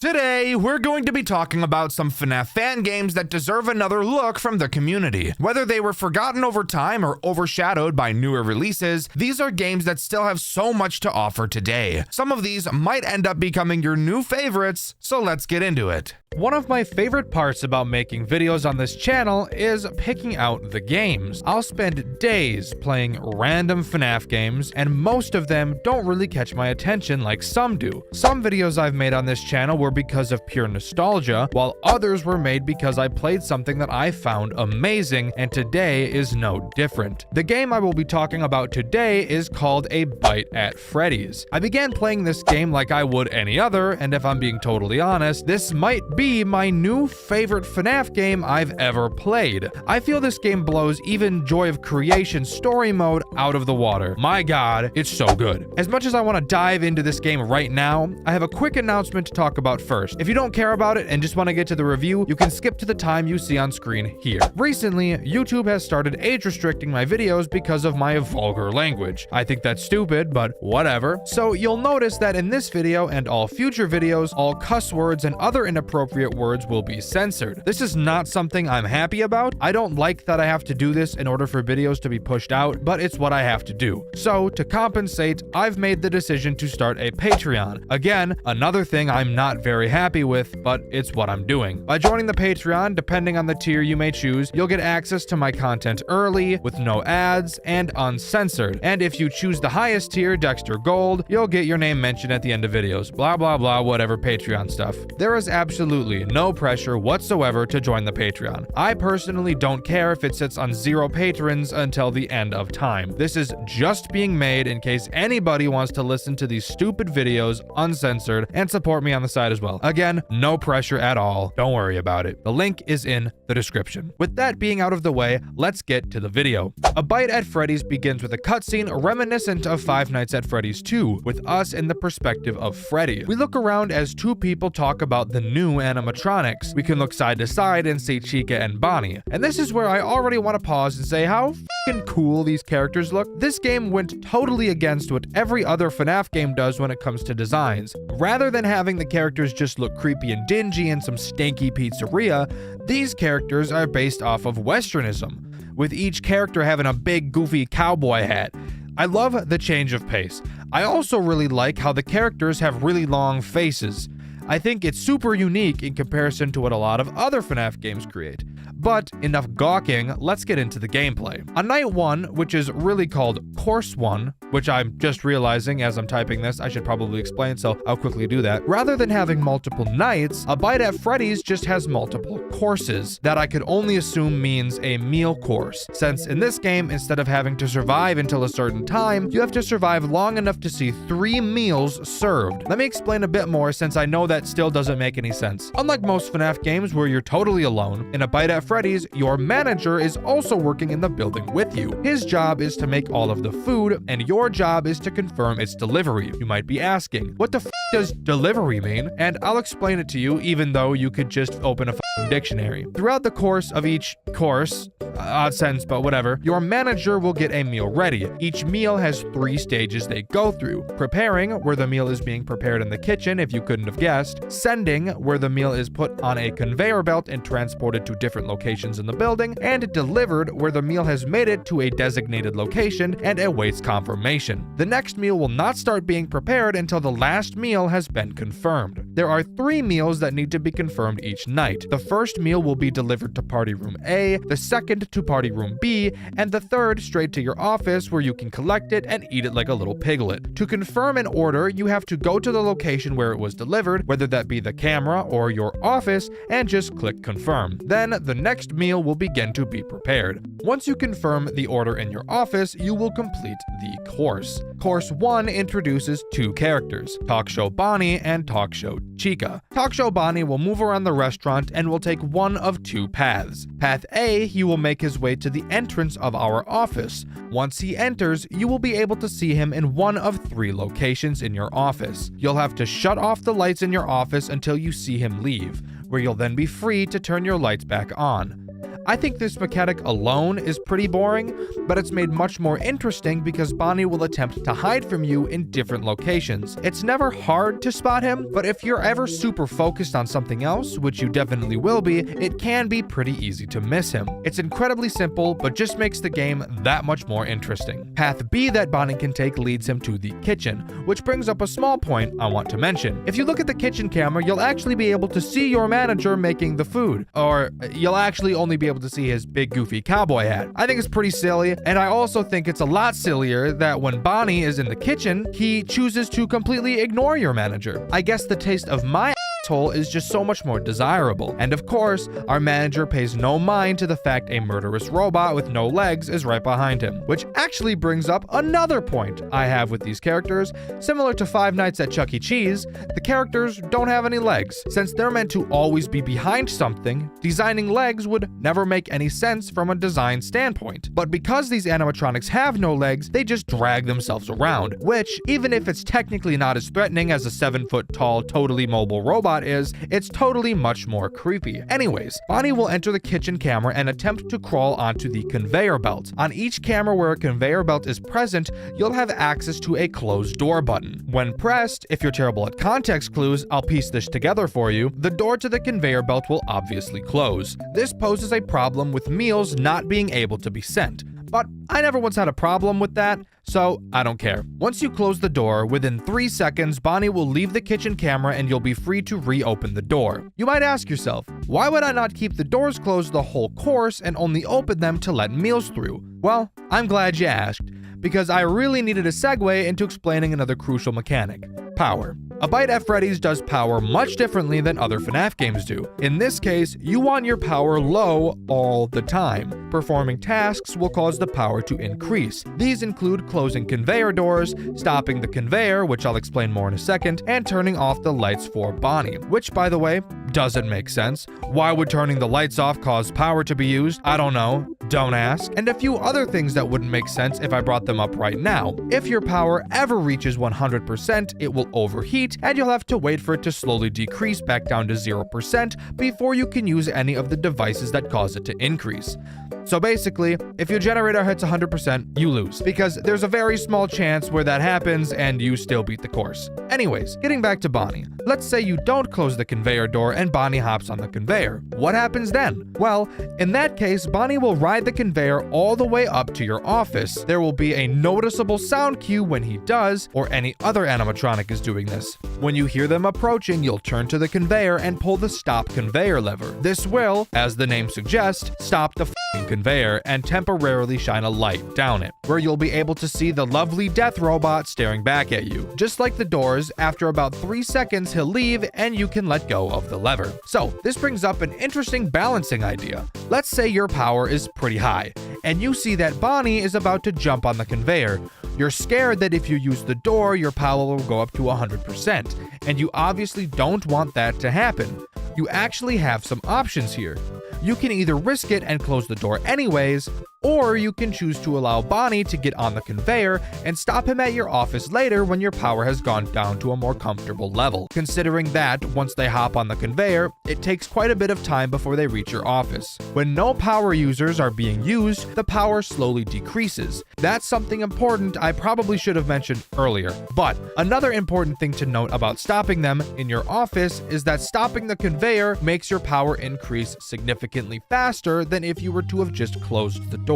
Today, we're going to be talking about some FNAF fan games that deserve another look from the community. Whether they were forgotten over time or overshadowed by newer releases, these are games that still have so much to offer today. Some of these might end up becoming your new favorites, so let's get into it. One of my favorite parts about making videos on this channel is picking out the games. I'll spend days playing random FNAF games, and most of them don't really catch my attention like some do. Some videos I've made on this channel were because of pure nostalgia, while others were made because I played something that I found amazing, and today is no different. The game I will be talking about today is called A Bite at Freddy's. I began playing this game like I would any other, and if I'm being totally honest, this might be my new favorite FNAF game I've ever played. I feel this game blows even Joy of Creation story mode out of the water. My god, it's so good. As much as I want to dive into this game right now, I have a quick announcement to talk about first. If you don't care about it and just want to get to the review, you can skip to the time you see on screen here. Recently, YouTube has started age restricting my videos because of my vulgar language. I think that's stupid, but whatever. So you'll notice that in this video and all future videos, all cuss words and other inappropriate words will be censored. This is not something I'm happy about. I don't like that I have to do this in order for videos to be pushed out, but it's what I have to do. So to compensate, I've made the decision to start a Patreon. Again, another thing I'm not very happy with, but it's what I'm doing. By joining the Patreon, depending on the tier you may choose, you'll get access to my content early, with no ads, and uncensored. And if you choose the highest tier, Dexter Gold, you'll get your name mentioned at the end of videos. Blah blah blah, whatever Patreon stuff. There is absolutely no pressure whatsoever to join the Patreon. I personally don't care if it sits on 0 patrons until the end of time. This is just being made in case anybody wants to listen to these stupid videos uncensored and support me on the side as well. Again, no pressure at all. Don't worry about it. The link is in the description. With that being out of the way, let's get to the video. A Bite at Freddy's begins with a cutscene reminiscent of Five Nights at Freddy's 2, with us in the perspective of Freddy. We look around as two people talk about the new animatronics. We can look side to side and see Chica and Bonnie. And this is where I already want to pause and say how f***ing cool these characters look. This game went totally against what every other FNAF game does when it comes to designs. Rather than having the characters just look creepy and dingy in some stanky pizzeria, these characters are based off of Westernism, with each character having a big goofy cowboy hat. I love the change of pace. I also really like how the characters have really long faces. I think it's super unique in comparison to what a lot of other FNAF games create. But enough gawking, let's get into the gameplay. On night 1, which is really called Course 1, which I'm just realizing as I'm typing this, I should probably explain, so I'll quickly do that. Rather than having multiple nights, A Bite at Freddy's just has multiple courses that I could only assume means a meal course, since in this game, instead of having to survive until a certain time, you have to survive long enough to see 3 meals served. Let me explain a bit more, since I know that still doesn't make any sense. Unlike most FNAF games where you're totally alone, in A Bite at Freddy's, your manager is also working in the building with you. His job is to make all of the food, and your job is to confirm its delivery. You might be asking, what the f does delivery mean? And I'll explain it to you, even though you could just open a dictionary. Throughout the course of each course, odd sentence, but whatever, your manager will get a meal ready. Each meal has 3 stages they go through. Preparing, where the meal is being prepared in the kitchen, if you couldn't have guessed. Sending, where the meal is put on a conveyor belt and transported to different locations in the building. And delivered, where the meal has made it to a designated location and awaits confirmation. The next meal will not start being prepared until the last meal has been confirmed. There are 3 meals that need to be confirmed each night. The first meal will be delivered to Party Room A, the second to Party Room B, and the third straight to your office where you can collect it and eat it like a little piglet. To confirm an order, you have to go to the location where it was delivered, whether that be the camera or your office, and just click confirm. Then the next meal will begin to be prepared. Once you confirm the order in your office, you will complete the course. Course 1 introduces 2 characters, Talk Show Bonnie and Talk Show Chica. Talk Show Bonnie will move around the restaurant and will take one of 2 paths. Path A, he will make his way to the entrance of our office. Once he enters, you will be able to see him in one of 3 locations in your office. You'll have to shut off the lights in your office until you see him leave, where you'll then be free to turn your lights back on. I think this mechanic alone is pretty boring, but it's made much more interesting because Bonnie will attempt to hide from you in different locations. It's never hard to spot him, but if you're ever super focused on something else, which you definitely will be, it can be pretty easy to miss him. It's incredibly simple, but just makes the game that much more interesting. Path B that Bonnie can take leads him to the kitchen, which brings up a small point I want to mention. If you look at the kitchen camera, you'll actually be able to see your manager making the food, or you'll actually only be able to see his big goofy cowboy hat. I think it's pretty silly, and I also think it's a lot sillier that when Bonnie is in the kitchen, he chooses to completely ignore your manager. I guess the taste of my asshole is just so much more desirable. And of course, our manager pays no mind to the fact a murderous robot with no legs is right behind him, which actually brings up another point I have with these characters. Similar to Five Nights at Chuck E. Cheese, the characters don't have any legs. Since they're meant to always be behind something, designing legs would never make any sense from a design standpoint. But because these animatronics have no legs, they just drag themselves around, which, even if it's technically not as threatening as a 7-foot tall, totally mobile robot is, it's totally much more creepy. Anyways, Bonnie will enter the kitchen camera and attempt to crawl onto the conveyor belt. On each camera where a conveyor belt is present, you'll have access to a closed door button. When pressed, if you're terrible at context clues, I'll piece this together for you, the door to the conveyor belt will obviously close. This poses a problem with meals not being able to be sent. But I never once had a problem with that, so I don't care. Once you close the door, within 3 seconds, Bonnie will leave the kitchen camera and you'll be free to reopen the door. You might ask yourself, why would I not keep the doors closed the whole course and only open them to let meals through? Well, I'm glad you asked, because I really needed a segue into explaining another crucial mechanic: power. A Bite at Freddy's does power much differently than other FNAF games do. In this case, you want your power low all the time. Performing tasks will cause the power to increase. These include closing conveyor doors, stopping the conveyor, which I'll explain more in a second, and turning off the lights for Bonnie, which, by the way, doesn't make sense. Why would turning the lights off cause power to be used? I don't know. Don't ask. And a few other things that wouldn't make sense if I brought them up right now. If your power ever reaches 100%, it will overheat, and you'll have to wait for it to slowly decrease back down to 0% before you can use any of the devices that cause it to increase. So basically, if your generator hits 100%, you lose, because there's a very small chance where that happens and you still beat the course. Anyways, getting back to Bonnie. Let's say you don't close the conveyor door and Bonnie hops on the conveyor. What happens then? Well, in that case, Bonnie will ride the conveyor all the way up to your office. There will be a noticeable sound cue when he does, or any other animatronic is doing this. When you hear them approaching, you'll turn to the conveyor and pull the stop conveyor lever. This will, as the name suggests, stop the conveyor and temporarily shine a light down it, where you'll be able to see the lovely death robot staring back at you. Just like the doors, after about 3 seconds he'll leave and you can let go of the lever. So this brings up an interesting balancing idea. Let's say your power is pretty high and you see that Bonnie is about to jump on the conveyor. You're scared that if you use the door, your power will go up to 100%, and you obviously don't want that to happen. You actually have some options here. You can either risk it and close the door anyways, or you can choose to allow Bonnie to get on the conveyor and stop him at your office later when your power has gone down to a more comfortable level. Considering that, once they hop on the conveyor, it takes quite a bit of time before they reach your office. When no power users are being used, the power slowly decreases. That's something important I probably should have mentioned earlier. But another important thing to note about stopping them in your office is that stopping the conveyor makes your power increase significantly faster than if you were to have just closed the door.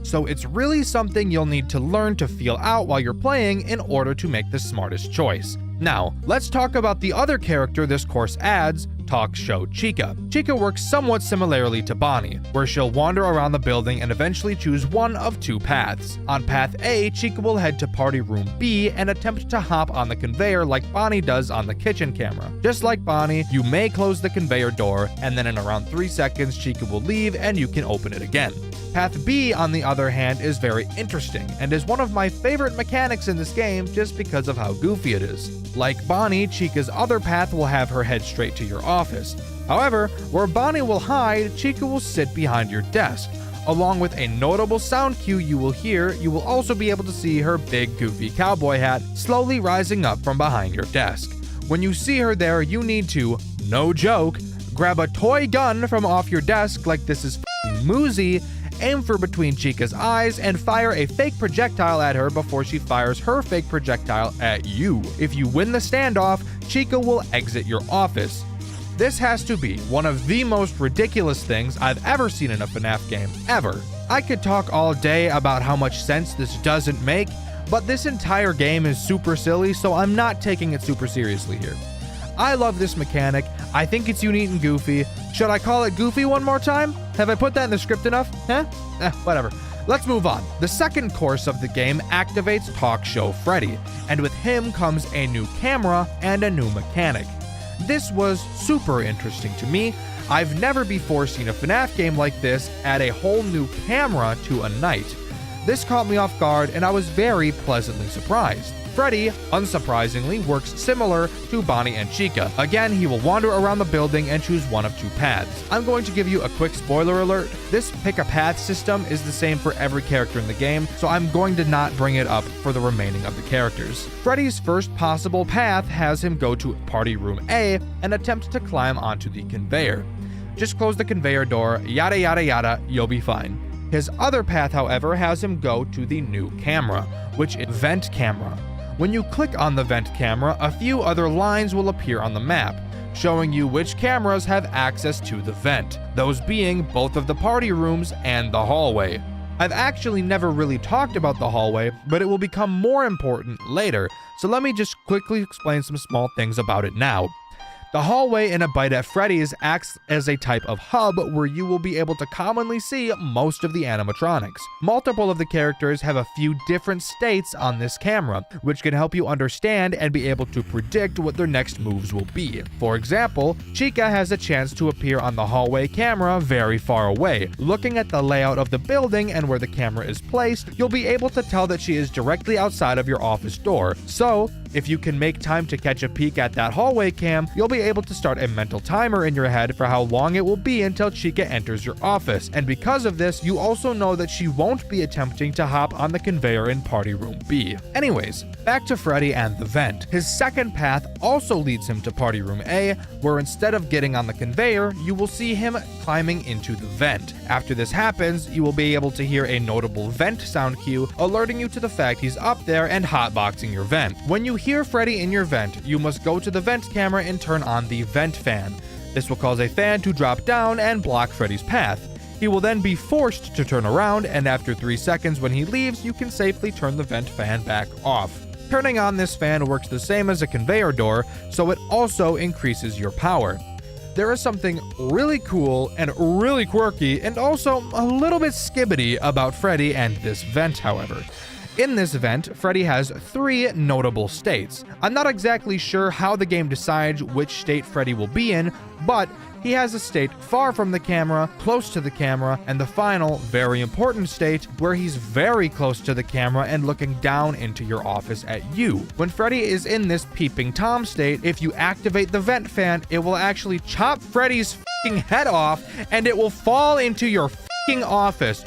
So it's really something you'll need to learn to feel out while you're playing in order to make the smartest choice. Now, let's talk about the other character this course adds, Talk Show Chica. Chica works somewhat similarly to Bonnie, where she'll wander around the building and eventually choose one of two paths. On path A, Chica will head to party room B and attempt to hop on the conveyor like Bonnie does on the kitchen camera. Just like Bonnie, you may close the conveyor door, and then in around 3 seconds, Chica will leave and you can open it again. Path B, on the other hand, is very interesting and is one of my favorite mechanics in this game just because of how goofy it is. Like Bonnie, Chica's other path will have her head straight to your office. However, where Bonnie will hide, Chica will sit behind your desk. Along with a notable sound cue you will hear, you will also be able to see her big goofy cowboy hat slowly rising up from behind your desk. When you see her there, you need to, no joke, grab a toy gun from off your desk like this is Muzi, aim for between Chica's eyes, and fire a fake projectile at her before she fires her fake projectile at you. If you win the standoff, Chica will exit your office. This has to be one of the most ridiculous things I've ever seen in a FNAF game, ever. I could talk all day about how much sense this doesn't make, but this entire game is super silly, so I'm not taking it super seriously here. I love this mechanic. I think it's unique and goofy. Should I call it goofy one more time? Have I put that in the script enough? Whatever. Let's move on. The second course of the game activates Talk Show Freddy, and with him comes a new camera and a new mechanic. This was super interesting to me. I've never before seen a FNAF game like this add a whole new camera to a night. This caught me off guard and I was very pleasantly surprised. Freddy, unsurprisingly, works similar to Bonnie and Chica. Again, he will wander around the building and choose one of two paths. I'm going to give you a quick spoiler alert. This pick a path system is the same for every character in the game, so I'm going to not bring it up for the remaining of the characters. Freddy's first possible path has him go to Party Room A and attempt to climb onto the conveyor. Just close the conveyor door, yada yada yada, you'll be fine. His other path, however, has him go to the new camera, which is Vent Camera. When you click on the vent camera, a few other lines will appear on the map, showing you which cameras have access to the vent, those being both of the party rooms and the hallway. I've actually never really talked about the hallway, but it will become more important later, so let me just quickly explain some small things about it now. The hallway in A Bite at Freddy's acts as a type of hub where you will be able to commonly see most of the animatronics. Multiple of the characters have a few different states on this camera, which can help you understand and be able to predict what their next moves will be. For example, Chica has a chance to appear on the hallway camera very far away. Looking at the layout of the building and where the camera is placed, you'll be able to tell that she is directly outside of your office door. So, if you can make time to catch a peek at that hallway cam, you'll be able to start a mental timer in your head for how long it will be until Chica enters your office. And because of this, you also know that she won't be attempting to hop on the conveyor in Party Room B. Anyways, back to Freddy and the vent. His second path also leads him to Party Room A, where instead of getting on the conveyor, you will see him climbing into the vent. After this happens, you will be able to hear a notable vent sound cue, alerting you to the fact he's up there and hotboxing your vent. When you hear Freddy in your vent, you must go to the vent camera and turn on the vent fan. This will cause a fan to drop down and block Freddy's path. He will then be forced to turn around, and after 3 seconds when he leaves, you can safely turn the vent fan back off. Turning on this fan works the same as a conveyor door, so it also increases your power. There is something really cool and really quirky and also a little bit skibbity about Freddy and this vent, however. In this vent, Freddy has 3 notable states. I'm not exactly sure how the game decides which state Freddy will be in, but he has a state far from the camera, close to the camera, and the final, very important state where he's very close to the camera and looking down into your office at you. When Freddy is in this peeping Tom state, if you activate the vent fan, it will actually chop Freddy's f***ing head off and it will fall into your f***ing office.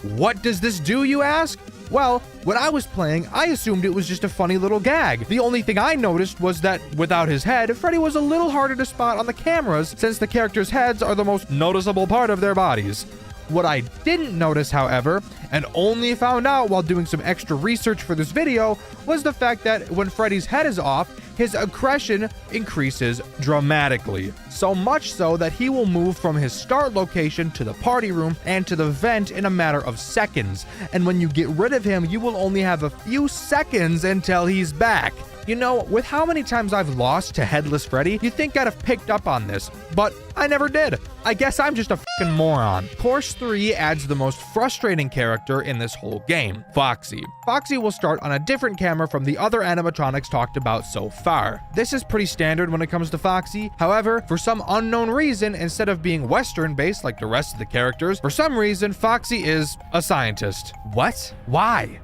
What does this do, you ask? Well, when I was playing, I assumed it was just a funny little gag. The only thing I noticed was that without his head, Freddy was a little harder to spot on the cameras since the characters' heads are the most noticeable part of their bodies. What I didn't notice, however, and only found out while doing some extra research for this video, was the fact that when Freddy's head is off, his aggression increases dramatically. So much so that he will move from his start location to the party room and to the vent in a matter of seconds. And when you get rid of him, you will only have a few seconds until he's back. You know, with how many times I've lost to Headless Freddy, you'd think I'd have picked up on this, but I never did. I guess I'm just a fucking moron. Course 3 adds the most frustrating character in this whole game, Foxy. Foxy will start on a different camera from the other animatronics talked about so far. This is pretty standard when it comes to Foxy. However, for some unknown reason, instead of being Western-based like the rest of the characters, for some reason, Foxy is a scientist. What? Why?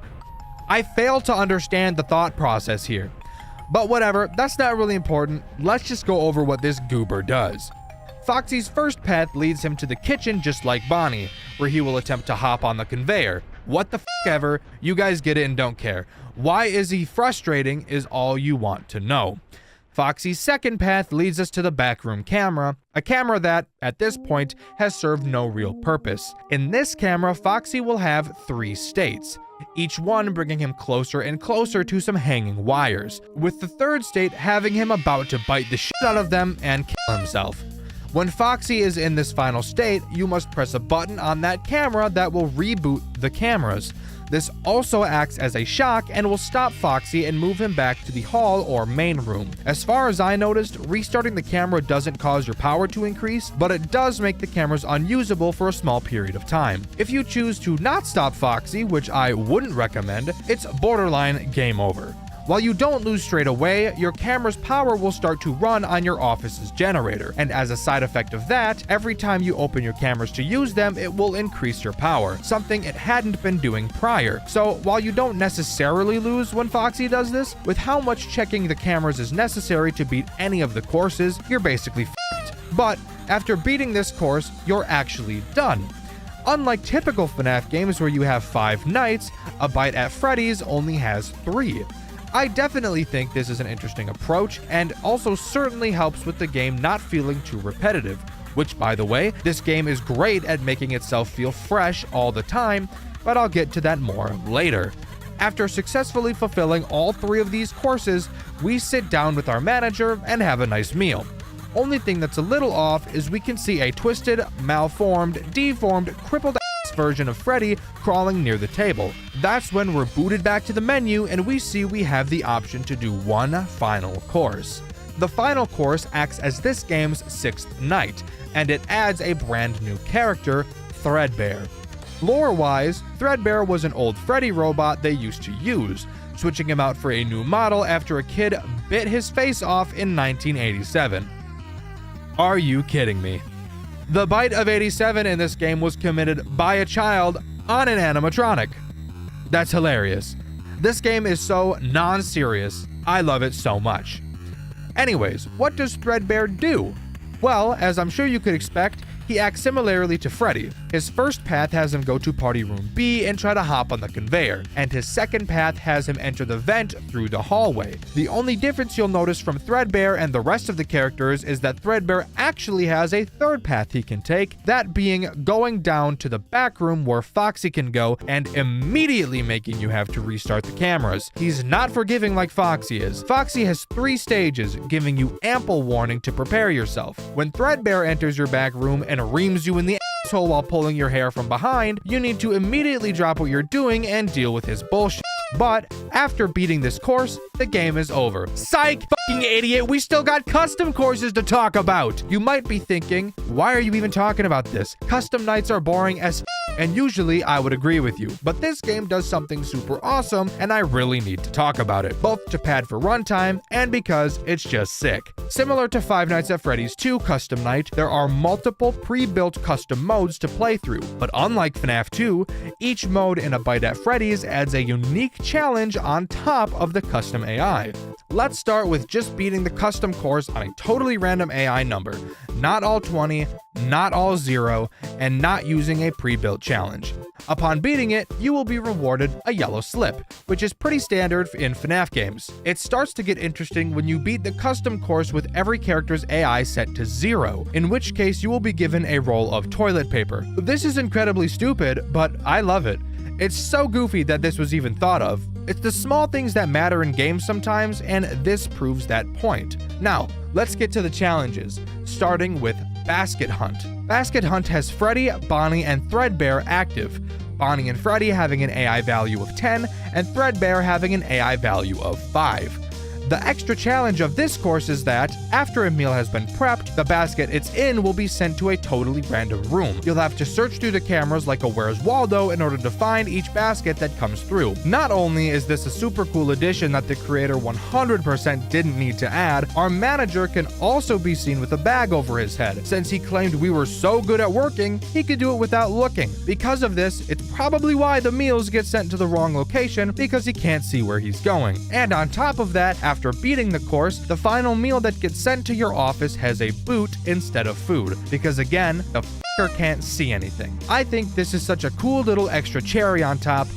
I fail to understand the thought process here. But whatever, that's not really important. Let's just go over what this goober does. Foxy's first path leads him to the kitchen just like Bonnie, where he will attempt to hop on the conveyor. What the f ever, you guys get it and don't care. Why is he frustrating is all you want to know. Foxy's second path leads us to the backroom camera, a camera that, at this point, has served no real purpose. In this camera, Foxy will have 3 states, each one bringing him closer and closer to some hanging wires, with the third state having him about to bite the shit out of them and kill himself. When Foxy is in this final state, you must press a button on that camera that will reboot the cameras. This also acts as a shock and will stop Foxy and move him back to the hall or main room. As far as I noticed, restarting the camera doesn't cause your power to increase, but it does make the cameras unusable for a small period of time. If you choose to not stop Foxy, which I wouldn't recommend, it's borderline game over. While you don't lose straight away, your camera's power will start to run on your office's generator, and as a side effect of that, every time you open your cameras to use them, it will increase your power, something it hadn't been doing prior. So while you don't necessarily lose when Foxy does this, with how much checking the cameras is necessary to beat any of the courses, you're basically f***ed. But after beating this course, you're actually done. Unlike typical FNAF games where you have 5 nights, A Bite at Freddy's only has 3. I definitely think this is an interesting approach, and also certainly helps with the game not feeling too repetitive, which, by the way, this game is great at making itself feel fresh all the time, but I'll get to that more later. After successfully fulfilling all 3 of these courses, we sit down with our manager and have a nice meal. Only thing that's a little off is we can see a twisted, malformed, deformed, crippled version of Freddy crawling near the table. That's when we're booted back to the menu and we see we have the option to do one final course. The final course acts as this game's 6th night, and it adds a brand new character, Threadbare. Lore-wise, Threadbare was an old Freddy robot they used to use, switching him out for a new model after a kid bit his face off in 1987. Are you kidding me? The bite of 87 in this game was committed by a child on an animatronic. That's hilarious. This game is so non-serious. I love it so much. Anyways, what does Threadbare do? Well, as I'm sure you could expect, he acts similarly to Freddy. His first path has him go to Party Room B and try to hop on the conveyor, and his second path has him enter the vent through the hallway. The only difference you'll notice from Threadbare and the rest of the characters is that Threadbare actually has a third path he can take, that being going down to the back room where Foxy can go and immediately making you have to restart the cameras. He's not forgiving like Foxy is. Foxy has 3 stages, giving you ample warning to prepare yourself. When Threadbare enters your back room and reams you in the asshole while pulling your hair from behind, you need to immediately drop what you're doing and deal with his bullshit. But after beating this course, the game is over. Psych, fucking idiot, we still got custom courses to talk about. You might be thinking, why are you even talking about this? Custom nights are boring as and usually I would agree with you, but this game does something super awesome and I really need to talk about it, both to pad for runtime and because it's just sick. Similar to Five Nights at Freddy's 2 Custom Night, there are multiple pre-built custom modes to play through, but unlike FNAF 2, each mode in A Bite at Freddy's adds a unique challenge on top of the custom AI. Let's start with just beating the custom course on a totally random AI number, not all 20, not all 0, and not using a pre-built challenge. Upon beating it, you will be rewarded a yellow slip, which is pretty standard in FNAF games. It starts to get interesting when you beat the custom course with every character's AI set to 0, in which case you will be given a roll of toilet paper. This is incredibly stupid, but I love it. It's so goofy that this was even thought of. It's the small things that matter in games sometimes, and this proves that point. Now, let's get to the challenges, starting with Basket Hunt. Basket Hunt has Freddy, Bonnie, and Threadbare active, Bonnie and Freddy having an AI value of 10, and Threadbare having an AI value of 5. The extra challenge of this course is that, after a meal has been prepped, the basket it's in will be sent to a totally random room. You'll have to search through the cameras like a Where's Waldo in order to find each basket that comes through. Not only is this a super cool addition that the creator 100% didn't need to add, our manager can also be seen with a bag over his head. Since he claimed we were so good at working, he could do it without looking. Because of this, it's probably why the meals get sent to the wrong location, because he can't see where he's going. And on top of that, after beating the course, the final meal that gets sent to your office has a boot instead of food, because again, the f***er can't see anything. I think this is such a cool little extra cherry on top.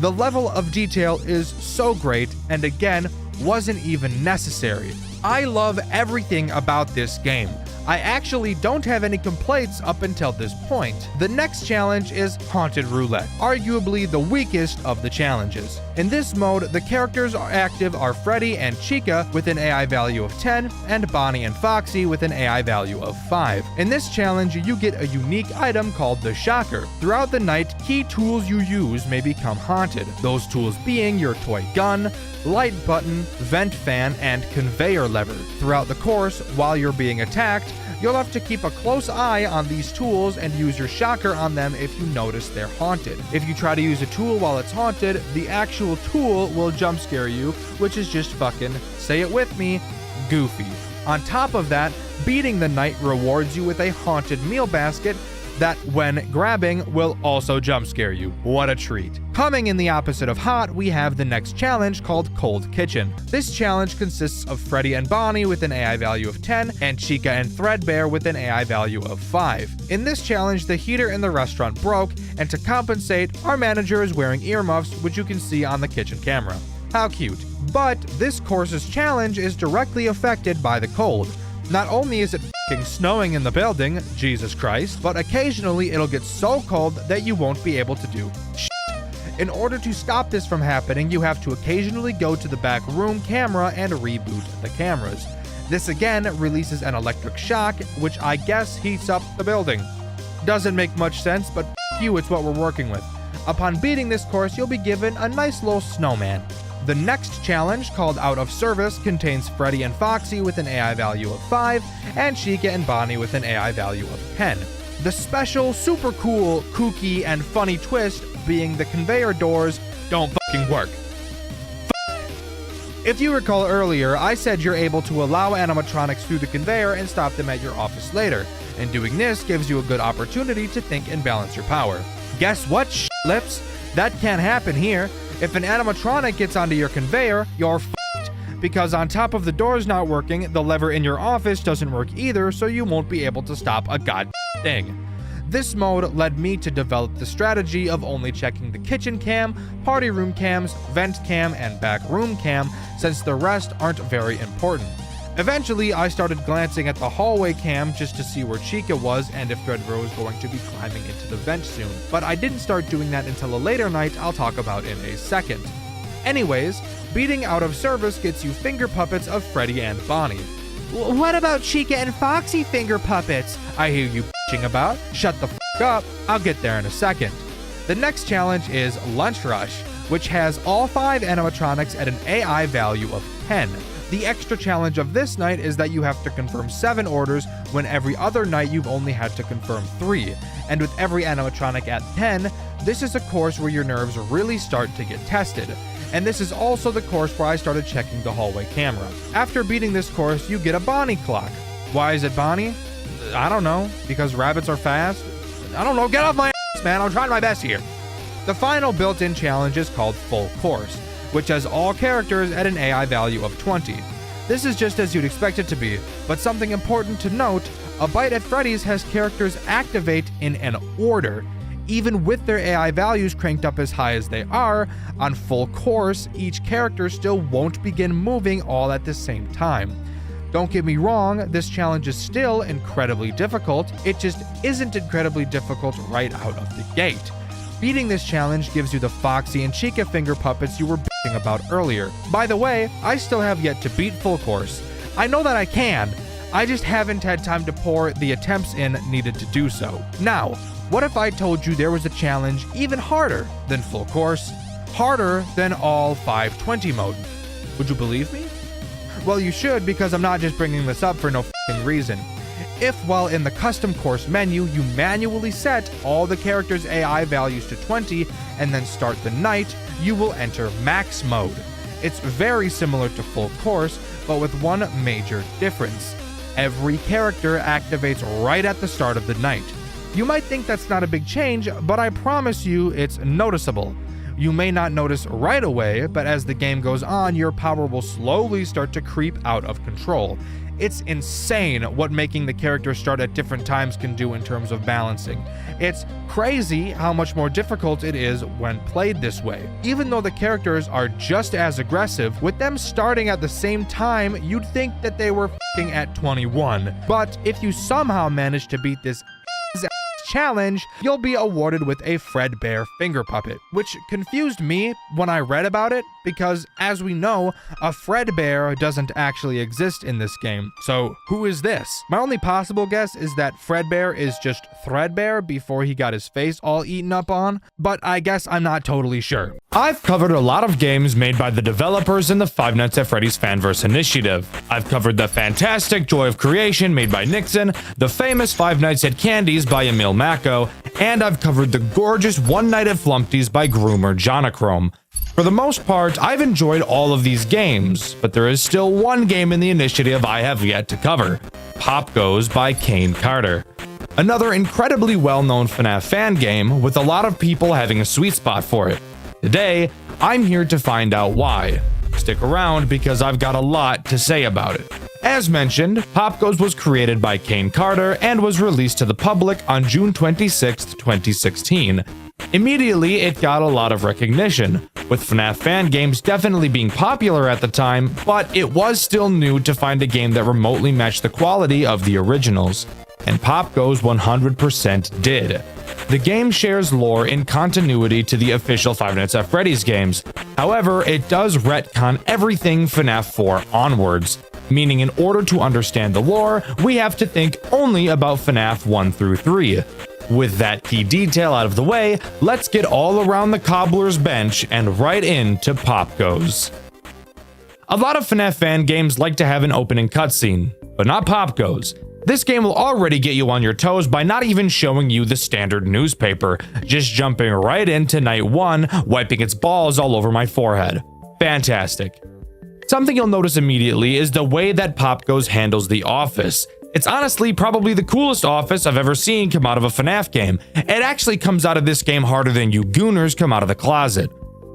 The level of detail is so great, and again, wasn't even necessary. I love everything about this game. I actually don't have any complaints up until this point. The next challenge is Haunted Roulette, arguably the weakest of the challenges. In this mode, the characters active are Freddy and Chica with an AI value of 10, and Bonnie and Foxy with an AI value of 5. In this challenge, you get a unique item called the Shocker. Throughout the night, key tools you use may become haunted, those tools being your toy gun, light button, vent fan, and conveyor lever. Throughout the course, while you're being attacked, you'll have to keep a close eye on these tools and use your shocker on them if you notice they're haunted. If you try to use a tool while it's haunted, the actual tool will jump scare you, which is just fucking, say it with me, goofy. On top of that, beating the night rewards you with a haunted meal basket that, when grabbing, will also jump scare you. What a treat. Coming in the opposite of hot, we have the next challenge called Cold Kitchen. This challenge consists of Freddy and Bonnie with an AI value of 10, and Chica and Threadbare with an AI value of 5. In this challenge, the heater in the restaurant broke, and to compensate, our manager is wearing earmuffs, which you can see on the kitchen camera. How cute. But this course's challenge is directly affected by the cold. Not only is it f***ing snowing in the building, Jesus Christ, but occasionally it'll get so cold that you won't be able to do shit. In order to stop this from happening, you have to occasionally go to the back room camera and reboot the cameras. This again releases an electric shock, which I guess heats up the building. Doesn't make much sense, but f*** you, it's what we're working with. Upon beating this course, you'll be given a nice little snowman. The next challenge, called Out of Service, contains Freddy and Foxy with an AI value of 5, and Chica and Bonnie with an AI value of 10. The special, super cool, kooky, and funny twist being the conveyor doors don't fucking work. If you recall earlier, I said you're able to allow animatronics through the conveyor and stop them at your office later, and doing this gives you a good opportunity to think and balance your power. Guess what, lips? That can't happen here. If an animatronic gets onto your conveyor, you're f***ed. Because on top of the doors not working, the lever in your office doesn't work either, so you won't be able to stop a god thing. This mode led me to develop the strategy of only checking the kitchen cam, party room cams, vent cam, and back room cam, since the rest aren't very important. Eventually, I started glancing at the hallway cam just to see where Chica was and if Threadbare was going to be climbing into the vent soon, but I didn't start doing that until a later night I'll talk about in a second. Anyways, beating Out of Service gets you finger puppets of Freddy and Bonnie. What about Chica and Foxy finger puppets? I hear you bitching about. Shut the f*** up, I'll get there in a second. The next challenge is Lunch Rush, which has all 5 animatronics at an AI value of 10. The extra challenge of this night is that you have to confirm 7 orders when every other night you've only had to confirm 3. And with every animatronic at 10, this is a course where your nerves really start to get tested. And this is also the course where I started checking the hallway camera. After beating this course, you get a Bonnie clock. Why is it Bonnie? I don't know. Because rabbits are fast? I don't know. Get off my ass, man. I'm trying my best here. The final built-in challenge is called Full Course, which has all characters at an AI value of 20. This is just as you'd expect it to be, but something important to note, A Bite at Freddy's has characters activate in an order. Even with their AI values cranked up as high as they are, on Full Course, each character still won't begin moving all at the same time. Don't get me wrong, this challenge is still incredibly difficult, it just isn't incredibly difficult right out of the gate. Beating this challenge gives you the Foxy and Chica finger puppets you were bitching about earlier. By the way, I still have yet to beat Full Course. I know that I can, I just haven't had time to pour the attempts in needed to do so. Now, what if I told you there was a challenge even harder than Full Course? Harder than all 520 mode. Would you believe me? Well, you should, because I'm not just bringing this up for no f***ing reason. If, while in the custom course menu, you manually set all the characters' AI values to 20 and then start the night, you will enter max mode. It's very similar to Full Course, but with one major difference. Every character activates right at the start of the night. You might think that's not a big change, but I promise you it's noticeable. You may not notice right away, but as the game goes on, your power will slowly start to creep out of control. It's insane what making the characters start at different times can do in terms of balancing. It's crazy how much more difficult it is when played this way. Even though the characters are just as aggressive, with them starting at the same time, you'd think that they were f***ing at 21. But if you somehow manage to beat this challenge, you'll be awarded with a Fredbear finger puppet, which confused me when I read about it because, as we know, a Fredbear doesn't actually exist in this game. So who is this? My only possible guess is that Fredbear is just Threadbare before he got his face all eaten up on, but I guess I'm not totally sure. I've covered a lot of games made by the developers in the Five Nights at Freddy's Fanverse initiative. I've covered the fantastic Joy of Creation made by Nixon, the famous Five Nights at Candy's by Emil Mako, and I've covered the gorgeous One Night at Flumpty's by Groomer Jonachrome. For the most part, I've enjoyed all of these games, but there is still one game in the initiative I have yet to cover, Pop Goes by Kane Carter. Another incredibly well-known FNAF fan game with a lot of people having a sweet spot for it. Today, I'm here to find out why. Stick around because I've got a lot to say about it. As mentioned, Pop Goes was created by Kane Carter and was released to the public on June 26, 2016. Immediately, it got a lot of recognition, with FNAF fan games definitely being popular at the time, but it was still new to find a game that remotely matched the quality of the originals. And Pop Goes 100% did. The game shares lore in continuity to the official Five Nights at Freddy's games. However, it does retcon everything FNAF 4 onwards, meaning in order to understand the lore, we have to think only about FNAF 1 through 3. With that key detail out of the way, let's get all around the cobbler's bench and right into Pop Goes. A lot of FNAF fan games like to have an opening cutscene, but not Pop Goes. This game will already get you on your toes by not even showing you the standard newspaper, just jumping right into night 1, wiping its balls all over my forehead. Fantastic. Something you'll notice immediately is the way that Pop Goes handles the office. It's honestly probably the coolest office I've ever seen come out of a FNAF game. It actually comes out of this game harder than you gooners come out of the closet.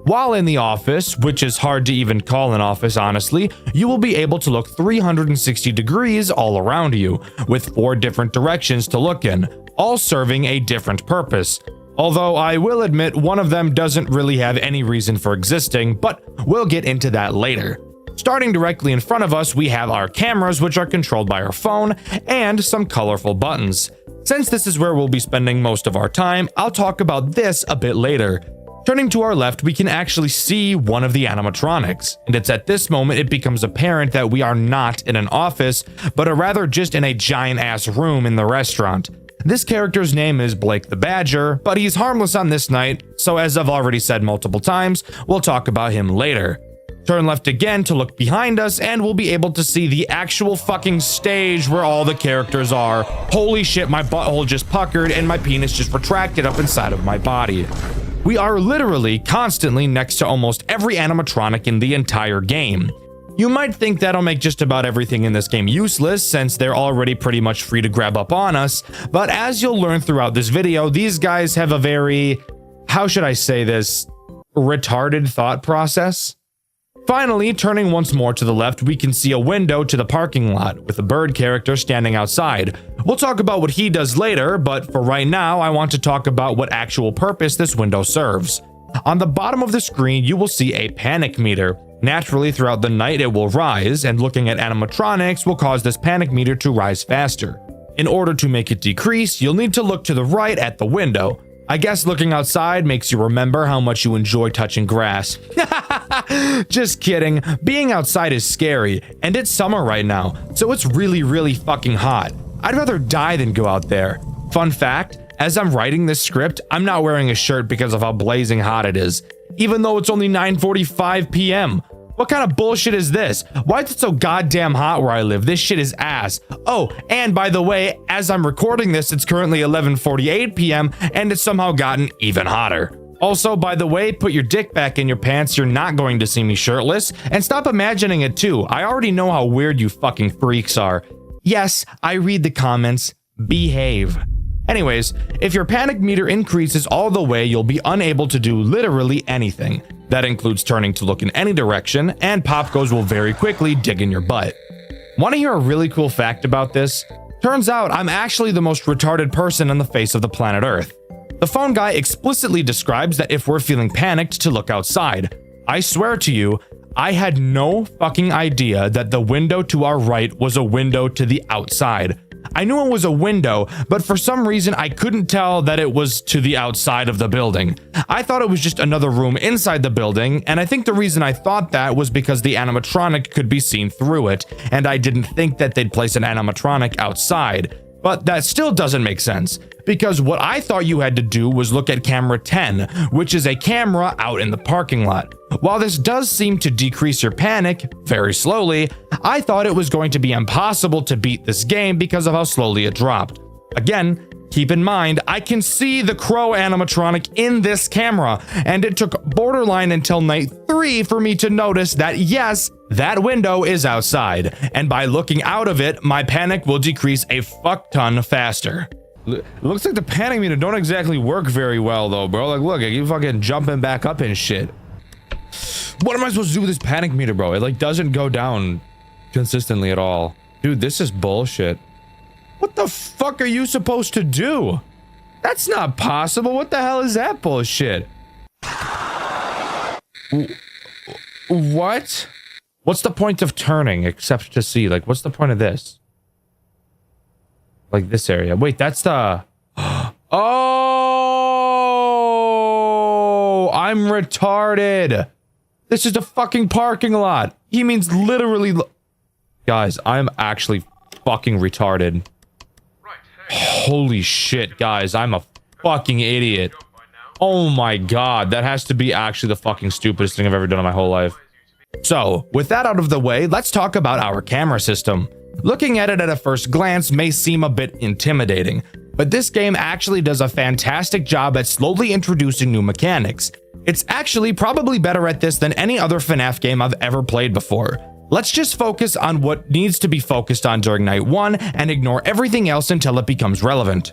While in the office, which is hard to even call an office honestly, you will be able to look 360 degrees all around you, with 4 different directions to look in, all serving a different purpose. Although I will admit one of them doesn't really have any reason for existing, but we'll get into that later. Starting directly in front of us, we have our cameras, which are controlled by our phone, and some colorful buttons. Since this is where we'll be spending most of our time, I'll talk about this a bit later. Turning to our left, we can actually see one of the animatronics, and it's at this moment it becomes apparent that we are not in an office, but are rather just in a giant-ass room in the restaurant. This character's name is Blake the Badger, but he's harmless on this night, so as I've already said multiple times, we'll talk about him later. Turn left again to look behind us, and we'll be able to see the actual fucking stage where all the characters are. Holy shit, my butthole just puckered and my penis just retracted up inside of my body. We are literally constantly next to almost every animatronic in the entire game. You might think that'll make just about everything in this game useless, since they're already pretty much free to grab up on us, but as you'll learn throughout this video, these guys have a very, how should I say this, retarded thought process. Finally, turning once more to the left, we can see a window to the parking lot, with a bird character standing outside. We'll talk about what he does later, but for right now, I want to talk about what actual purpose this window serves. On the bottom of the screen, you will see a panic meter. Naturally, throughout the night, it will rise, and looking at animatronics will cause this panic meter to rise faster. In order to make it decrease, you'll need to look to the right at the window. I guess looking outside makes you remember how much you enjoy touching grass. Just kidding. Being outside is scary, and it's summer right now, so it's really fucking hot. I'd rather die than go out there. Fun fact, as I'm writing this script, I'm not wearing a shirt because of how blazing hot it is, even though it's only 9:45 p.m. What kind of bullshit is this? Why is it so goddamn hot where I live? This shit is ass. Oh, and by the way, as I'm recording this, it's currently 11:48 p.m. and it's somehow gotten even hotter. Also, by the way, put your dick back in your pants. You're not going to see me shirtless. And stop imagining it too. I already know how weird you fucking freaks are. Yes, I read the comments. Behave. Anyways, if your panic meter increases all the way, you'll be unable to do literally anything. That includes turning to look in any direction, and Pop Goes will very quickly dig in your butt. Want to hear a really cool fact about this? Turns out I'm actually the most retarded person on the face of the planet Earth. The phone guy explicitly describes that if we're feeling panicked to look outside. I swear to you, I had no fucking idea that the window to our right was a window to the outside. I knew it was a window, but for some reason I couldn't tell that it was to the outside of the building. I thought it was just another room inside the building, and I think the reason I thought that was because the animatronic could be seen through it, and I didn't think that they'd place an animatronic outside. But that still doesn't make sense, because what I thought you had to do was look at camera 10, which is a camera out in the parking lot. While this does seem to decrease your panic very slowly, I thought it was going to be impossible to beat this game because of how slowly it dropped. Again, keep in mind, I can see the crow animatronic in this camera, and it took borderline until night 3 for me to notice that yes, that window is outside, and by looking out of it, my panic will decrease a fuck ton faster. It looks like the panic meter don't exactly work very well though, bro. Like, look, you fucking jumping back up and shit. What am I supposed to do with this panic meter, bro? It like doesn't go down consistently at all. Dude, this is bullshit. What the fuck are you supposed to do? That's not possible. What the hell is that bullshit? What? What's the point of turning except to see? Like, what's the point of this? Like this area. Wait, that's the... Oh! I'm retarded. This is the fucking parking lot. He means literally... Guys, I'm actually fucking retarded. Holy shit, guys. I'm a fucking idiot. Oh my god. That has to be actually the fucking stupidest thing I've ever done in my whole life. So, with that out of the way, let's talk about our camera system. Looking at it at a first glance may seem a bit intimidating, but this game actually does a fantastic job at slowly introducing new mechanics. It's actually probably better at this than any other FNAF game I've ever played before. Let's just focus on what needs to be focused on during night 1 and ignore everything else until it becomes relevant.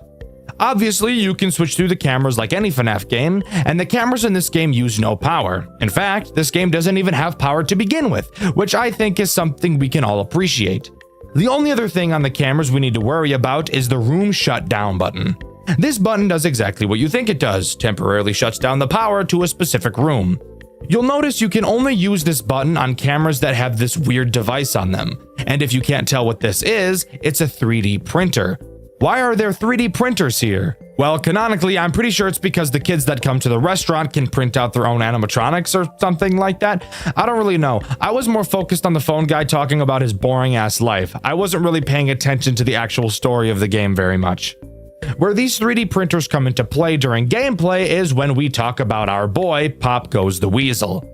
Obviously, you can switch through the cameras like any FNAF game, and the cameras in this game use no power. In fact, this game doesn't even have power to begin with, which I think is something we can all appreciate. The only other thing on the cameras we need to worry about is the room shutdown button. This button does exactly what you think it does, temporarily shuts down the power to a specific room. You'll notice you can only use this button on cameras that have this weird device on them, and if you can't tell what this is, it's a 3D printer. Why are there 3D printers here? Well, canonically, I'm pretty sure it's because the kids that come to the restaurant can print out their own animatronics or something like that. I don't really know. I was more focused on the phone guy talking about his boring ass life. I wasn't really paying attention to the actual story of the game very much. Where these 3D printers come into play during gameplay is when we talk about our boy, Pop Goes the Weasel.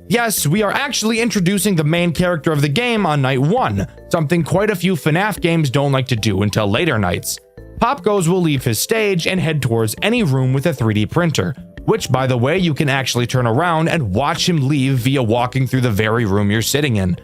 Yes, we are actually introducing the main character of the game on night 1, something quite a few FNAF games don't like to do until later nights. Pop Goes will leave his stage and head towards any room with a 3D printer, which by the way you can actually turn around and watch him leave via walking through the very room you're sitting in.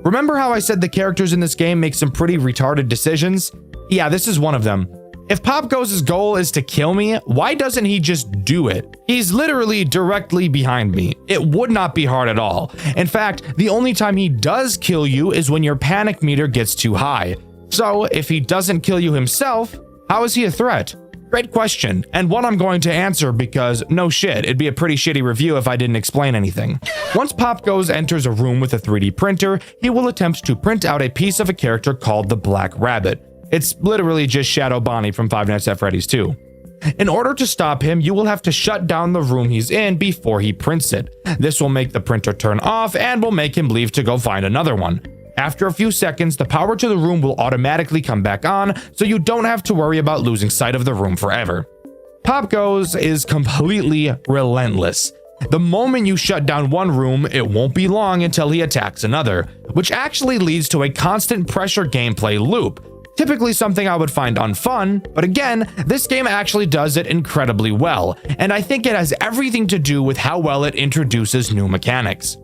Remember how I said the characters in this game make some pretty retarded decisions? Yeah, this is one of them. If Pop Goes' goal is to kill me, why doesn't he just do it? He's literally directly behind me. It would not be hard at all. In fact, the only time he does kill you is when your panic meter gets too high. So, if he doesn't kill you himself, how is he a threat? Great question, and one I'm going to answer because, no shit, it'd be a pretty shitty review if I didn't explain anything. Once Pop Goes enters a room with a 3D printer, he will attempt to print out a piece of a character called the Black Rabbit. It's literally just Shadow Bonnie from Five Nights at Freddy's 2. In order to stop him, you will have to shut down the room he's in before he prints it. This will make the printer turn off and will make him leave to go find another one. After a few seconds, the power to the room will automatically come back on, so you don't have to worry about losing sight of the room forever. Pop Goes is completely relentless. The moment you shut down one room, it won't be long until he attacks another, which actually leads to a constant pressure gameplay loop. Typically something I would find unfun, but again, this game actually does it incredibly well, and I think it has everything to do with how well it introduces new mechanics.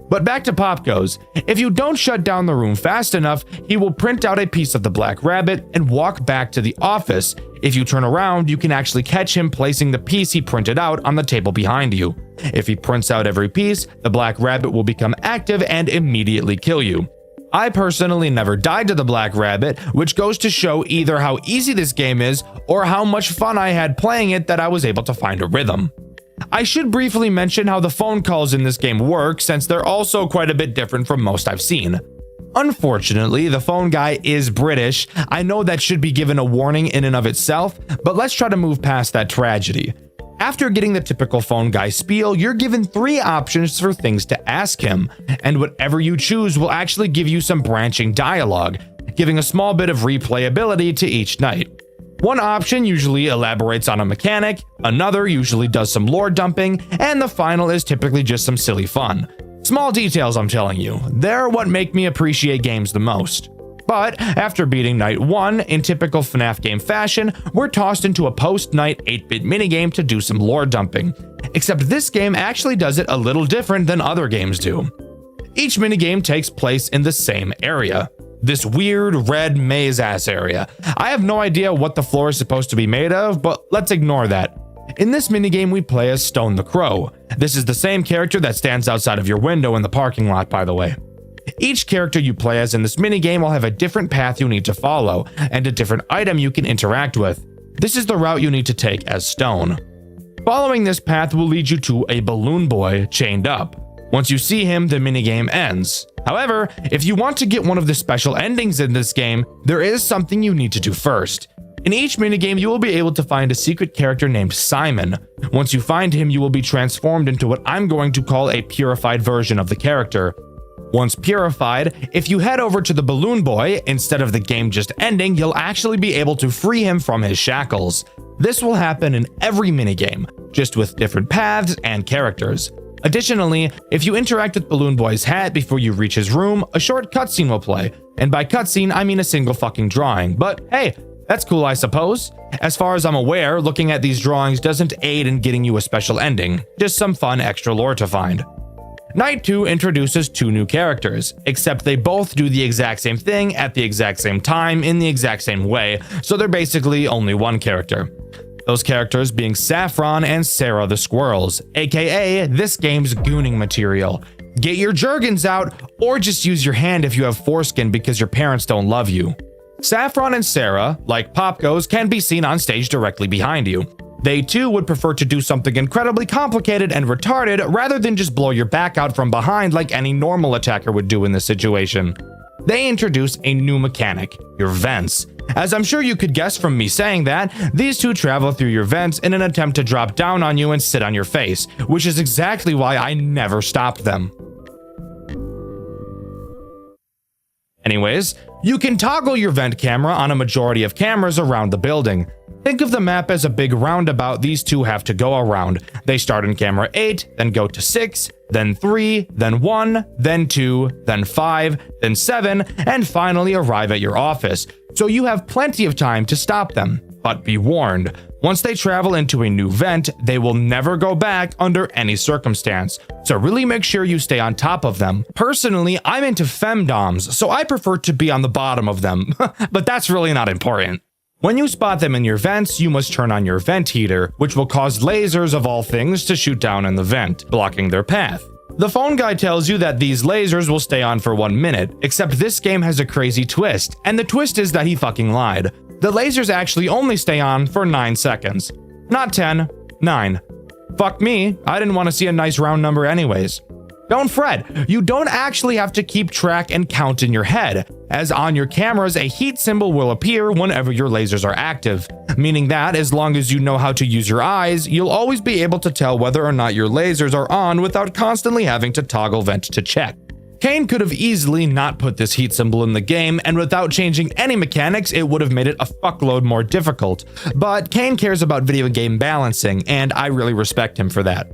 But back to Pop Goes. If you don't shut down the room fast enough, he will print out a piece of the Black Rabbit and walk back to the office. If you turn around, you can actually catch him placing the piece he printed out on the table behind you. If he prints out every piece, the Black Rabbit will become active and immediately kill you. I personally never died to the Black Rabbit, which goes to show either how easy this game is or how much fun I had playing it that I was able to find a rhythm. I should briefly mention how the phone calls in this game work, since they're also quite a bit different from most I've seen. Unfortunately, the phone guy is British. I know that should be given a warning in and of itself, but let's try to move past that tragedy. After getting the typical phone guy spiel, you're given 3 options for things to ask him, and whatever you choose will actually give you some branching dialogue, giving a small bit of replayability to each night. One option usually elaborates on a mechanic, another usually does some lore dumping, and the final is typically just some silly fun. Small details, I'm telling you. They're what make me appreciate games the most. But after beating night 1 in typical FNAF game fashion, we're tossed into a post-night 8-bit minigame to do some lore dumping. Except this game actually does it a little different than other games do. Each minigame takes place in the same area. This weird red maze-ass area. I have no idea what the floor is supposed to be made of, but let's ignore that. In this minigame, we play as Stone the Crow. This is the same character that stands outside of your window in the parking lot, by the way. Each character you play as in this minigame will have a different path you need to follow, and a different item you can interact with. This is the route you need to take as Stone. Following this path will lead you to a balloon boy chained up. Once you see him, the minigame ends. However, if you want to get one of the special endings in this game, there is something you need to do first. In each minigame, you will be able to find a secret character named Simon. Once you find him, you will be transformed into what I'm going to call a purified version of the character. Once purified, if you head over to the balloon boy, instead of the game just ending, you'll actually be able to free him from his shackles. This will happen in every minigame, just with different paths and characters. Additionally, if you interact with Balloon Boy's hat before you reach his room, a short cutscene will play. And by cutscene, I mean a single fucking drawing. But hey, that's cool, I suppose. As far as I'm aware, looking at these drawings doesn't aid in getting you a special ending, just some fun extra lore to find. Night 2 introduces 2 new characters, except they both do the exact same thing at the exact same time in the exact same way, so they're basically only one character. Those characters being Saffron and Sarah the Squirrels, aka this game's gooning material. Get your Jergens out, or just use your hand if you have foreskin because your parents don't love you. Saffron and Sarah, like Pop Goes, can be seen on stage directly behind you. They too would prefer to do something incredibly complicated and retarded rather than just blow your back out from behind like any normal attacker would do in this situation. They introduce a new mechanic, your vents. As I'm sure you could guess from me saying that, these two travel through your vents in an attempt to drop down on you and sit on your face, which is exactly why I never stopped them. Anyways, you can toggle your vent camera on a majority of cameras around the building. Think of the map as a big roundabout these two have to go around. They start in camera 8, then go to 6, then 3, then 1, then 2, then 5, then 7, and finally arrive at your office. So you have plenty of time to stop them. But be warned, once they travel into a new vent, they will never go back under any circumstance. So really make sure you stay on top of them. Personally, I'm into femdoms, so I prefer to be on the bottom of them, but that's really not important. When you spot them in your vents, you must turn on your vent heater, which will cause lasers of all things to shoot down in the vent, blocking their path. The phone guy tells you that these lasers will stay on for 1 minute, except this game has a crazy twist, and the twist is that he fucking lied. The lasers actually only stay on for 9 seconds. Not 10, 9. Fuck me, I didn't want to see a nice round number anyways. Don't fret, you don't actually have to keep track and count in your head, as on your cameras a heat symbol will appear whenever your lasers are active, meaning that as long as you know how to use your eyes, you'll always be able to tell whether or not your lasers are on without constantly having to toggle vent to check. Kane could have easily not put this heat symbol in the game, and without changing any mechanics, it would have made it a fuckload more difficult. But Kane cares about video game balancing, and I really respect him for that.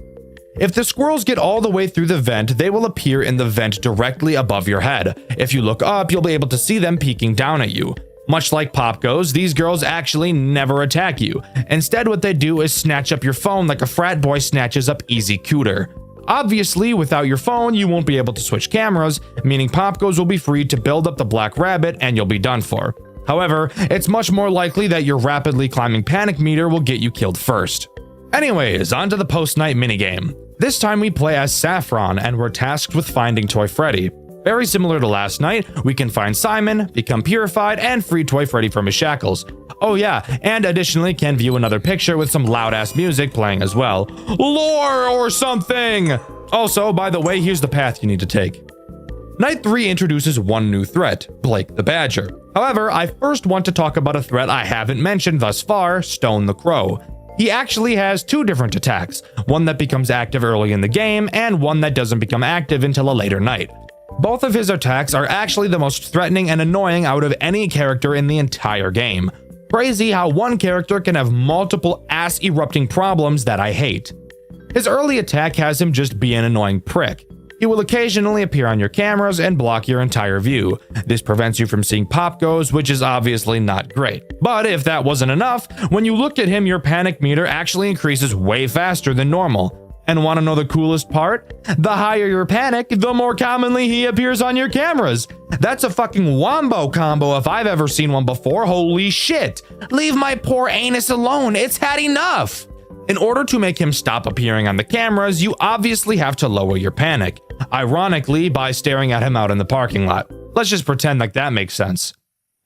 If the squirrels get all the way through the vent, they will appear in the vent directly above your head. If you look up, you'll be able to see them peeking down at you. Much like Pop Goes, these girls actually never attack you. Instead, what they do is snatch up your phone like a frat boy snatches up Easy Cooter. Obviously, without your phone, you won't be able to switch cameras, meaning Pop Goes will be free to build up the Black Rabbit and you'll be done for. However, it's much more likely that your rapidly climbing panic meter will get you killed first. Anyways, on to the post-night minigame. This time we play as Saffron and we're tasked with finding Toy Freddy. Very similar to last night, we can find Simon, become purified, and free Toy Freddy from his shackles. Oh yeah, and additionally can view another picture with some loud-ass music playing as well. Lore or something! Also, by the way, here's the path you need to take. Night 3 introduces one new threat, Blake the Badger. However, I first want to talk about a threat I haven't mentioned thus far, Stone the Crow. He actually has two different attacks, one that becomes active early in the game, and one that doesn't become active until a later night. Both of his attacks are actually the most threatening and annoying out of any character in the entire game. Crazy how one character can have multiple ass-erupting problems that I hate. His early attack has him just be an annoying prick. He will occasionally appear on your cameras and block your entire view. This prevents you from seeing pop goes, which is obviously not great. But if that wasn't enough, when you look at him, your panic meter actually increases way faster than normal. And want to know the coolest part? The higher your panic, the more commonly he appears on your cameras. That's a fucking wombo combo if I've ever seen one before. Holy shit. Leave my poor anus alone. It's had enough. In order to make him stop appearing on the cameras, you obviously have to lower your panic. Ironically, by staring at him out in the parking lot. Let's just pretend like that makes sense.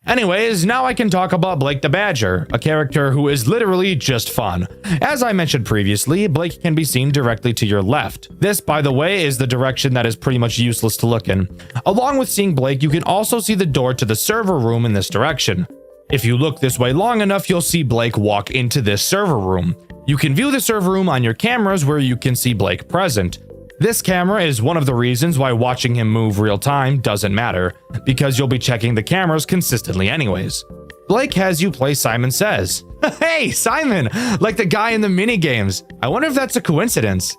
Anyways, now I can talk about Blake the Badger, a character who is literally just fun. As I mentioned previously, Blake can be seen directly to your left. This, by the way, is the direction that is pretty much useless to look in. Along with seeing Blake, you can also see the door to the server room in this direction. If you look this way long enough, you'll see Blake walk into this server room. You can view the server room on your cameras where you can see Blake present. This camera is one of the reasons why watching him move real time doesn't matter, because you'll be checking the cameras consistently anyways. Blake has you play Simon Says. Hey, Simon! Like the guy in the minigames. I wonder if that's a coincidence.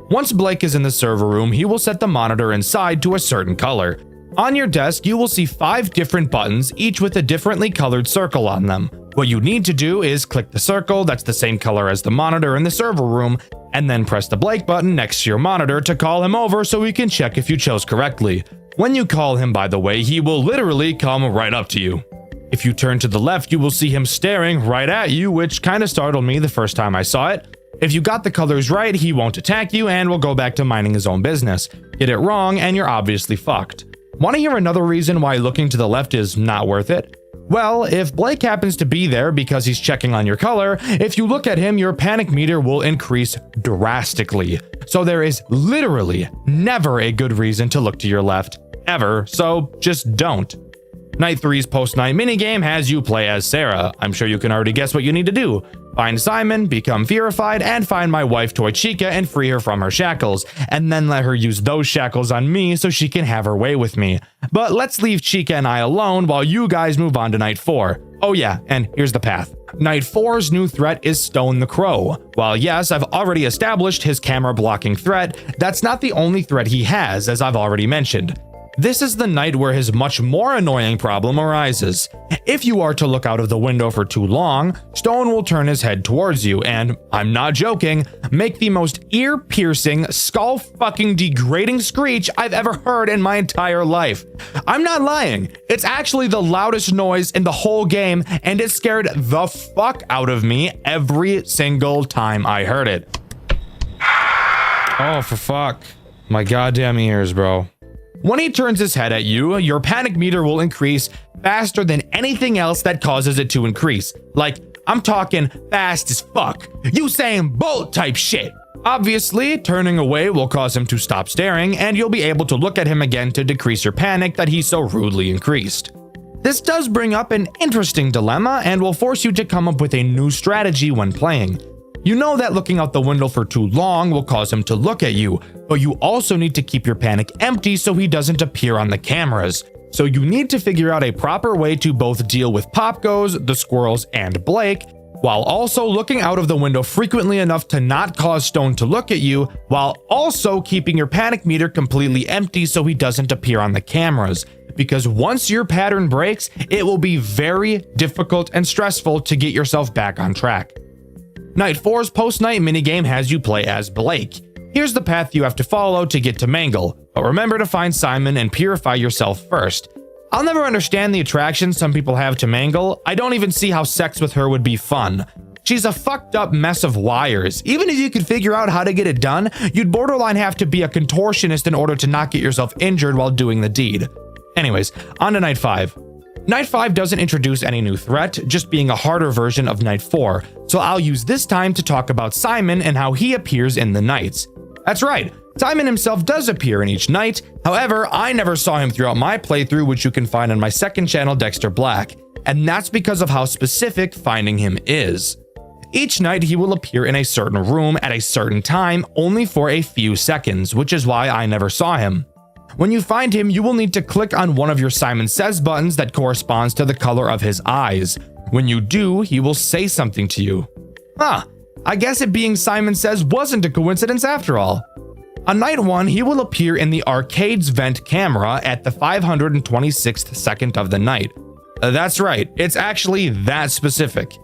Once Blake is in the server room, he will set the monitor inside to a certain color. On your desk, you will see 5 different buttons, each with a differently colored circle on them. What you need to do is click the circle that's the same color as the monitor in the server room, and then press the Blake button next to your monitor to call him over so we can check if you chose correctly. When you call him, by the way, he will literally come right up to you. If you turn to the left, you will see him staring right at you, which kind of startled me the first time I saw it. If you got the colors right, he won't attack you and will go back to minding his own business. Get it wrong and you're obviously fucked. Want to hear another reason why looking to the left is not worth it? Well, if Blake happens to be there because he's checking on your color, if you look at him, your panic meter will increase drastically. So there is literally never a good reason to look to your left, ever, so just don't. Night 3's post-night minigame has you play as Sarah. I'm sure you can already guess what you need to do. Find Simon, become purified, and find my wife Toy Chica and free her from her shackles, and then let her use those shackles on me so she can have her way with me. But let's leave Chica and I alone while you guys move on to Night 4. Oh yeah, and here's the path. Night 4's new threat is Stone the Crow. While yes, I've already established his camera blocking threat, that's not the only threat he has, as I've already mentioned. This is the night where his much more annoying problem arises. If you are to look out of the window for too long, Stone will turn his head towards you and, I'm not joking, make the most ear-piercing, skull-fucking degrading screech I've ever heard in my entire life. I'm not lying. It's actually the loudest noise in the whole game, and it scared the fuck out of me every single time I heard it. Oh, for fuck. My goddamn ears, bro. When he turns his head at you, your panic meter will increase faster than anything else that causes it to increase. Like, I'm talking fast as fuck. Usain Bolt type shit. Obviously, turning away will cause him to stop staring, and you'll be able to look at him again to decrease your panic that he so rudely increased. This does bring up an interesting dilemma and will force you to come up with a new strategy when playing. You know that looking out the window for too long will cause him to look at you, but you also need to keep your panic empty so he doesn't appear on the cameras. So you need to figure out a proper way to both deal with Pop Goes, the squirrels, and Blake, while also looking out of the window frequently enough to not cause Stone to look at you, while also keeping your panic meter completely empty so he doesn't appear on the cameras. Because once your pattern breaks, it will be very difficult and stressful to get yourself back on track. Night 4's post-night minigame has you play as Blake. Here's the path you have to follow to get to Mangle, but remember to find Simon and purify yourself first. I'll never understand the attraction some people have to Mangle. I don't even see how sex with her would be fun. She's a fucked up mess of wires. Even if you could figure out how to get it done, you'd borderline have to be a contortionist in order to not get yourself injured while doing the deed. Anyways, on to Night 5. Night 5 doesn't introduce any new threat, just being a harder version of Night 4, so I'll use this time to talk about Simon and how he appears in the nights. That's right, Simon himself does appear in each night. However, I never saw him throughout my playthrough, which you can find on my second channel, Dexter Black, and that's because of how specific finding him is. Each night he will appear in a certain room at a certain time, only for a few seconds, which is why I never saw him. When you find him, you will need to click on one of your Simon Says buttons that corresponds to the color of his eyes. When you do, he will say something to you. I guess it being Simon Says wasn't a coincidence after all. On Night 1, he will appear in the arcade's vent camera at the 526th second of the night. That's right, it's actually that specific.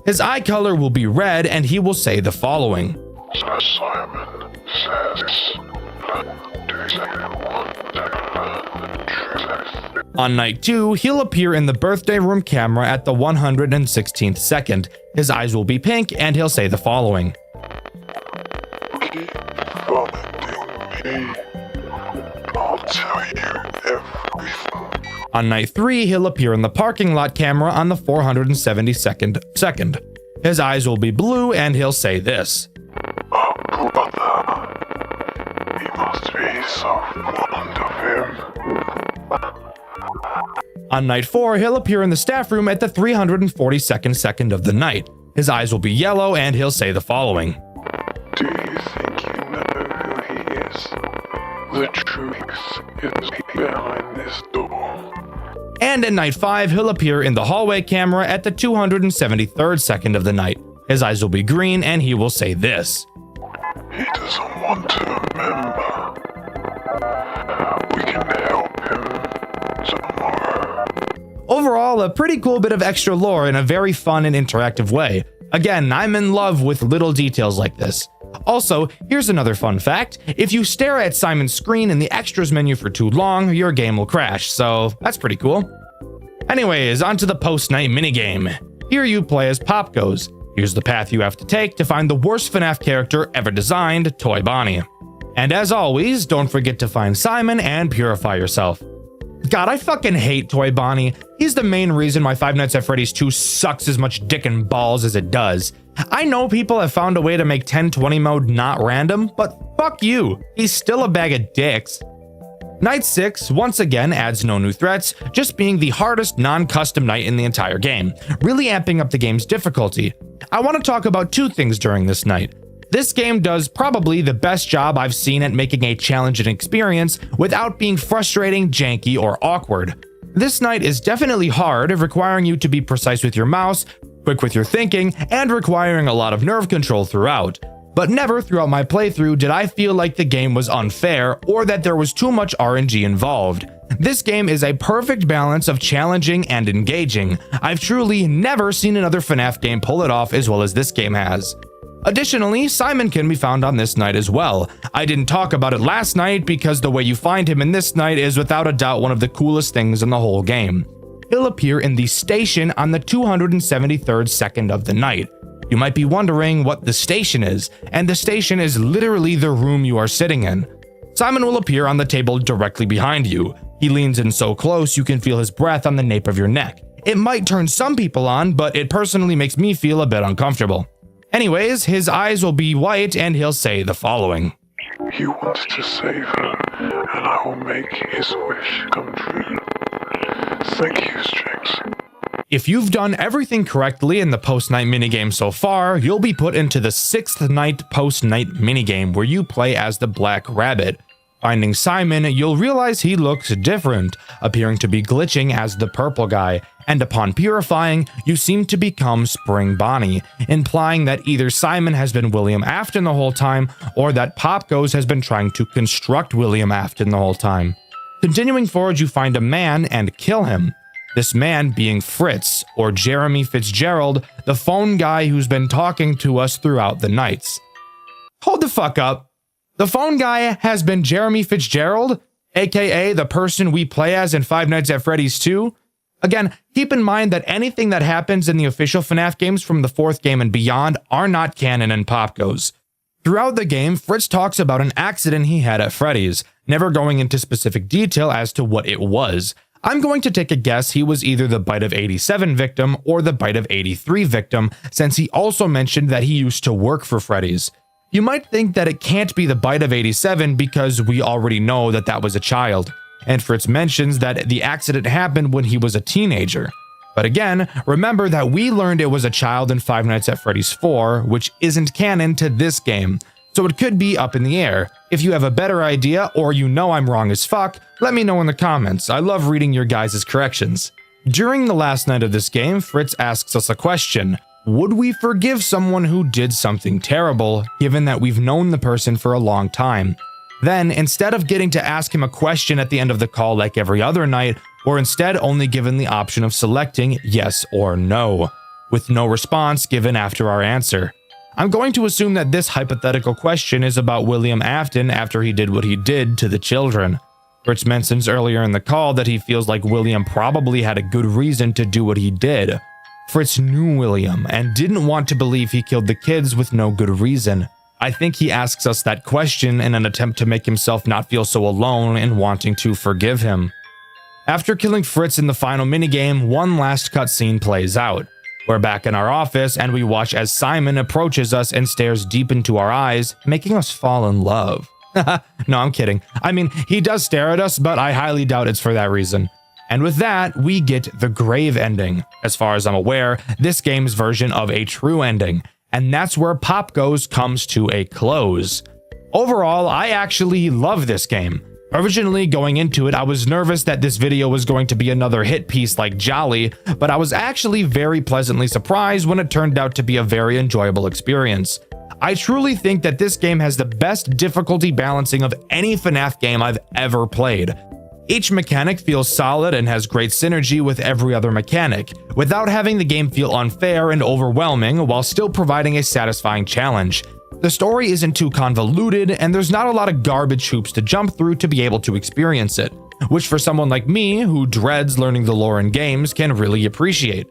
His eye color will be red and he will say the following. Simon Says. On Night 2, he'll appear in the birthday room camera at the 116th second. His eyes will be pink and he'll say the following. Keep following me. I'll tell you everything. On Night 3, he'll appear in the parking lot camera on the 472nd second. His eyes will be blue and he'll say this. Oh, brother. You must be so fond of him. On Night 4, he'll appear in the staff room at the 342nd second of the night. His eyes will be yellow and he'll say the following. Do you think you know who he is? The truth is behind this door. And in Night 5, he'll appear in the hallway camera at the 273rd second of the night. His eyes will be green and he will say this. He doesn't want to remember. We can help him tomorrow. Overall, a pretty cool bit of extra lore in a very fun and interactive way. Again, I'm in love with little details like this. Also, here's another fun fact. If you stare at Simon's screen in the extras menu for too long, your game will crash, so that's pretty cool. Anyways, onto the post-night minigame. Here you play as Pop Goes. Here's the path you have to take to find the worst FNAF character ever designed, Toy Bonnie. And as always, don't forget to find Simon and purify yourself. God, I fucking hate Toy Bonnie. He's the main reason why Five Nights at Freddy's 2 sucks as much dick and balls as it does. I know people have found a way to make 1020 mode not random, but fuck you. He's still a bag of dicks. Night 6 once again adds no new threats, just being the hardest non-custom night in the entire game, really amping up the game's difficulty. I want to talk about two things during this night. This game does probably the best job I've seen at making a challenging experience without being frustrating, janky, or awkward. This night is definitely hard, requiring you to be precise with your mouse, quick with your thinking, and requiring a lot of nerve control throughout. But never throughout my playthrough did I feel like the game was unfair or that there was too much RNG involved. This game is a perfect balance of challenging and engaging. I've truly never seen another FNAF game pull it off as well as this game has. Additionally, Simon can be found on this night as well. I didn't talk about it last night because the way you find him in this night is without a doubt one of the coolest things in the whole game. He'll appear in the station on the 273rd second of the night. You might be wondering what the station is, and the station is literally the room you are sitting in. Simon will appear on the table directly behind you. He leans in so close you can feel his breath on the nape of your neck. It might turn some people on, but it personally makes me feel a bit uncomfortable. Anyways, his eyes will be white and he'll say the following. You wanted to save her, and I will make his wish come true. Thank you, Strix. If you've done everything correctly in the post-night minigame so far, you'll be put into the 6th night post-night minigame where you play as the Black Rabbit. Finding Simon, you'll realize he looks different, appearing to be glitching as the purple guy, and upon purifying, you seem to become Spring Bonnie, implying that either Simon has been William Afton the whole time, or that Pop Goes has been trying to construct William Afton the whole time. Continuing forward, you find a man and kill him. This man being Fritz, or Jeremy Fitzgerald, the phone guy who's been talking to us throughout the nights. Hold the fuck up. The phone guy has been Jeremy Fitzgerald, aka the person we play as in Five Nights at Freddy's 2? Again, keep in mind that anything that happens in the official FNAF games from the 4th game and beyond are not canon in Pop Goes. Throughout the game, Fritz talks about an accident he had at Freddy's, never going into specific detail as to what it was. I'm going to take a guess he was either the Bite of 87 victim or the Bite of 83 victim, since he also mentioned that he used to work for Freddy's. You might think that it can't be the Bite of 87 because we already know that that was a child, and Fritz mentions that the accident happened when he was a teenager. But again, remember that we learned it was a child in Five Nights at Freddy's 4, which isn't canon to this game, so it could be up in the air. If you have a better idea, or you know I'm wrong as fuck, let me know in the comments. I love reading your guys' corrections. During the last night of this game, Fritz asks us a question. Would we forgive someone who did something terrible, given that we've known the person for a long time? Then, instead of getting to ask him a question at the end of the call like every other night, we're instead only given the option of selecting yes or no, with no response given after our answer. I'm going to assume that this hypothetical question is about William Afton after he did what he did to the children. Fritz mentions earlier in the call that he feels like William probably had a good reason to do what he did. Fritz knew William and didn't want to believe he killed the kids with no good reason. I think he asks us that question in an attempt to make himself not feel so alone in wanting to forgive him. After killing Fritz in the final minigame, one last cutscene plays out. We're back in our office and we watch as Simon approaches us and stares deep into our eyes, making us fall in love. No, I'm kidding. I mean, he does stare at us, but I highly doubt it's for that reason. And with that, we get the grave ending. As far as I'm aware, this game's version of a true ending. And that's where Pop Goes comes to a close. Overall, I actually love this game. Originally going into it, I was nervous that this video was going to be another hit piece like Jolly, but I was actually very pleasantly surprised when it turned out to be a very enjoyable experience. I truly think that this game has the best difficulty balancing of any FNAF game I've ever played. Each mechanic feels solid and has great synergy with every other mechanic, without having the game feel unfair and overwhelming while still providing a satisfying challenge. The story isn't too convoluted, and there's not a lot of garbage hoops to jump through to be able to experience it, which for someone like me, who dreads learning the lore in games, can really appreciate.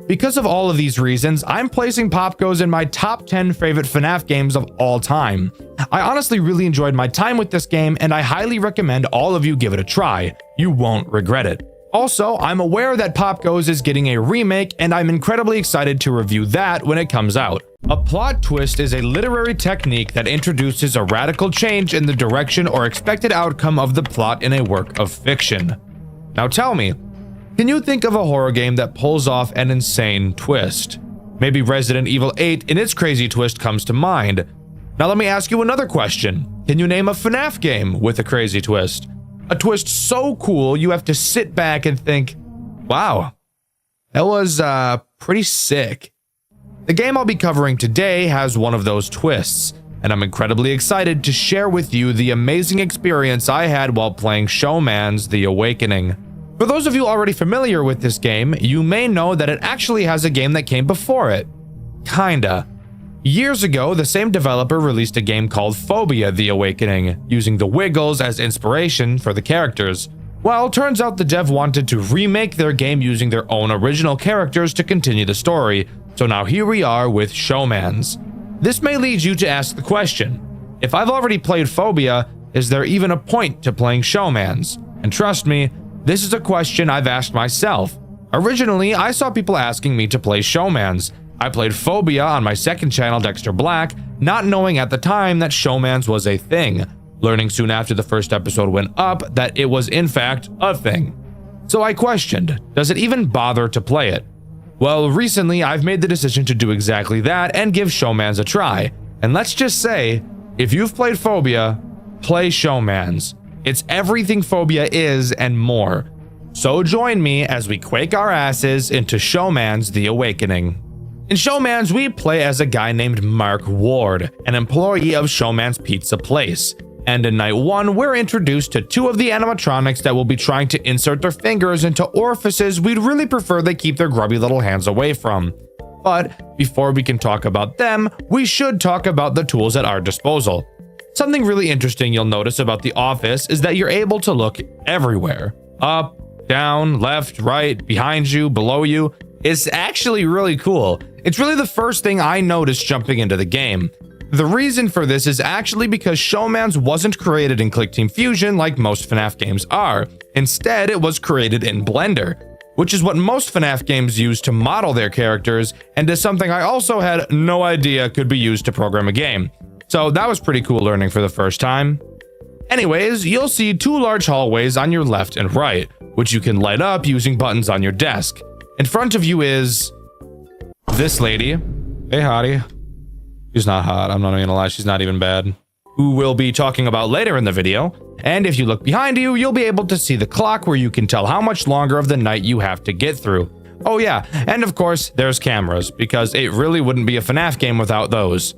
Because of all of these reasons, I'm placing Pop Goes in my top 10 favorite FNAF games of all time. I honestly really enjoyed my time with this game, and I highly recommend all of you give it a try. You won't regret it. Also, I'm aware that Pop Goes is getting a remake, and I'm incredibly excited to review that when it comes out. A plot twist is a literary technique that introduces a radical change in the direction or expected outcome of the plot in a work of fiction. Now tell me, can you think of a horror game that pulls off an insane twist? Maybe Resident Evil 8 in its crazy twist comes to mind. Now let me ask you another question. Can you name a FNAF game with a crazy twist? A twist so cool you have to sit back and think, wow, that was pretty sick. The game I'll be covering today has one of those twists, and I'm incredibly excited to share with you the amazing experience I had while playing Showman's The Awakening. For those of you already familiar with this game, you may know that it actually has a game that came before it. Kinda. Years ago, the same developer released a game called Phobia: The Awakening, using the Wiggles as inspiration for the characters. Well, turns out the dev wanted to remake their game using their own original characters to continue the story, so now here we are with Showman's. This may lead you to ask the question, if I've already played Phobia, is there even a point to playing Showman's? And trust me, this is a question I've asked myself. Originally, I saw people asking me to play Showman's. I played Phobia on my second channel, Dexter Black, not knowing at the time that Showman's was a thing, learning soon after the first episode went up that it was in fact a thing. So I questioned, does it even bother to play it? Well, recently I've made the decision to do exactly that and give Showman's a try. And let's just say, if you've played Phobia, play Showman's. It's everything Phobia is and more. So join me as we quake our asses into Showman's The Awakening. In Showman's, we play as a guy named Mark Ward, an employee of Showman's Pizza Place. And in night one, we're introduced to two of the animatronics that will be trying to insert their fingers into orifices we'd really prefer they keep their grubby little hands away from. But before we can talk about them, we should talk about the tools at our disposal. Something really interesting you'll notice about the office is that you're able to look everywhere. Up, down, left, right, behind you, below you. It's actually really cool. It's really the first thing I noticed jumping into the game. The reason for this is actually because Showman's wasn't created in ClickTeam Fusion like most FNAF games are. Instead, it was created in Blender, which is what most FNAF games use to model their characters, and is something I also had no idea could be used to program a game. So that was pretty cool learning for the first time. Anyways, you'll see 2 large hallways on your left and right, which you can light up using buttons on your desk. In front of you is this lady. Hey, hottie. She's not hot, I'm not even gonna lie, she's not even bad. Who we'll be talking about later in the video. And if you look behind you, you'll be able to see the clock where you can tell how much longer of the night you have to get through. Oh yeah, and of course, there's cameras, because it really wouldn't be a FNAF game without those.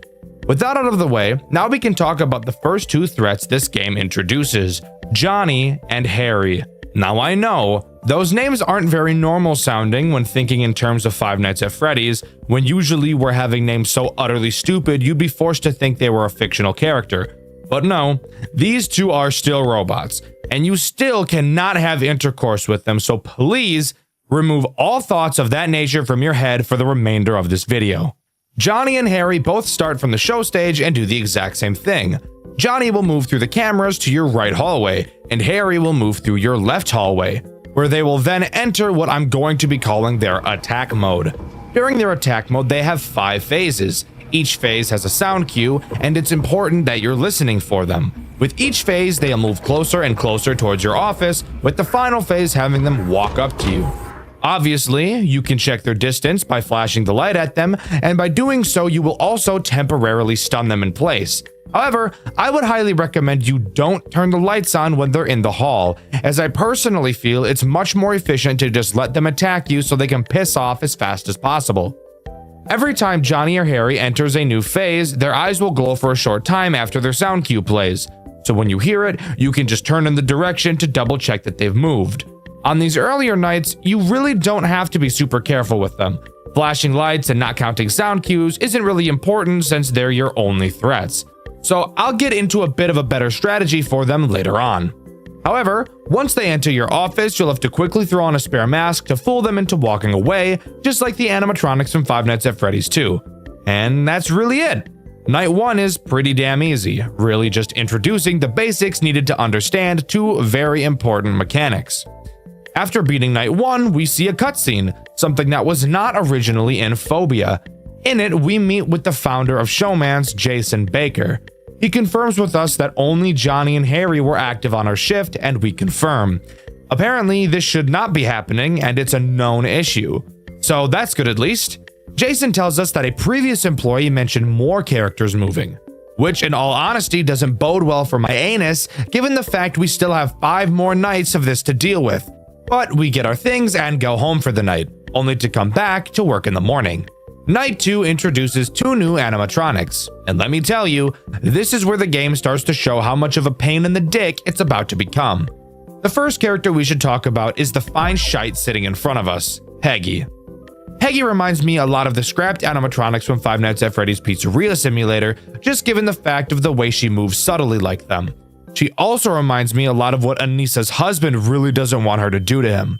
With that out of the way, now we can talk about the first 2 threats this game introduces, Johnny and Harry. Now I know, those names aren't very normal sounding when thinking in terms of Five Nights at Freddy's, when usually we're having names so utterly stupid you'd be forced to think they were a fictional character. But no, these 2 are still robots, and you still cannot have intercourse with them, so please remove all thoughts of that nature from your head for the remainder of this video. Johnny and Harry both start from the show stage and do the exact same thing. Johnny will move through the cameras to your right hallway, and Harry will move through your left hallway, where they will then enter what I'm going to be calling their attack mode. During their attack mode, they have 5 phases. Each phase has a sound cue, and it's important that you're listening for them. With each phase, they'll move closer and closer towards your office, with the final phase having them walk up to you. Obviously, you can check their distance by flashing the light at them, and by doing so, you will also temporarily stun them in place. However, I would highly recommend you don't turn the lights on when they're in the hall, as I personally feel it's much more efficient to just let them attack you so they can piss off as fast as possible. Every time Johnny or Harry enters a new phase, their eyes will glow for a short time after their sound cue plays. So when you hear it, you can just turn in the direction to double check that they've moved. On these earlier nights, you really don't have to be super careful with them. Flashing lights and not counting sound cues isn't really important since they're your only threats. So I'll get into a bit of a better strategy for them later on. However, once they enter your office, you'll have to quickly throw on a spare mask to fool them into walking away, just like the animatronics from Five Nights at Freddy's 2. And that's really it. Night 1 is pretty damn easy, really just introducing the basics needed to understand 2 very important mechanics. After beating Night 1, we see a cutscene, something that was not originally in Phobia. In it, we meet with the founder of Showman's, Jason Baker. He confirms with us that only Johnny and Harry were active on our shift, and we confirm. Apparently, this should not be happening, and it's a known issue. So that's good at least. Jason tells us that a previous employee mentioned more characters moving, which in all honesty doesn't bode well for my anus, given the fact we still have 5 more nights of this to deal with. But we get our things and go home for the night, only to come back to work in the morning. Night 2 introduces 2 new animatronics, and let me tell you, this is where the game starts to show how much of a pain in the dick it's about to become. The first character we should talk about is the fine shite sitting in front of us, Peggy. Peggy reminds me a lot of the scrapped animatronics from Five Nights at Freddy's Pizzeria Simulator, just given the fact of the way she moves subtly like them. She also reminds me a lot of what Anissa's husband really doesn't want her to do to him.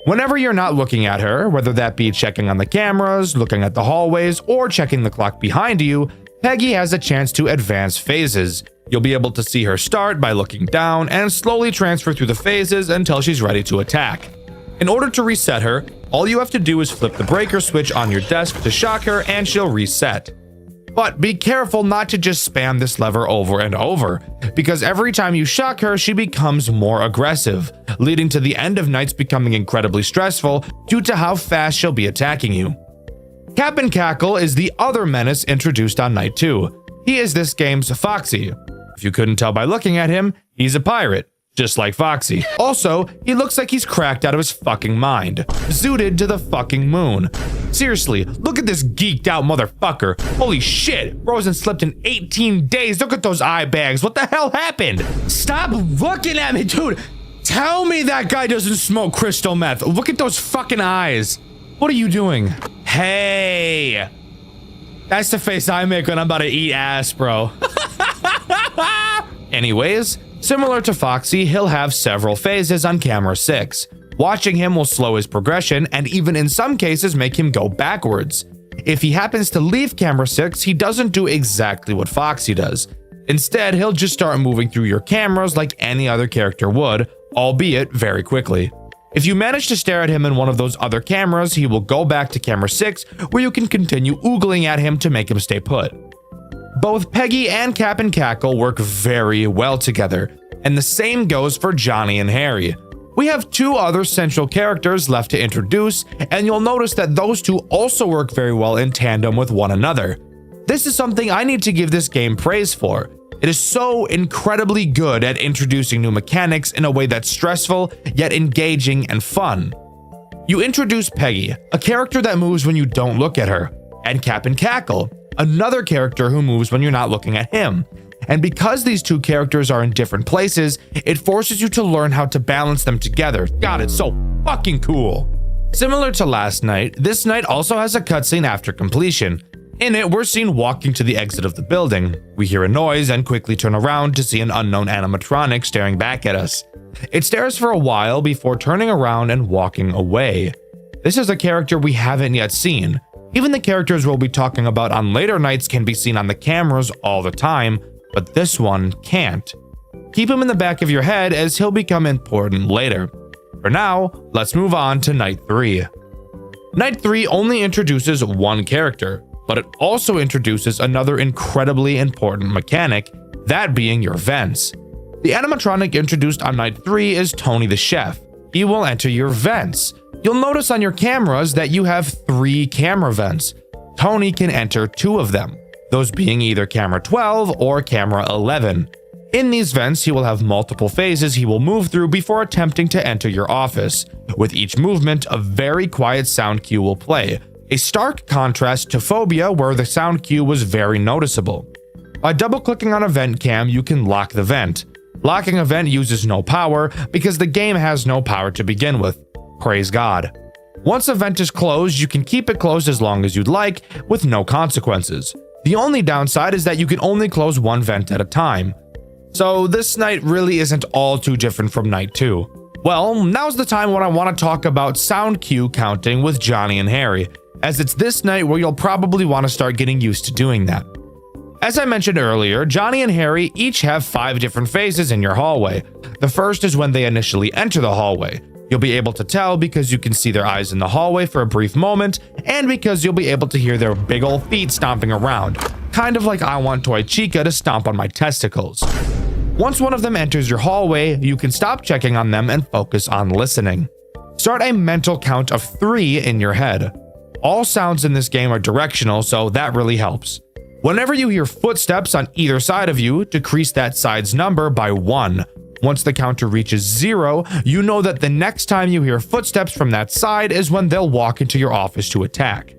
Whenever you're not looking at her, whether that be checking on the cameras, looking at the hallways, or checking the clock behind you, Peggy has a chance to advance phases. You'll be able to see her start by looking down and slowly transfer through the phases until she's ready to attack. In order to reset her, all you have to do is flip the breaker switch on your desk to shock her and she'll reset. But be careful not to just spam this lever over and over, because every time you shock her, she becomes more aggressive, leading to the end of nights becoming incredibly stressful due to how fast she'll be attacking you. Cap'n Cackle is the other menace introduced on night 2. He is this game's Foxy. If you couldn't tell by looking at him, he's a pirate, just like Foxy. Also, he looks like he's cracked out of his fucking mind, zooted to the fucking moon. Seriously, look at this geeked out motherfucker. Holy shit, bro hasn't slept in 18 days. Look at those eye bags. What the hell happened? Stop looking at me, dude. Tell me that guy doesn't smoke crystal meth. Look at those fucking eyes. What are you doing? Hey. That's the face I make when I'm about to eat ass, bro. Anyways, similar to Foxy, he'll have several phases on camera 6. Watching him will slow his progression and even in some cases make him go backwards. If he happens to leave camera 6, he doesn't do exactly what Foxy does. Instead, he'll just start moving through your cameras like any other character would, albeit very quickly. If you manage to stare at him in one of those other cameras, he will go back to camera 6, where you can continue oogling at him to make him stay put. Both Peggy and Cap and Cackle work very well together, and the same goes for Johnny and Harry. We have 2 other central characters left to introduce, and you'll notice that those 2 also work very well in tandem with one another. This is something I need to give this game praise for. It is so incredibly good at introducing new mechanics in a way that's stressful, yet engaging and fun. You introduce Peggy, a character that moves when you don't look at her, and Cap and Cackle, another character who moves when you're not looking at him. And because these 2 characters are in different places, it forces you to learn how to balance them together. God, it's so fucking cool. Similar to last night, this night also has a cutscene after completion. In it, we're seen walking to the exit of the building. We hear a noise and quickly turn around to see an unknown animatronic staring back at us. It stares for a while before turning around and walking away. This is a character we haven't yet seen. Even the characters we'll be talking about on later nights can be seen on the cameras all the time, but this one can't. Keep him in the back of your head as he'll become important later. For now, let's move on to Night 3. Night 3 only introduces one character, but it also introduces another incredibly important mechanic, that being your vents. The animatronic introduced on Night 3 is Tony the Chef. He will enter your vents. You'll notice on your cameras that you have 3 camera vents. Tony can enter 2 of them, those being either camera 12 or camera 11. In these vents, he will have multiple phases he will move through before attempting to enter your office. With each movement, a very quiet sound cue will play, a stark contrast to Phobia where the sound cue was very noticeable. By double-clicking on a vent cam, you can lock the vent. Locking a vent uses no power because the game has no power to begin with. Praise God. Once a vent is closed, you can keep it closed as long as you'd like, with no consequences. The only downside is that you can only close one vent at a time. So this night really isn't all too different from Night 2. Well, now's the time when I want to talk about sound cue counting with Johnny and Harry, as it's this night where you'll probably want to start getting used to doing that. As I mentioned earlier, Johnny and Harry each have 5 different phases in your hallway. The first is when they initially enter the hallway. You'll be able to tell because you can see their eyes in the hallway for a brief moment, and because you'll be able to hear their big ol' feet stomping around, kind of like I want Toy Chica to stomp on my testicles. Once one of them enters your hallway, you can stop checking on them and focus on listening. Start a mental count of 3 in your head. All sounds in this game are directional, so that really helps. Whenever you hear footsteps on either side of you, decrease that side's number by 1. Once the counter reaches 0, you know that the next time you hear footsteps from that side is when they'll walk into your office to attack.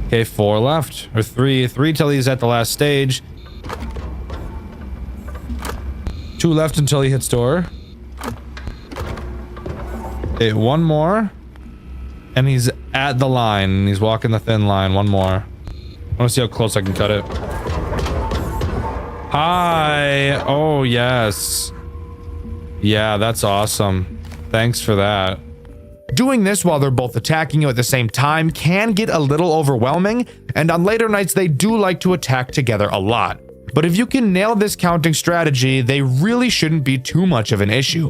Okay, 4 left, or 3 till he's at the last stage. 2 left until he hits door. Okay, 1 more. And he's at the line. He's walking the thin line. 1 more. I want to see how close I can cut it. Hi. Oh, yes. Yeah, that's awesome. Thanks for that. Doing this while they're both attacking you at the same time can get a little overwhelming, and on later nights they do like to attack together a lot. But if you can nail this counting strategy, they really shouldn't be too much of an issue.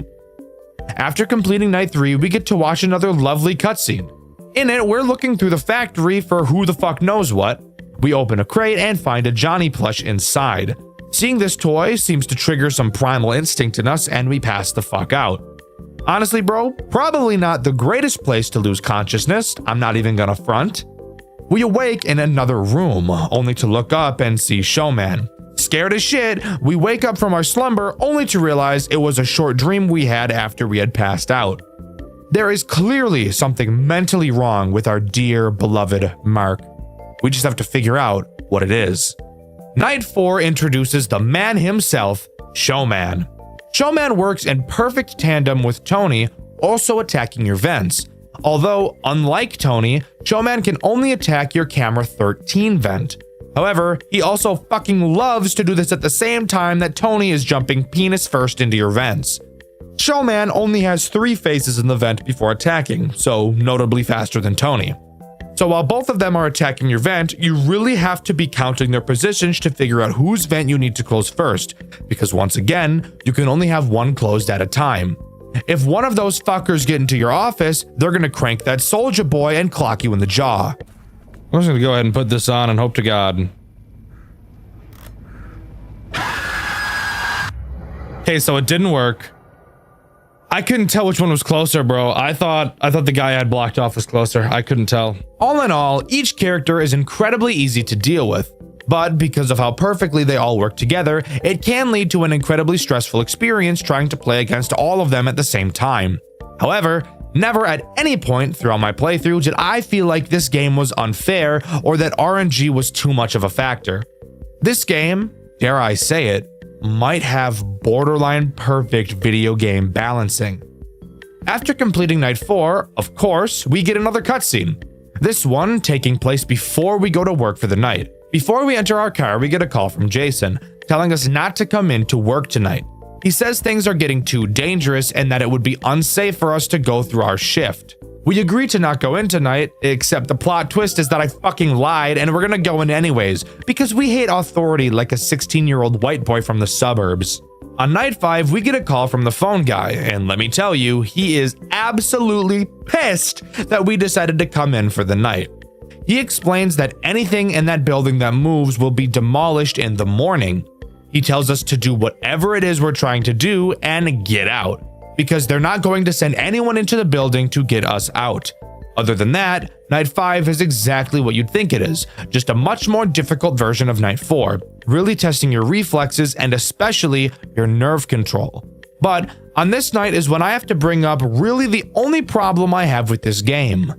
After completing Night 3, we get to watch another lovely cutscene. In it, we're looking through the factory for who the fuck knows what. We open a crate and find a Johnny plush inside. Seeing this toy seems to trigger some primal instinct in us, and we pass the fuck out. Honestly, bro, probably not the greatest place to lose consciousness, I'm not even gonna front. We awake in another room, only to look up and see Showman. Scared as shit, we wake up from our slumber only to realize it was a short dream we had after we had passed out. There is clearly something mentally wrong with our dear, beloved Mark. We just have to figure out what it is. Night 4 introduces the man himself, Showman. Showman works in perfect tandem with Tony, also attacking your vents. Although, unlike Tony, Showman can only attack your camera 13 vent. However, he also fucking loves to do this at the same time that Tony is jumping penis first into your vents. Showman only has 3 phases in the vent before attacking, so notably faster than Tony. So while both of them are attacking your vent, you really have to be counting their positions to figure out whose vent you need to close first, because once again, you can only have one closed at a time. If one of those fuckers get into your office, they're gonna crank that soldier boy and clock you in the jaw. I'm just gonna go ahead and put this on and hope to God. Okay, so it didn't work. I couldn't tell which one was closer, bro. I thought the guy I had blocked off was closer. I couldn't tell. All in all, each character is incredibly easy to deal with, but because of how perfectly they all work together, it can lead to an incredibly stressful experience trying to play against all of them at the same time. However, never at any point throughout my playthrough did I feel like this game was unfair or that RNG was too much of a factor. This game, dare I say it, might have borderline perfect video game balancing. After completing night 4, of course, we get another cutscene. This one taking place before we go to work for the night. Before we enter our car, we get a call from Jason, telling us not to come in to work tonight. He says things are getting too dangerous and that it would be unsafe for us to go through our shift. We agree to not go in tonight, except the plot twist is that I fucking lied and we're gonna go in anyways, because we hate authority like a 16-year-old white boy from the suburbs. On night 5, we get a call from the phone guy, and let me tell you, he is absolutely pissed that we decided to come in for the night. He explains that anything in that building that moves will be demolished in the morning. He tells us to do whatever it is we're trying to do and get out, because they're not going to send anyone into the building to get us out. Other than that, Night 5 is exactly what you'd think it is, just a much more difficult version of Night 4, really testing your reflexes and especially your nerve control. But on this night is when I have to bring up really the only problem I have with this game: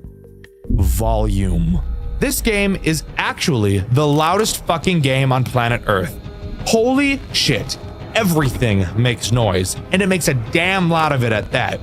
volume. This game is actually the loudest fucking game on planet Earth. Holy shit. Everything makes noise, and it makes a damn lot of it at that.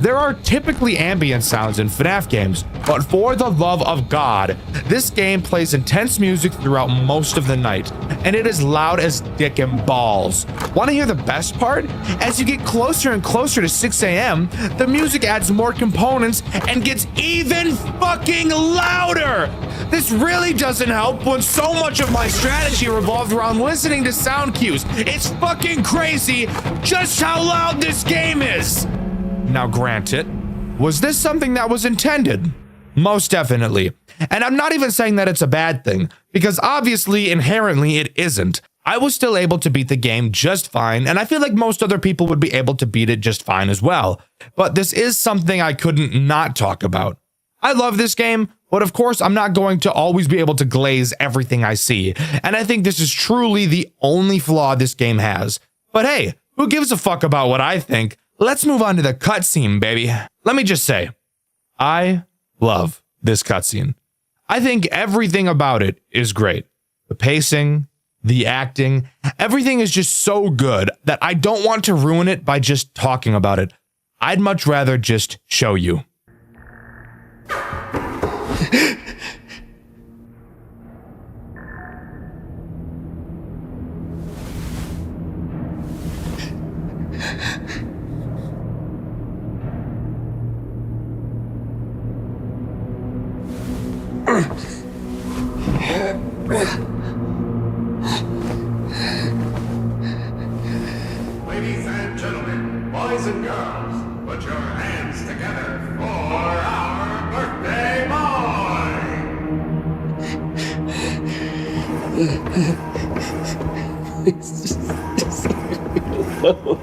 There are typically ambient sounds in FNAF games, but for the love of God, this game plays intense music throughout most of the night, and it is loud as dick and balls. Want to hear the best part? As you get closer and closer to 6 a.m., the music adds more components and gets even fucking louder! This really doesn't help when so much of my strategy revolved around listening to sound cues. It's fucking crazy just how loud this game is! Now granted, was this something that was intended? Most definitely. And I'm not even saying that it's a bad thing, because obviously inherently it isn't. I was still able to beat the game just fine, and I feel like most other people would be able to beat it just fine as well. But this is something I couldn't not talk about. I love this game, but of course I'm not going to always be able to glaze everything I see, and I think this is truly the only flaw this game has. But hey, who gives a fuck about what I think? Let's move on to the cutscene, baby. Let me just say, I love this cutscene. I think everything about it is great. The pacing, the acting, everything is just so good that I don't want to ruin it by just talking about it. I'd much rather just show you. Ladies and gentlemen, boys and girls, put your hands together for our birthday boy! Just leave me alone.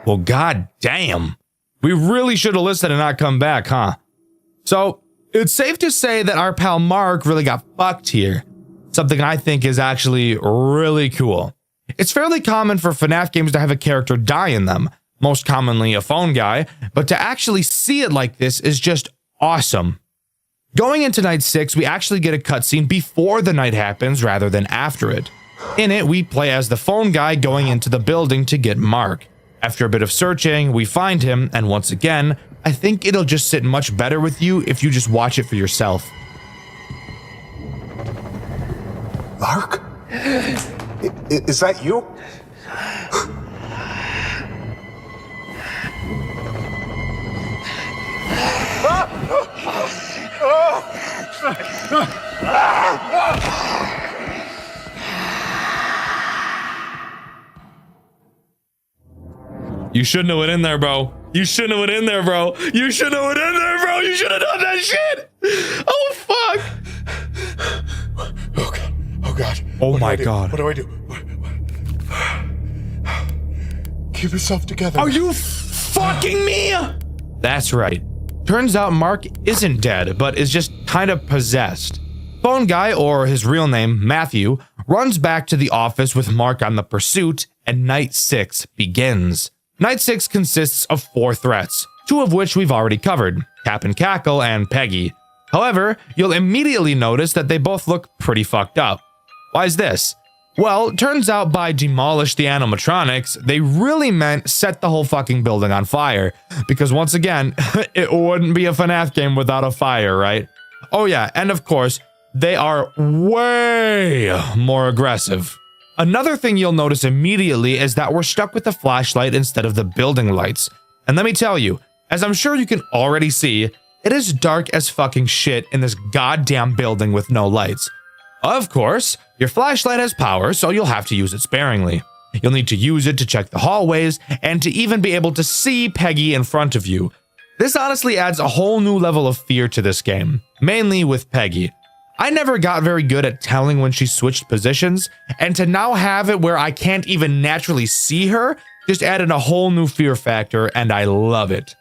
Well, god damn. We really should have listened and not come back, huh? So, it's safe to say that our pal Mark really got fucked here. Something I think is actually really cool. It's fairly common for FNAF games to have a character die in them, most commonly a phone guy, but to actually see it like this is just awesome. Going into night 6, we actually get a cutscene before the night happens rather than after it. In it, we play as the phone guy going into the building to get Mark. After a bit of searching, we find him, and once again, I think it'll just sit much better with you if you just watch it for yourself. Mark? Is that you? You shouldn't have went in there, bro. You shouldn't have went in there, bro. You shouldn't have went in there, bro. You should have done that shit. Oh, fuck. Oh, God. Oh, God. Oh, my God. What do I do? Keep yourself together. Are you fucking me? That's right. Turns out Mark isn't dead, but is just kind of possessed. Phone guy, or his real name, Matthew, runs back to the office with Mark on the pursuit, and night 6 begins. Night 6 consists of 4 threats, 2 of which we've already covered, Cap and Cackle and Peggy. However, you'll immediately notice that they both look pretty fucked up. Why is this? Well, turns out by demolish the animatronics, they really meant set the whole fucking building on fire. Because once again, it wouldn't be a FNAF game without a fire, right? Oh yeah, and of course, they are way more aggressive. Another thing you'll notice immediately is that we're stuck with the flashlight instead of the building lights. And let me tell you, as I'm sure you can already see, it is dark as fucking shit in this goddamn building with no lights. Of course, your flashlight has power, so you'll have to use it sparingly. You'll need to use it to check the hallways and to even be able to see Peggy in front of you. This honestly adds a whole new level of fear to this game, mainly with Peggy. I never got very good at telling when she switched positions, and to now have it where I can't even naturally see her just added a whole new fear factor, and I love it.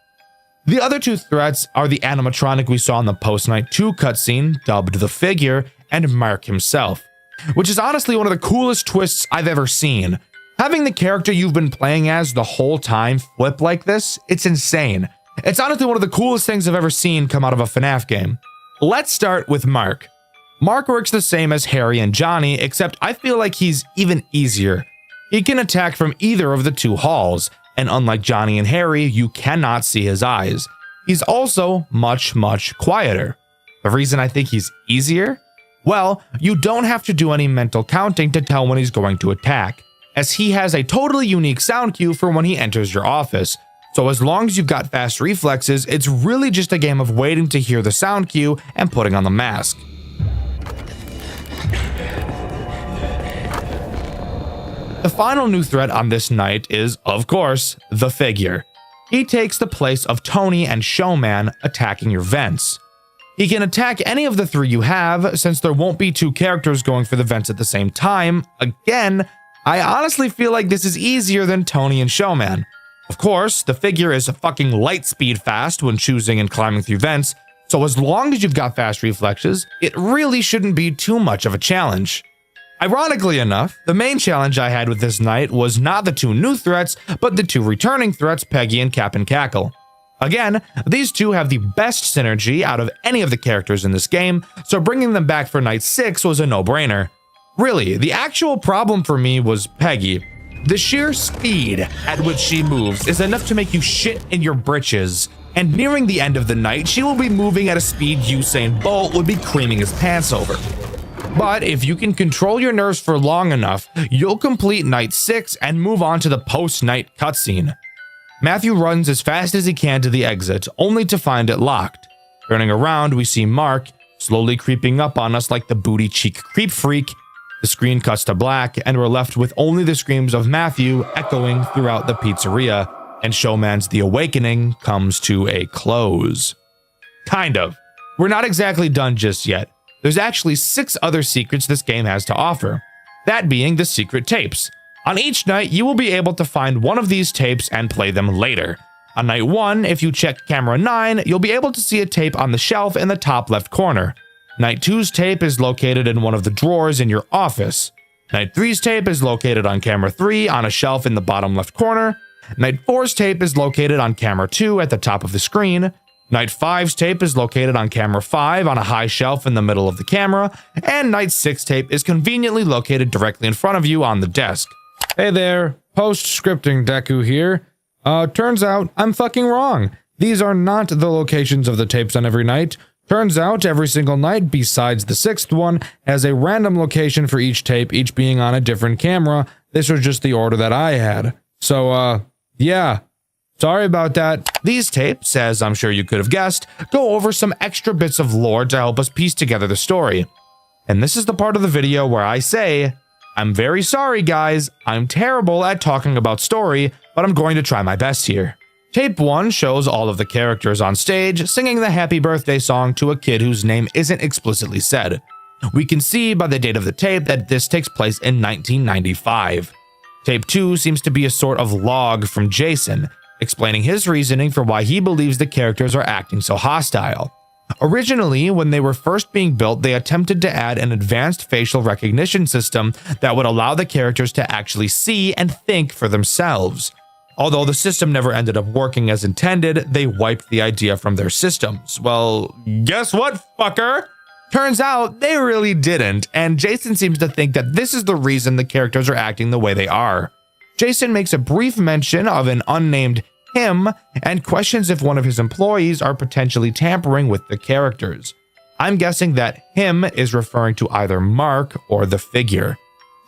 The other 2 threats are the animatronic we saw in the post-night 2 cutscene, dubbed The Figure, and Mark himself, which is honestly one of the coolest twists I've ever seen. Having the character you've been playing as the whole time flip like this, it's insane. It's honestly one of the coolest things I've ever seen come out of a FNAF game. Let's start with Mark. Mark works the same as Harry and Johnny, except I feel like he's even easier. He can attack from either of the 2 halls, and unlike Johnny and Harry, you cannot see his eyes. He's also much, much quieter. The reason I think he's easier? Well, you don't have to do any mental counting to tell when he's going to attack, as he has a totally unique sound cue for when he enters your office. So as long as you've got fast reflexes, it's really just a game of waiting to hear the sound cue and putting on the mask. The final new threat on this night is, of course, the Figure. He takes the place of Tony and Showman attacking your vents. He can attack any of the 3 you have, since there won't be 2 characters going for the vents at the same time. Again, I honestly feel like this is easier than Tony and Showman. Of course, the Figure is fucking light speed fast when choosing and climbing through vents, so as long as you've got fast reflexes, it really shouldn't be too much of a challenge. Ironically enough, the main challenge I had with this night was not the 2 new threats, but the 2 returning threats, Peggy and Cap and Cackle. Again, these 2 have the best synergy out of any of the characters in this game, so bringing them back for night 6 was a no-brainer. Really, the actual problem for me was Peggy. The sheer speed at which she moves is enough to make you shit in your britches, and nearing the end of the night, she will be moving at a speed Usain Bolt would be creaming his pants over. But if you can control your nerves for long enough, you'll complete night 6 and move on to the post-night cutscene. Matthew runs as fast as he can to the exit, only to find it locked. Turning around, we see Mark slowly creeping up on us like the booty cheek creep freak. The screen cuts to black, and we're left with only the screams of Matthew echoing throughout the pizzeria, and Showman's The Awakening comes to a close. Kind of. We're not exactly done just yet. There's actually 6 other secrets this game has to offer. That being the secret tapes. On each night, you will be able to find one of these tapes and play them later. On night 1, if you check camera 9, you'll be able to see a tape on the shelf in the top left corner. Night 2's tape is located in one of the drawers in your office. Night 3's tape is located on camera 3 on a shelf in the bottom left corner. Night 4's tape is located on camera 2 at the top of the screen. Night 5's tape is located on camera 5 on a high shelf in the middle of the camera. And Night 6 tape is conveniently located directly in front of you on the desk. Hey there, post-scripting Deku here. Turns out I'm fucking wrong. These are not the locations of the tapes on every night. Turns out every single night, besides the 6th one, has a random location for each tape, each being on a different camera. This was just the order that I had. So, yeah. Sorry about that. These tapes, as I'm sure you could have guessed, go over some extra bits of lore to help us piece together the story. And this is the part of the video where I say, I'm very sorry guys, I'm terrible at talking about story, but I'm going to try my best here. Tape 1 shows all of the characters on stage singing the happy birthday song to a kid whose name isn't explicitly said. We can see by the date of the tape that this takes place in 1995. Tape 2 seems to be a sort of log from Jason, explaining his reasoning for why he believes the characters are acting so hostile. Originally, when they were first being built, they attempted to add an advanced facial recognition system that would allow the characters to actually see and think for themselves. Although the system never ended up working as intended, they wiped the idea from their systems. Well, guess what, fucker? Turns out they really didn't, and Jason seems to think that this is the reason the characters are acting the way they are. Jason makes a brief mention of an unnamed him and questions if one of his employees are potentially tampering with the characters. I'm guessing that him is referring to either Mark or the figure.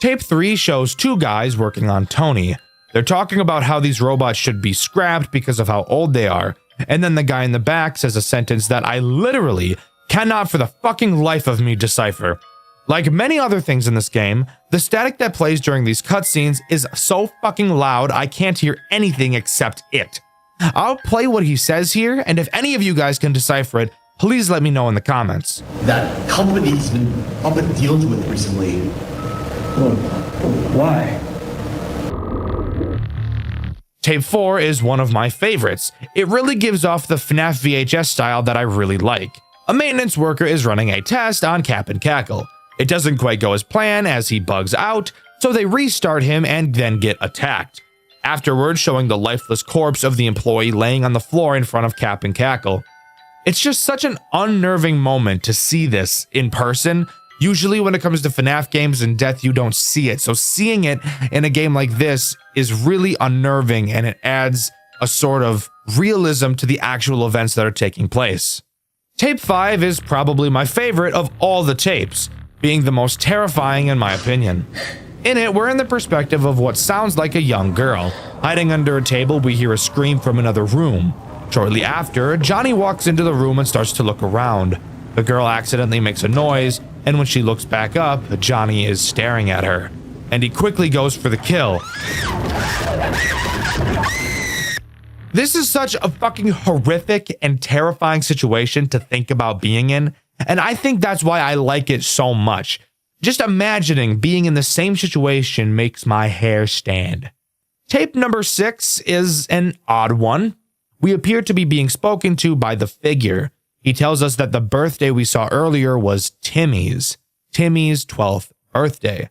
Tape 3 shows two guys working on Tony. They're talking about how these robots should be scrapped because of how old they are, and then the guy in the back says a sentence that I literally cannot for the fucking life of me decipher. Like many other things in this game, the static that plays during these cutscenes is so fucking loud I can't hear anything except it. I'll play what he says here, and if any of you guys can decipher it, please let me know in the comments. That company's been up in deals with recently. Why? Tape 4 is one of my favorites. It really gives off the FNAF VHS style that I really like. A maintenance worker is running a test on Cap'n Cackle. It doesn't quite go as planned as he bugs out, so they restart him and then get attacked. Afterwards, showing the lifeless corpse of the employee laying on the floor in front of Cap'n Cackle. It's just such an unnerving moment to see this in person. Usually when it comes to FNAF games and death, you don't see it. So seeing it in a game like this is really unnerving, and it adds a sort of realism to the actual events that are taking place. Tape 5 is probably my favorite of all the tapes, being the most terrifying in my opinion. In it, we're in the perspective of what sounds like a young girl. Hiding under a table, we hear a scream from another room. Shortly after, Johnny walks into the room and starts to look around. The girl accidentally makes a noise, and when she looks back up, Johnny is staring at her. And he quickly goes for the kill. This is such a fucking horrific and terrifying situation to think about being in, and I think that's why I like it so much. Just imagining being in the same situation makes my hair stand. Tape number 6 is an odd one. We appear to be being spoken to by the figure. He tells us that the birthday we saw earlier was Timmy's 12th birthday.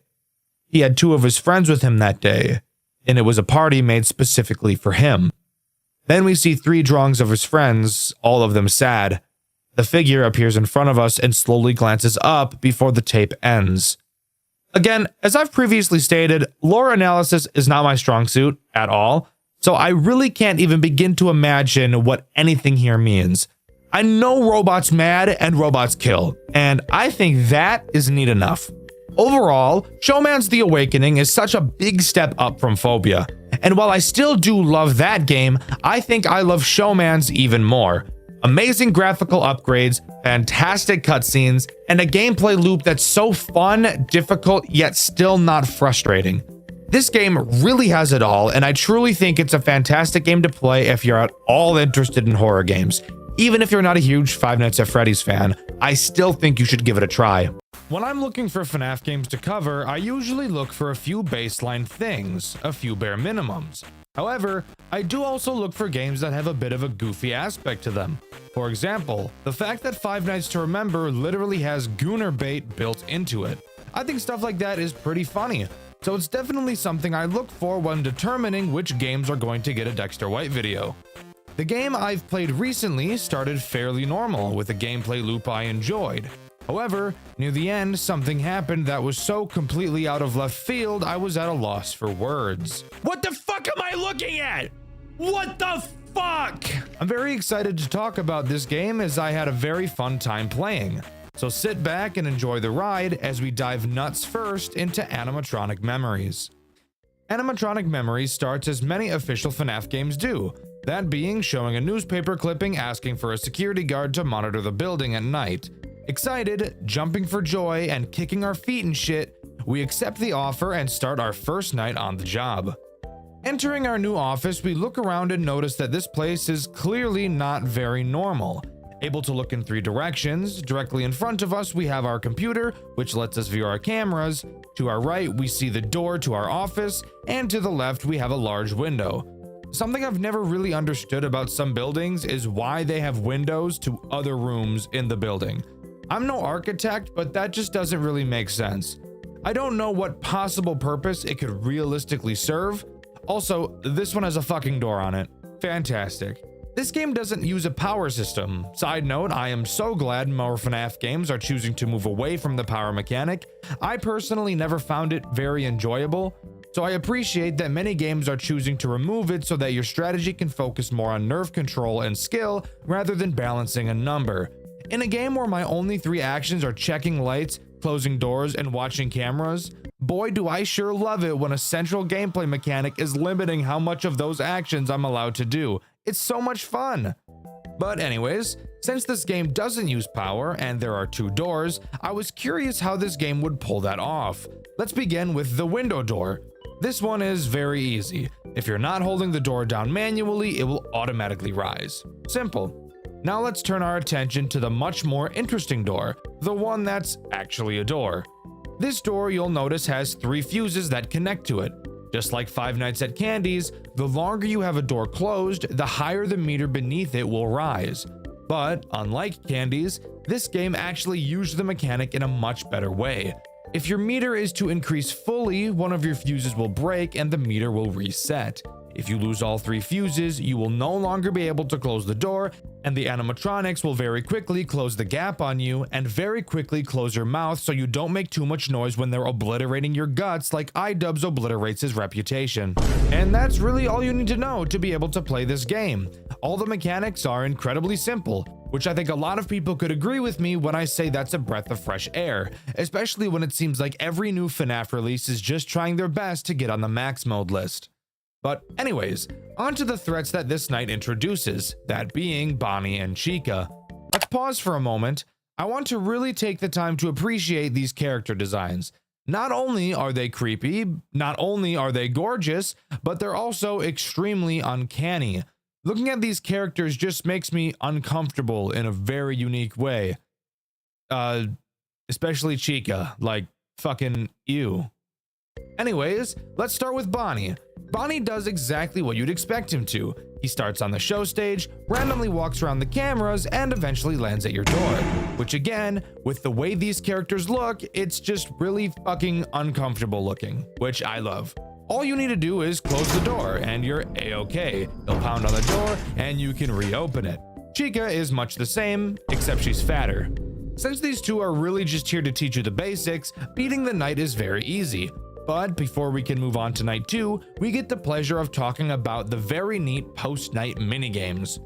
He had 2 of his friends with him that day, and it was a party made specifically for him. Then we see 3 drawings of his friends, all of them sad. The figure appears in front of us and slowly glances up before the tape ends. Again, as I've previously stated, lore analysis is not my strong suit at all, so I really can't even begin to imagine what anything here means. I know robots mad and robots kill, and I think that is neat enough. Overall, Showman's The Awakening is such a big step up from Phobia, and while I still do love that game, I think I love Showman's even more. Amazing graphical upgrades, fantastic cutscenes, and a gameplay loop that's so fun, difficult, yet still not frustrating. This game really has it all, and I truly think it's a fantastic game to play if you're at all interested in horror games. Even if you're not a huge Five Nights at Freddy's fan, I still think you should give it a try. When I'm looking for FNAF games to cover, I usually look for a few baseline things, a few bare minimums. However, I do also look for games that have a bit of a goofy aspect to them. For example, the fact that Five Nights to Remember literally has Gooner bait built into it. I think stuff like that is pretty funny, so it's definitely something I look for when determining which games are going to get a Dexter White video. The game I've played recently started fairly normal with a gameplay loop I enjoyed. However, near the end, something happened that was so completely out of left field, I was at a loss for words. What the fuck am I looking at? What the fuck? I'm very excited to talk about this game as I had a very fun time playing. So sit back and enjoy the ride as we dive nuts first into animatronic memories. Animatronic memories starts as many official FNAF games do, that being showing a newspaper clipping asking for a security guard to monitor the building at night. Excited, jumping for joy, and kicking our feet and shit, we accept the offer and start our first night on the job. Entering our new office, we look around and notice that this place is clearly not very normal. Able to look in 3 directions, directly in front of us we have our computer, which lets us view our cameras. To our right, we see the door to our office, and to the left, we have a large window. Something I've never really understood about some buildings is why they have windows to other rooms in the building. I'm no architect, but that just doesn't really make sense. I don't know what possible purpose it could realistically serve. Also, this one has a fucking door on it. Fantastic. This game doesn't use a power system. Side note, I am so glad more FNAF games are choosing to move away from the power mechanic. I personally never found it very enjoyable, so I appreciate that many games are choosing to remove it so that your strategy can focus more on nerve control and skill rather than balancing a number. In a game where my only 3 actions are checking lights, closing doors, and watching cameras, boy do I sure love it when a central gameplay mechanic is limiting how much of those actions I'm allowed to do. It's so much fun. But anyways, since this game doesn't use power and there are 2 doors, I was curious how this game would pull that off. Let's begin with the window door. This one is very easy. If you're not holding the door down manually, it will automatically rise. Simple. Now let's turn our attention to the much more interesting door, the one that's actually a door. This door, you'll notice, has 3 fuses that connect to it. Just like Five Nights at Candy's, the longer you have a door closed, the higher the meter beneath it will rise. But, unlike Candy's, this game actually used the mechanic in a much better way. If your meter is to increase fully, one of your fuses will break and the meter will reset. If you lose all 3 fuses, you will no longer be able to close the door, and the animatronics will very quickly close the gap on you and very quickly close your mouth so you don't make too much noise when they're obliterating your guts like iDubbbz obliterates his reputation. And that's really all you need to know to be able to play this game. All the mechanics are incredibly simple, which I think a lot of people could agree with me when I say that's a breath of fresh air, especially when it seems like every new FNAF release is just trying their best to get on the max mode list. But anyways, on to the threats that this night introduces, that being Bonnie and Chica. Let's pause for a moment. I want to really take the time to appreciate these character designs. Not only are they creepy, not only are they gorgeous, but they're also extremely uncanny. Looking at these characters just makes me uncomfortable in a very unique way. Especially Chica, like fucking ew. Anyways, let's start with Bonnie. Bonnie does exactly what you'd expect him to. He starts on the show stage, randomly walks around the cameras, and eventually lands at your door. Which again, with the way these characters look, it's just really fucking uncomfortable looking, which I love. All you need to do is close the door, and you're a-okay. He'll pound on the door, and you can reopen it. Chica is much the same, except she's fatter. Since these two are really just here to teach you the basics, beating the night is very easy. But before we can move on to night 2, we get the pleasure of talking about the very neat post-night minigames.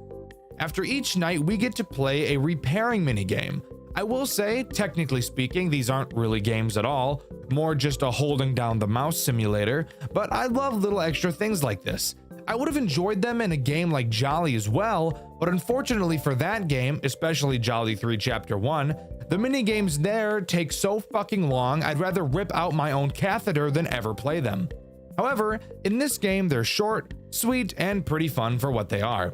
After each night, we get to play a repairing minigame. I will say, technically speaking, these aren't really games at all, more just a holding down the mouse simulator, but I love little extra things like this. I would have enjoyed them in a game like Jolly as well, but unfortunately for that game, especially Jolly 3 Chapter 1, the minigames there take so fucking long I'd rather rip out my own catheter than ever play them. However, in this game they're short, sweet, and pretty fun for what they are.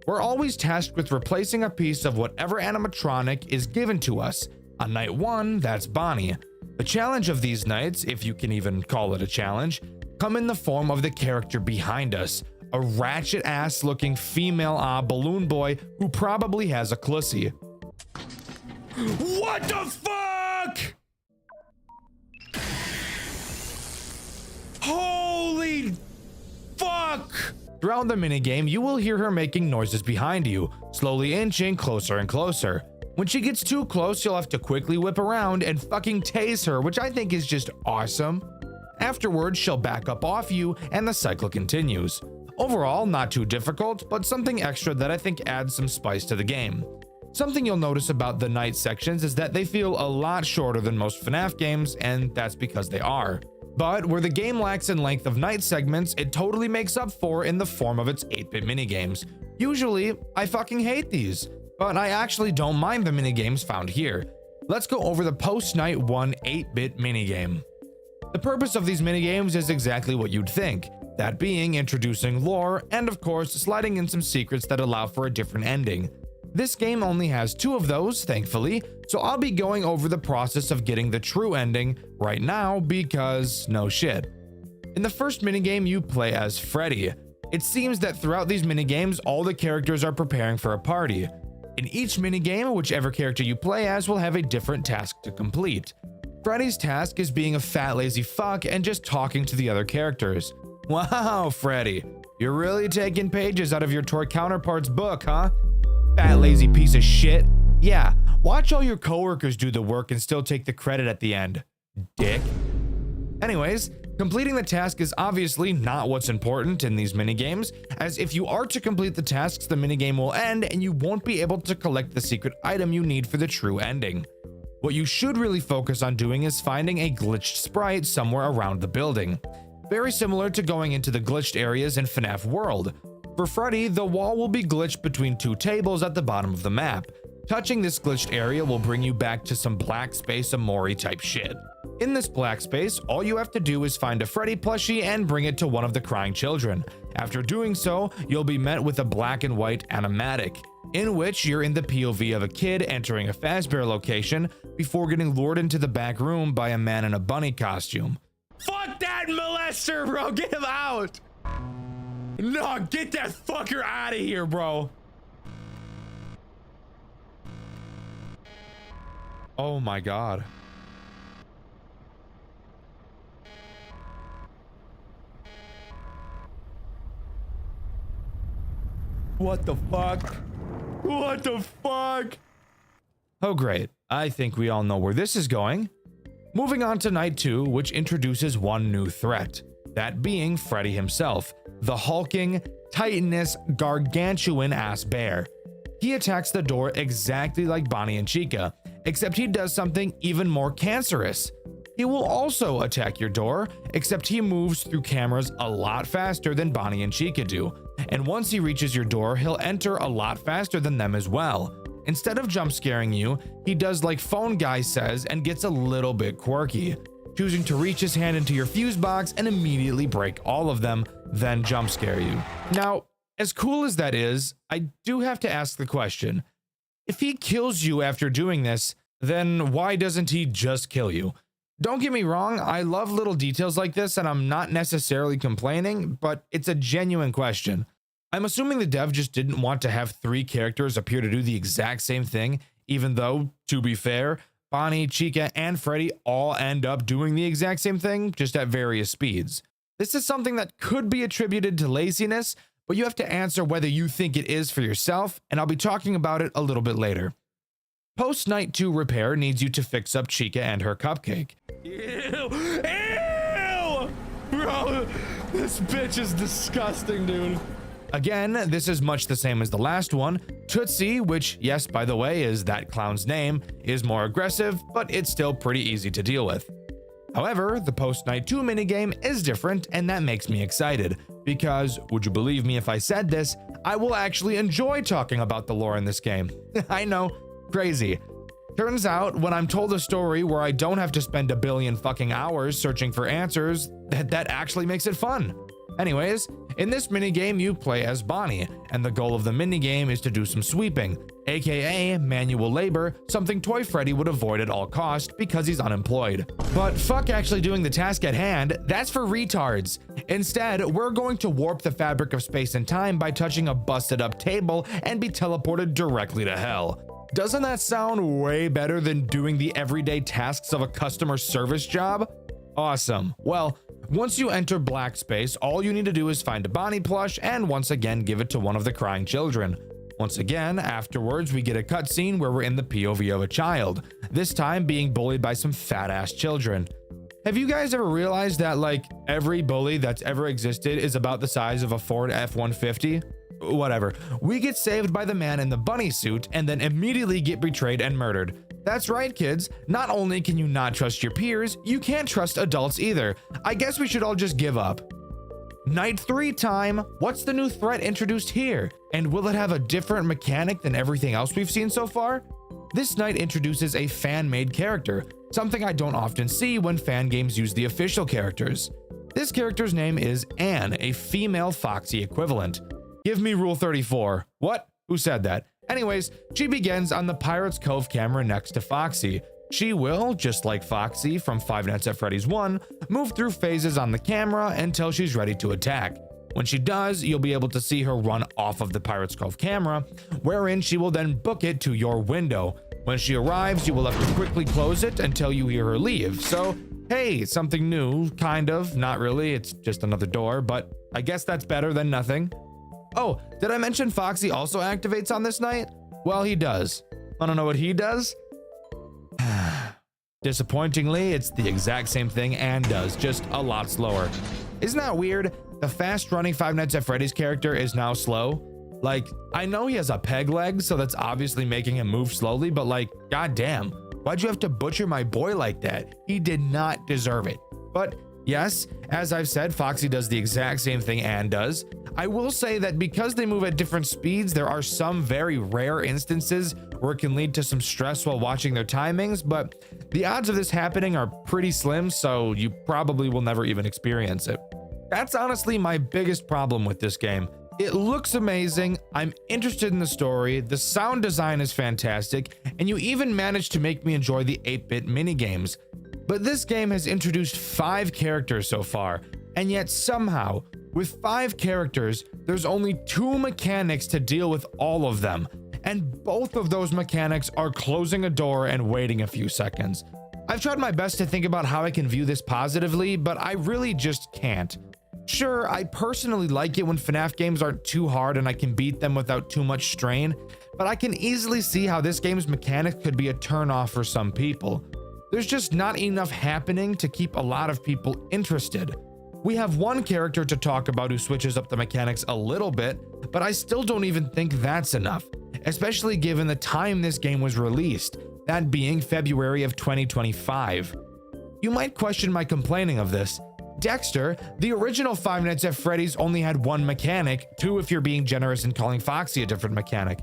We're always tasked with replacing a piece of whatever animatronic is given to us. On night 1, that's Bonnie. The challenge of these nights, if you can even call it a challenge, come in the form of the character behind us, a ratchet-ass looking female balloon boy who probably has a clussy. What the fuck? Holy fuck! Throughout the minigame, you will hear her making noises behind you, slowly inching closer and closer. When she gets too close, you'll have to quickly whip around and fucking tase her, which I think is just awesome. Afterwards, she'll back up off you, and the cycle continues. Overall, not too difficult, but something extra that I think adds some spice to the game. Something you'll notice about the night sections is that they feel a lot shorter than most FNAF games, and that's because they are. But where the game lacks in length of night segments, it totally makes up for in the form of its 8-bit minigames. Usually, I fucking hate these, but I actually don't mind the minigames found here. Let's go over the post-night 1 8-bit minigame. The purpose of these minigames is exactly what you'd think, that being introducing lore and of course sliding in some secrets that allow for a different ending. This game only has 2 of those, thankfully, so I'll be going over the process of getting the true ending right now because no shit. In the first minigame, you play as Freddy. It seems that throughout these minigames, all the characters are preparing for a party. In each minigame, whichever character you play as will have a different task to complete. Freddy's task is being a fat lazy fuck and just talking to the other characters. Wow, Freddy, you're really taking pages out of your toy counterpart's book, huh? Fat lazy piece of shit. Yeah, watch all your coworkers do the work and still take the credit at the end, dick. Anyways, completing the task is obviously not what's important in these minigames, as if you are to complete the tasks, the minigame will end and you won't be able to collect the secret item you need for the true ending. What you should really focus on doing is finding a glitched sprite somewhere around the building. Very similar to going into the glitched areas in FNAF World. For Freddy, the wall will be glitched between 2 tables at the bottom of the map. Touching this glitched area will bring you back to some black space Amori type shit. In this black space, all you have to do is find a Freddy plushie and bring it to one of the crying children. After doing so, you'll be met with a black and white animatic, in which you're in the POV of a kid entering a Fazbear location before getting lured into the back room by a man in a bunny costume. Fuck that molester, bro! Get him out! No, get that fucker out of here, bro! Oh my god. What the fuck? What the fuck? Oh great, I think we all know where this is going. Moving on to night 2, which introduces one new threat. That being Freddy himself, the hulking, titanous, gargantuan-ass bear. He attacks the door exactly like Bonnie and Chica, except he does something even more cancerous. He will also attack your door, except he moves through cameras a lot faster than Bonnie and Chica do. And once he reaches your door, he'll enter a lot faster than them as well. Instead of jump scaring you, he does like Phone Guy says and gets a little bit quirky, choosing to reach his hand into your fuse box and immediately break all of them, then jump scare you. Now, as cool as that is, I do have to ask the question, if he kills you after doing this, then why doesn't he just kill you? Don't get me wrong, I love little details like this and I'm not necessarily complaining, but it's a genuine question. I'm assuming the dev just didn't want to have 3 characters appear to do the exact same thing, even though, to be fair, Bonnie, Chica, and Freddy all end up doing the exact same thing, just at various speeds. This is something that could be attributed to laziness, but you have to answer whether you think it is for yourself, and I'll be talking about it a little bit later. Post Night 2 repair needs you to fix up Chica and her cupcake. Ew! Ew! Bro, this bitch is disgusting, dude. Again, this is much the same as the last one. Tootsie, which, yes, by the way, is that clown's name, is more aggressive, but it's still pretty easy to deal with. However, the Post Night 2 minigame is different, and that makes me excited, because, would you believe me if I said this, I will actually enjoy talking about the lore in this game. I know, crazy. Turns out, when I'm told a story where I don't have to spend a billion fucking hours searching for answers, that actually makes it fun. Anyways, in this minigame you play as Bonnie, and the goal of the minigame is to do some sweeping, aka manual labor, something Toy Freddy would avoid at all costs because he's unemployed. But fuck actually doing the task at hand, that's for retards. Instead, we're going to warp the fabric of space and time by touching a busted up table and be teleported directly to hell. Doesn't that sound way better than doing the everyday tasks of a customer service job? Awesome. Well, once you enter black space, all you need to do is find a Bonnie plush and once again give it to one of the crying children. Once again, afterwards, we get a cutscene where we're in the POV of a child, this time being bullied by some fat-ass children. Have you guys ever realized that, like, every bully that's ever existed is about the size of a Ford F-150? Whatever. We get saved by the man in the bunny suit and then immediately get betrayed and murdered. That's right, kids. Not only can you not trust your peers, you can't trust adults either. I guess we should all just give up. Night 3 time. What's the new threat introduced here? And will it have a different mechanic than everything else we've seen so far? This night introduces a fan-made character, something I don't often see when fan games use the official characters. This character's name is Anne, a female Foxy equivalent. Give me Rule 34. What? Who said that? Anyways, she begins on the Pirate's Cove camera next to Foxy. She will, just like Foxy from Five Nights at Freddy's 1, move through phases on the camera until she's ready to attack. When she does, you'll be able to see her run off of the Pirate's Cove camera, wherein she will then book it to your window. When she arrives, you will have to quickly close it until you hear her leave. So, hey, something new, kind of, not really, it's just another door, but I guess that's better than nothing. Oh, did I mention Foxy also activates on this night? Well, he does. Wanna know what he does? Disappointingly, it's the exact same thing Anne does, just a lot slower. Isn't that weird? The fast-running Five Nights at Freddy's character is now slow. Like, I know he has a peg leg, so that's obviously making him move slowly, but like, goddamn, why'd you have to butcher my boy like that? He did not deserve it. But yes, as I've said, Foxy does the exact same thing Anne does. I will say that because they move at different speeds, there are some very rare instances where it can lead to some stress while watching their timings, but the odds of this happening are pretty slim, so you probably will never even experience it. That's honestly my biggest problem with this game. It looks amazing, I'm interested in the story, the sound design is fantastic, and you even managed to make me enjoy the 8-bit minigames. But this game has introduced 5 characters so far, and yet somehow, with 5 characters, there's only 2 mechanics to deal with all of them, and both of those mechanics are closing a door and waiting a few seconds. I've tried my best to think about how I can view this positively, but I really just can't. Sure, I personally like it when FNAF games aren't too hard and I can beat them without too much strain, but I can easily see how this game's mechanics could be a turn-off for some people. There's just not enough happening to keep a lot of people interested. We have one character to talk about who switches up the mechanics a little bit, but I still don't even think that's enough, especially given the time this game was released, that being February of 2025. You might question my complaining of this. Dexter, the original Five Nights at Freddy's, only had 1 mechanic, 2 if you're being generous and calling Foxy a different mechanic.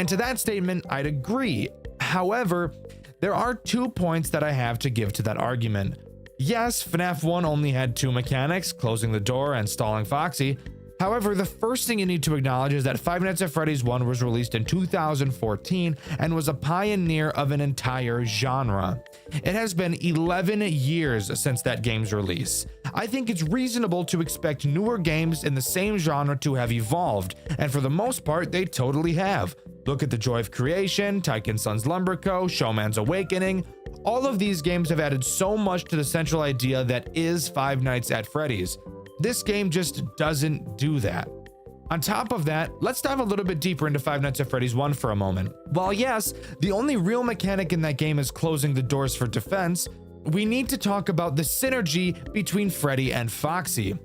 And to that statement, I'd agree. However, there are 2 points that I have to give to that argument. Yes, FNAF 1 only had 2 mechanics, closing the door and stalling Foxy. However, the first thing you need to acknowledge is that Five Nights at Freddy's 1 was released in 2014 and was a pioneer of an entire genre. It has been 11 years since that game's release. I think it's reasonable to expect newer games in the same genre to have evolved, and for the most part, they totally have. Look at The Joy of Creation, Tycoon Sons Lumber Co., Showman's Awakening. All of these games have added so much to the central idea that is Five Nights at Freddy's. This game just doesn't do that. On top of that, let's dive a little bit deeper into Five Nights at Freddy's 1 for a moment. While yes, the only real mechanic in that game is closing the doors for defense, we need to talk about the synergy between Freddy and Foxy.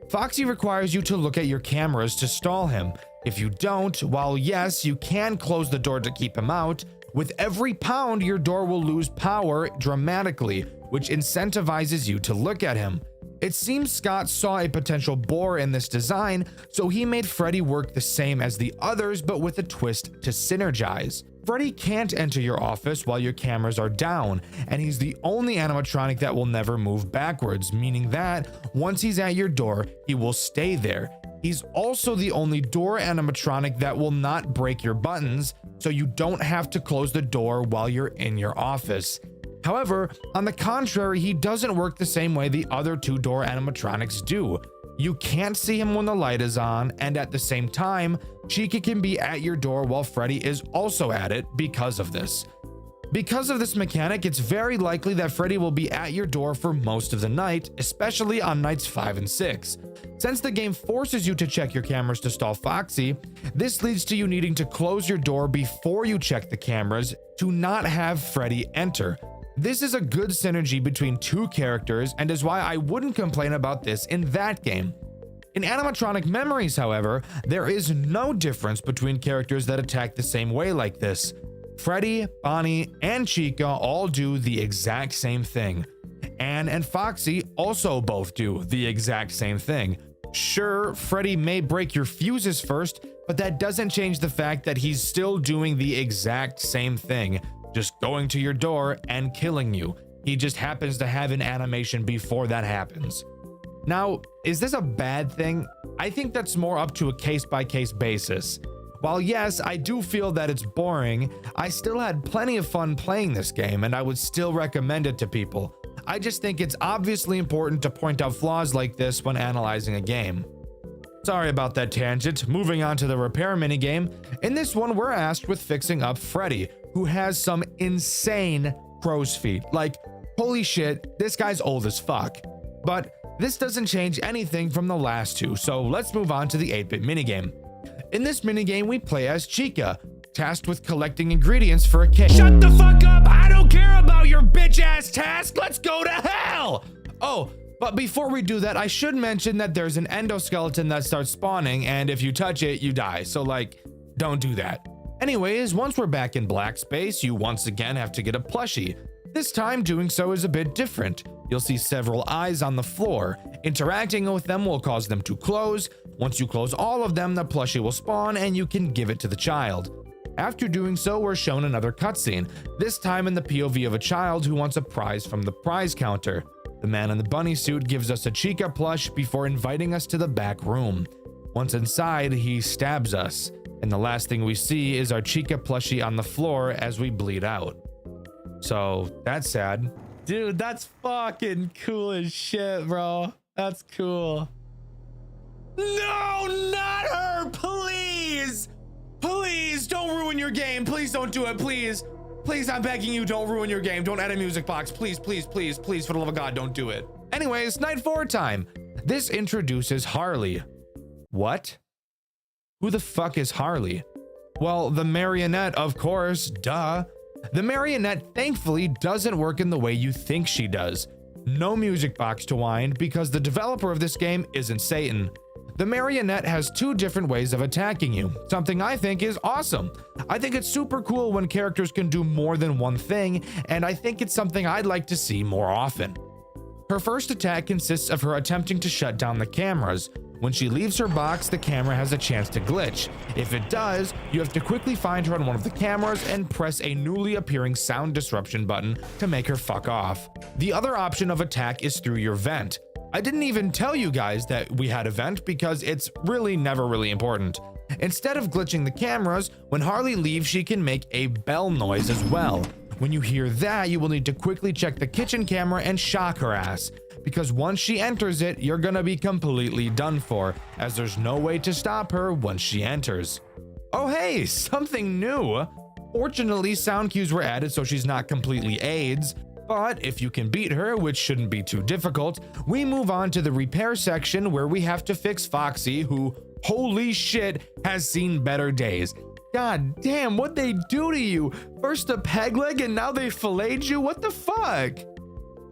Foxy requires you to look at your cameras to stall him. If you don't, while yes, you can close the door to keep him out, with every pound your door will lose power dramatically, which incentivizes you to look at him. It seems Scott saw a potential bore in this design, so he made Freddy work the same as the others but with a twist to synergize. Freddy can't enter your office while your cameras are down, and he's the only animatronic that will never move backwards, meaning that once he's at your door, he will stay there. He's also the only door animatronic that will not break your buttons, so you don't have to close the door while you're in your office. However, on the contrary, he doesn't work the same way the other two door animatronics do. You can't see him when the light is on, and at the same time, Chica can be at your door while Freddy is also at it because of this. Because of this mechanic, it's very likely that Freddy will be at your door for most of the night, especially on nights 5 and 6. Since the game forces you to check your cameras to stall Foxy, this leads to you needing to close your door before you check the cameras to not have Freddy enter. This is a good synergy between two characters and is why I wouldn't complain about this in that game. In animatronic memories, however, there is no difference between characters that attack the same way like this. Freddy, Bonnie, and Chica all do the exact same thing. Anne and Foxy also both do the exact same thing. Sure, Freddy may break your fuses first, but that doesn't change the fact that he's still doing the exact same thing, just going to your door and killing you. He just happens to have an animation before that happens. Now, is this a bad thing? I think that's more up to a case-by-case basis. While yes, I do feel that it's boring, I still had plenty of fun playing this game and I would still recommend it to people. I just think it's obviously important to point out flaws like this when analyzing a game. Sorry about that tangent. Moving on to the repair minigame. In this one, we're asked with fixing up Freddy, who has some insane crow's feet. Like, holy shit, this guy's old as fuck. But this doesn't change anything from the last two, so let's move on to the 8-bit minigame. In this minigame, we play as Chica, tasked with collecting ingredients for a cake. Shut the fuck up! I don't care about your bitch-ass task! Let's go to hell! Oh, but before we do that, I should mention that there's an endoskeleton that starts spawning, and if you touch it, you die. So, like, don't do that. Anyways, once we're back in black space, you once again have to get a plushie. This time, doing so is a bit different. You'll see several eyes on the floor. Interacting with them will cause them to close. Once you close all of them, the plushie will spawn and you can give it to the child. After doing so, we're shown another cutscene, this time in the POV of a child who wants a prize from the prize counter. The man in the bunny suit gives us a Chica plush before inviting us to the back room. Once inside, he stabs us, and the last thing we see is our Chica plushie on the floor as we bleed out. So that's sad. Dude, that's fucking cool as shit, bro. That's cool. No, not her, please! Please don't ruin your game. Please don't do it, please. Please, I'm begging you, don't ruin your game. Don't add a music box. Please, please, please, please, for the love of God, don't do it. Anyways, night 4 time. This introduces Harley. What? Who the fuck is Harley? Well, the marionette, of course, duh. The marionette thankfully doesn't work in the way you think she does. No music box to wind because the developer of this game isn't Satan. The marionette has 2 different ways of attacking you, something I think is awesome. I think it's super cool when characters can do more than one thing, and I think it's something I'd like to see more often. Her first attack consists of her attempting to shut down the cameras. When she leaves her box, the camera has a chance to glitch. If it does, you have to quickly find her on one of the cameras and press a newly appearing sound disruption button to make her fuck off. The other option of attack is through your vent. I didn't even tell you guys that we had a vent because it's really never really important. Instead of glitching the cameras, when Harley leaves, she can make a bell noise as well. When you hear that, you will need to quickly check the kitchen camera and shock her ass, because once she enters it, you're gonna be completely done for, as there's no way to stop her once she enters. Oh hey, something new! Fortunately, sound cues were added so she's not completely AIDS, but if you can beat her, which shouldn't be too difficult, we move on to the repair section where we have to fix Foxy, who, holy shit, has seen better days. God damn, what'd they do to you? First a peg leg and now they filleted you? What the fuck?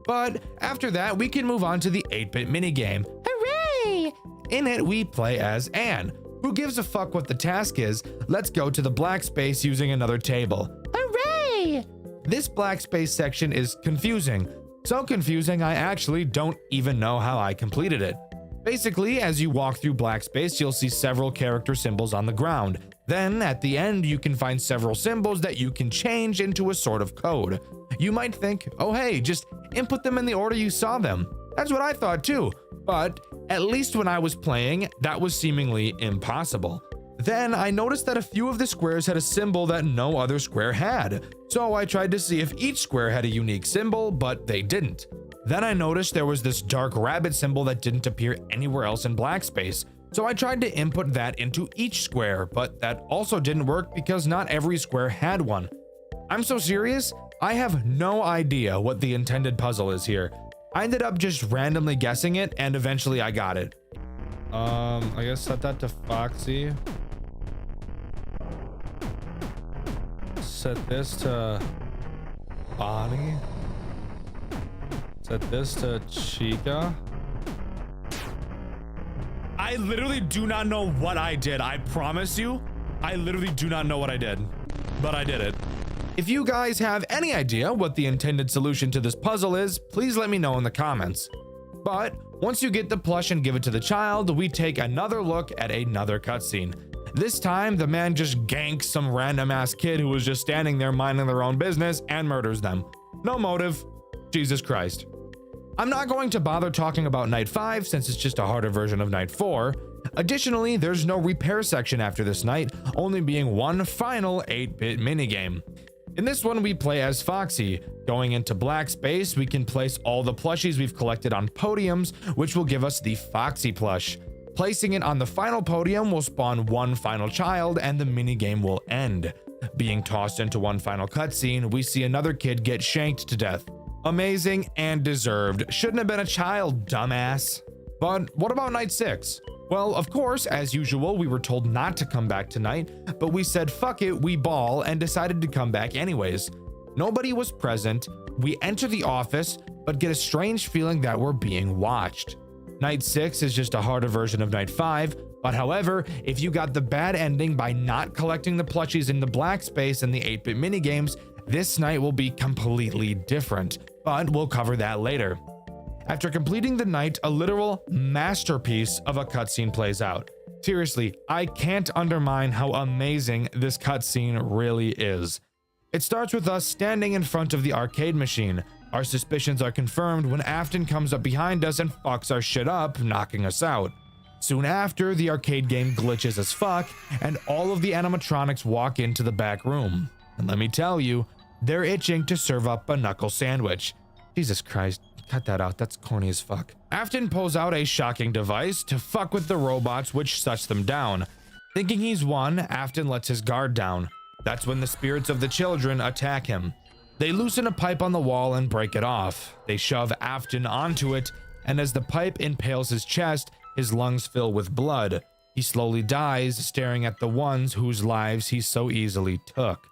But after that, we can move on to the 8-bit minigame. Hooray! In it, we play as Anne. Who gives a fuck what the task is? Let's go to the black space using another table. Hooray! This black space section is confusing. So confusing, I actually don't even know how I completed it. Basically, as you walk through black space, you'll see several character symbols on the ground. Then at the end, you can find several symbols that you can change into a sort of code. You might think, oh hey, just input them in the order you saw them. That's what I thought too, but at least when I was playing, that was seemingly impossible. Then I noticed that a few of the squares had a symbol that no other square had, so I tried to see if each square had a unique symbol, but they didn't. Then I noticed there was this dark rabbit symbol that didn't appear anywhere else in black space, so I tried to input that into each square, but that also didn't work because not every square had one. I'm so serious, I have no idea what the intended puzzle is here. I ended up just randomly guessing it, and eventually I got it. I guess set that to Foxy. Set this to Bonnie. Set this to Chica. I literally do not know what I did. I promise you, I literally do not know what I did, but I did it. If you guys have any idea what the intended solution to this puzzle is, please let me know in the comments. But once you get the plush and give it to the child, we take another look at another cutscene. This time, the man just ganks some random ass kid who was just standing there minding their own business and murders them. No motive. Jesus Christ. I'm not going to bother talking about Night 5 since it's just a harder version of Night 4. Additionally, there's no repair section after this night, only being one final 8-bit minigame. In this one, we play as Foxy. Going into black space, we can place all the plushies we've collected on podiums, which will give us the Foxy plush. Placing it on the final podium will spawn one final child and the minigame will end. Being tossed into one final cutscene, we see another kid get shanked to death. Amazing and deserved. Shouldn't have been a child, dumbass. But what about Night 6? Well, of course, as usual, we were told not to come back tonight, but we said fuck it, we ball, and decided to come back anyways. Nobody was present. We enter the office, but get a strange feeling that we're being watched. Night 6 is just a harder version of Night 5, but however, if you got the bad ending by not collecting the plushies in the black space and the 8-bit minigames, this night will be completely different, but we'll cover that later. After completing the night, a literal masterpiece of a cutscene plays out. Seriously, I can't undermine how amazing this cutscene really is. It starts with us standing in front of the arcade machine. Our suspicions are confirmed when Afton comes up behind us and fucks our shit up, knocking us out. Soon after, the arcade game glitches as fuck, and all of the animatronics walk into the back room. And let me tell you, they're itching to serve up a knuckle sandwich. Jesus Christ, cut that out, that's corny as fuck. Afton pulls out a shocking device to fuck with the robots, which shuts them down. Thinking he's won, Afton lets his guard down. That's when the spirits of the children attack him. They loosen a pipe on the wall and break it off. They shove Afton onto it, and as the pipe impales his chest, his lungs fill with blood. He slowly dies, staring at the ones whose lives he so easily took.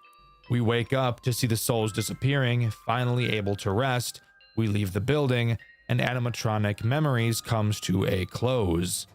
We wake up to see the souls disappearing, finally able to rest. We leave the building, and animatronic memories comes to a close.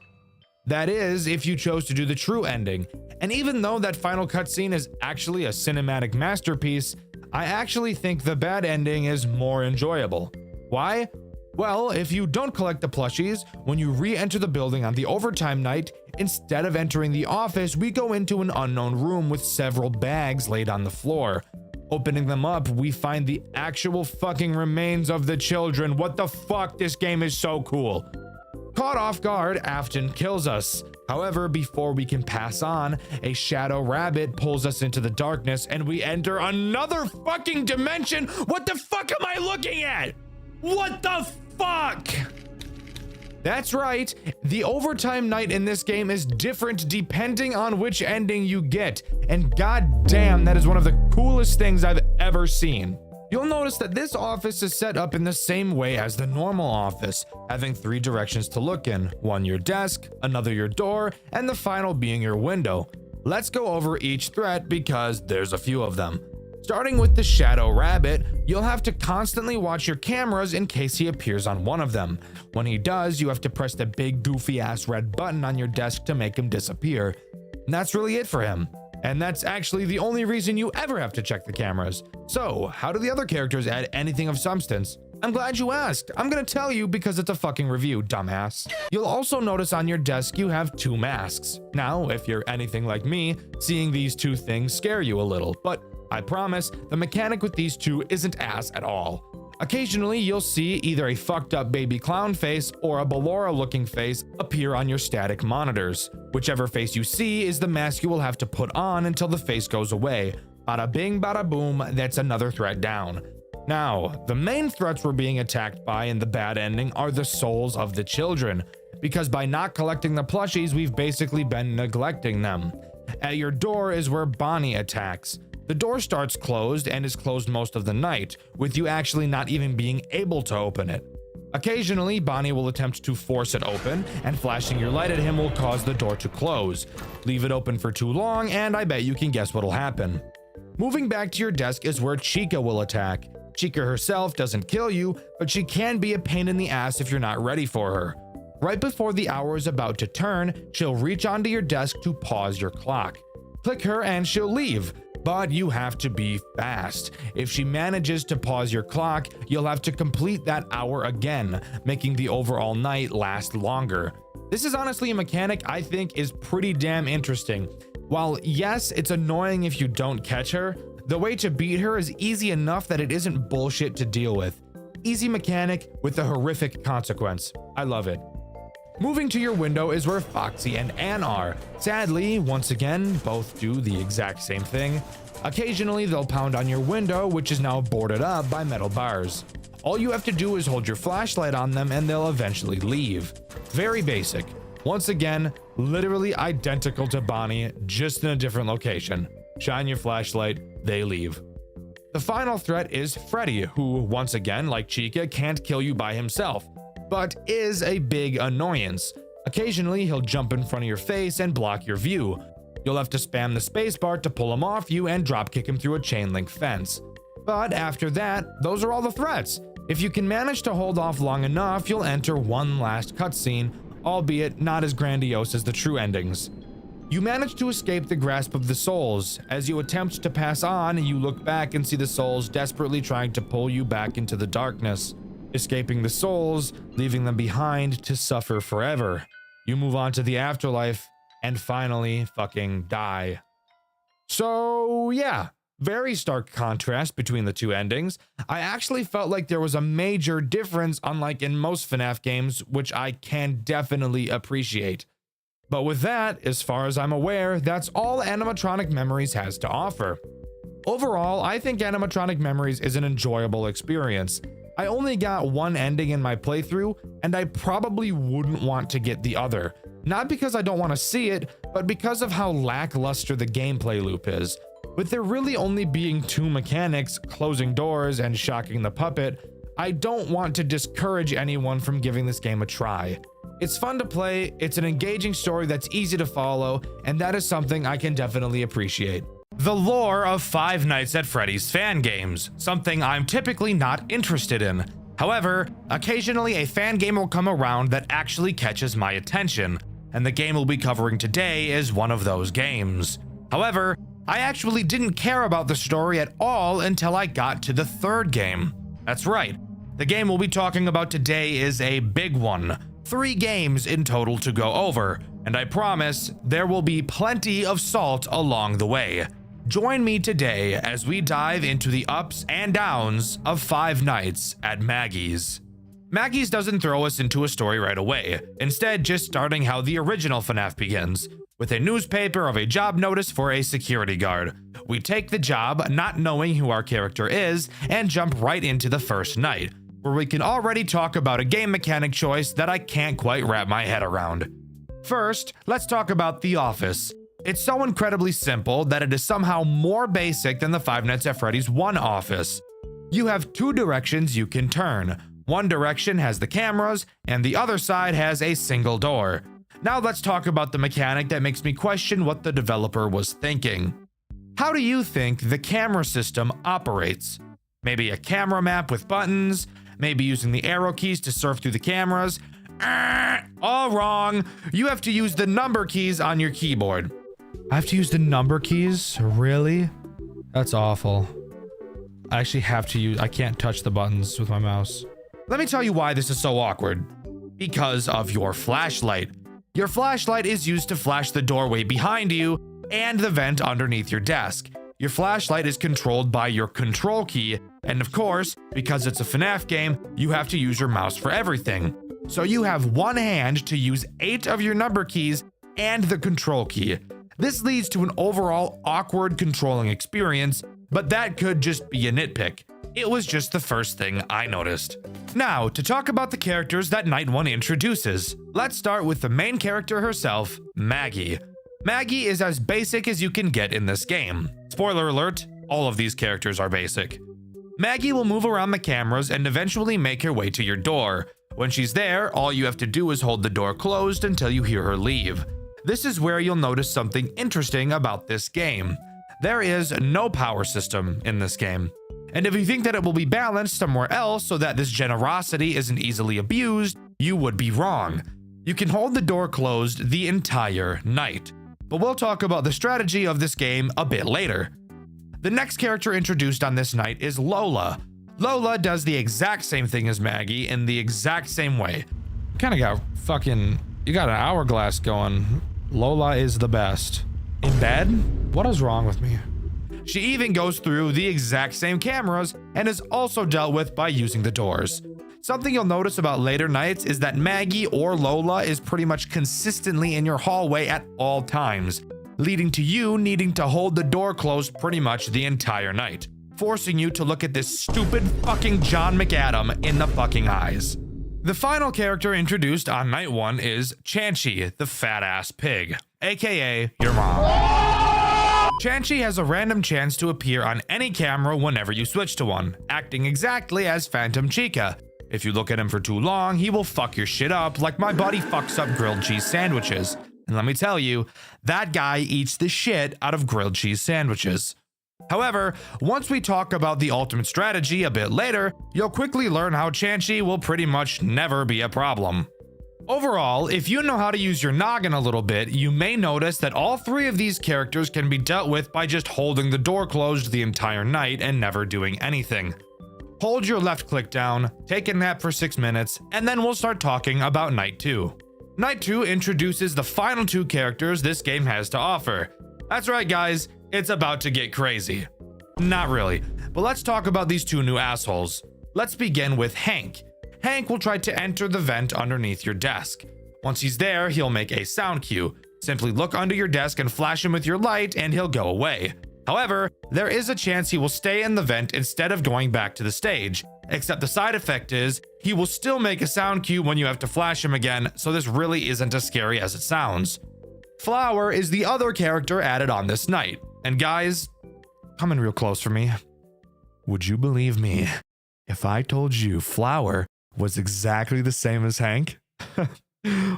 That is, if you chose to do the true ending. And even though that final cutscene is actually a cinematic masterpiece, I actually think the bad ending is more enjoyable. Why? Well, if you don't collect the plushies, when you re-enter the building on the overtime night, instead of entering the office, we go into an unknown room with several bags laid on the floor. Opening them up, we find the actual fucking remains of the children. What the fuck? This game is so cool. Caught off guard, Afton kills us. However, before we can pass on, a shadow rabbit pulls us into the darkness and we enter another fucking dimension. What the fuck am I looking at? What the fuck? That's right, the overtime night in this game is different depending on which ending you get, and goddamn, that is one of the coolest things I've ever seen. You'll notice that this office is set up in the same way as the normal office, having 3 directions to look in, one your desk, another your door, and the final being your window. Let's go over each threat because there's a few of them. Starting with the shadow rabbit, you'll have to constantly watch your cameras in case he appears on one of them. When he does, you have to press the big goofy ass red button on your desk to make him disappear. And that's really it for him. And that's actually the only reason you ever have to check the cameras. So, how do the other characters add anything of substance? I'm glad you asked. I'm gonna tell you because it's a fucking review, dumbass. You'll also notice on your desk you have 2 masks. Now, if you're anything like me, seeing these 2 things scare you a little, but I promise the mechanic with these 2 isn't ass at all. Occasionally, you'll see either a fucked up baby clown face or a Ballora looking face appear on your static monitors. Whichever face you see is the mask you will have to put on until the face goes away. Bada bing, bada boom, that's another threat down. Now, the main threats we're being attacked by in the bad ending are the souls of the children, because by not collecting the plushies, we've basically been neglecting them. At your door is where Bonnie attacks. The door starts closed and is closed most of the night, with you actually not even being able to open it. Occasionally, Bonnie will attempt to force it open, and flashing your light at him will cause the door to close. Leave it open for too long, and I bet you can guess what'll happen. Moving back to your desk is where Chica will attack. Chica herself doesn't kill you, but she can be a pain in the ass if you're not ready for her. Right before the hour is about to turn, she'll reach onto your desk to pause your clock. Click her and she'll leave. But you have to be fast. If she manages to pause your clock, you'll have to complete that hour again, making the overall night last longer. This is honestly a mechanic I think is pretty damn interesting. While yes, it's annoying if you don't catch her, the way to beat her is easy enough that it isn't bullshit to deal with. Easy mechanic with a horrific consequence. I love it. Moving to your window is where Foxy and Ann are. Sadly, once again, both do the exact same thing. Occasionally, they'll pound on your window, which is now boarded up by metal bars. All you have to do is hold your flashlight on them and they'll eventually leave. Very basic. Once again, literally identical to Bonnie, just in a different location. Shine your flashlight, they leave. The final threat is Freddy, who, once again, like Chica, can't kill you by himself, but is a big annoyance. Occasionally, he'll jump in front of your face and block your view. You'll have to spam the spacebar to pull him off you and dropkick him through a chain link fence. But after that, those are all the threats. If you can manage to hold off long enough, you'll enter one last cutscene, albeit not as grandiose as the true endings. You manage to escape the grasp of the souls. As you attempt to pass on, you look back and see the souls desperately trying to pull you back into the darkness. Escaping the souls, leaving them behind to suffer forever. You move on to the afterlife and finally fucking die. So yeah, very stark contrast between the 2 endings. I actually felt like there was a major difference, unlike in most FNAF games, which I can definitely appreciate. But with that, as far as I'm aware, that's all Animatronic Memories has to offer. Overall, I think Animatronic Memories is an enjoyable experience. I only got 1 ending in my playthrough, and I probably wouldn't want to get the other. Not because I don't want to see it, but because of how lackluster the gameplay loop is. With there really only being 2 mechanics, closing doors and shocking the puppet, I don't want to discourage anyone from giving this game a try. It's fun to play, it's an engaging story that's easy to follow, and that is something I can definitely appreciate. The lore of Five Nights at Freddy's fan games, something I'm typically not interested in. However, occasionally a fan game will come around that actually catches my attention, and the game we'll be covering today is one of those games. However, I actually didn't care about the story at all until I got to the 3rd game. That's right, the game we'll be talking about today is a big one. 3 games in total to go over, and I promise there will be plenty of salt along the way. Join me today as we dive into the ups and downs of Five Nights at Maggie's. Maggie's doesn't throw us into a story right away, instead just starting how the original FNAF begins, with a newspaper of a job notice for a security guard. We take the job, not knowing who our character is, and jump right into the first night, where we can already talk about a game mechanic choice that I can't quite wrap my head around. First, let's talk about the office. It's so incredibly simple that it is somehow more basic than the Five Nights at Freddy's 1 office. You have 2 directions you can turn. One direction has the cameras, and the other side has a single door. Now let's talk about the mechanic that makes me question what the developer was thinking. How do you think the camera system operates? Maybe a camera map with buttons? Maybe using the arrow keys to surf through the cameras? All wrong. You have to use the number keys on your keyboard. I have to use the number keys? Really? That's awful. I actually have to use, I can't touch the buttons with my mouse. Let me tell you why this is so awkward. Because of your flashlight. Your flashlight is used to flash the doorway behind you and the vent underneath your desk. Your flashlight is controlled by your control key, and of course, because it's a FNAF game, you have to use your mouse for everything. So you have one hand to use 8 of your number keys and the control key. This leads to an overall awkward controlling experience, but that could just be a nitpick. It was just the first thing I noticed. Now, to talk about the characters that Night 1 introduces. Let's start with the main character herself, Maggie. Maggie is as basic as you can get in this game. Spoiler alert, all of these characters are basic. Maggie will move around the cameras and eventually make her way to your door. When she's there, all you have to do is hold the door closed until you hear her leave. This is where you'll notice something interesting about this game. There is no power system in this game. And if you think that it will be balanced somewhere else so that this generosity isn't easily abused, you would be wrong. You can hold the door closed the entire night. But we'll talk about the strategy of this game a bit later. The next character introduced on this night is Lola. Lola does the exact same thing as Maggie in the exact same way. Kind of got you got an hourglass going. Lola is the best. In bed? What is wrong with me? She even goes through the exact same cameras and is also dealt with by using the doors. Something you'll notice about later nights is that Maggie or Lola is pretty much consistently in your hallway at all times, leading to you needing to hold the door closed pretty much the entire night, forcing you to look at this stupid fucking John McAdam in the fucking eyes. The final character introduced on Night 1 is Chanchy, the fat-ass pig, aka your mom. Chanchy has a random chance to appear on any camera whenever you switch to one, acting exactly as Phantom Chica. If you look at him for too long, he will fuck your shit up like my buddy fucks up grilled cheese sandwiches. And let me tell you, that guy eats the shit out of grilled cheese sandwiches. However, once we talk about the ultimate strategy a bit later, you'll quickly learn how Chanchy will pretty much never be a problem. Overall, if you know how to use your noggin a little bit, you may notice that all 3 of these characters can be dealt with by just holding the door closed the entire night and never doing anything. Hold your left click down, take a nap for 6 minutes, and then we'll start talking about Night 2. Night 2 introduces the final 2 characters this game has to offer. That's right, guys, it's about to get crazy. Not really, but let's talk about these 2 new assholes. Let's begin with Hank. Hank will try to enter the vent underneath your desk. Once he's there, he'll make a sound cue. Simply look under your desk and flash him with your light and he'll go away. However, there is a chance he will stay in the vent instead of going back to the stage, except the side effect is he will still make a sound cue when you have to flash him again, so this really isn't as scary as it sounds. Flower is the other character added on this night. And guys, come in real close for me. Would you believe me if I told you Flower was exactly the same as Hank?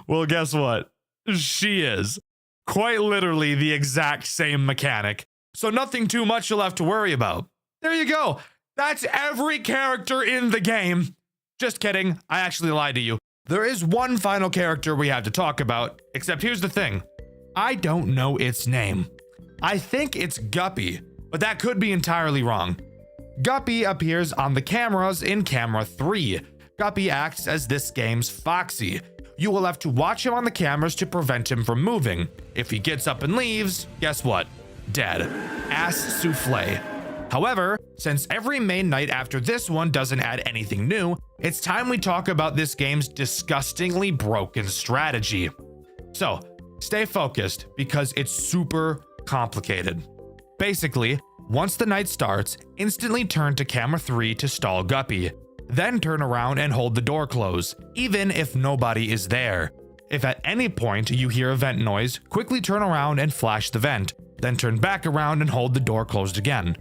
Well, guess what? She is. Quite literally the exact same mechanic. So nothing too much you'll have to worry about. There you go. That's every character in the game. Just kidding. I actually lied to you. There is one final character we have to talk about, except here's the thing. I don't know its name. I think it's Guppy, but that could be entirely wrong. Guppy appears on the cameras in camera 3. Guppy acts as this game's Foxy. You will have to watch him on the cameras to prevent him from moving. If he gets up and leaves, guess what? Dead. Ass souffle. However, since every main night after this one doesn't add anything new, it's time we talk about this game's disgustingly broken strategy. So, stay focused because it's super complicated. Basically, once the night starts, instantly turn to camera 3 to stall Guppy. Then turn around and hold the door closed, even if nobody is there. If at any point you hear a vent noise, quickly turn around and flash the vent, then turn back around and hold the door closed again.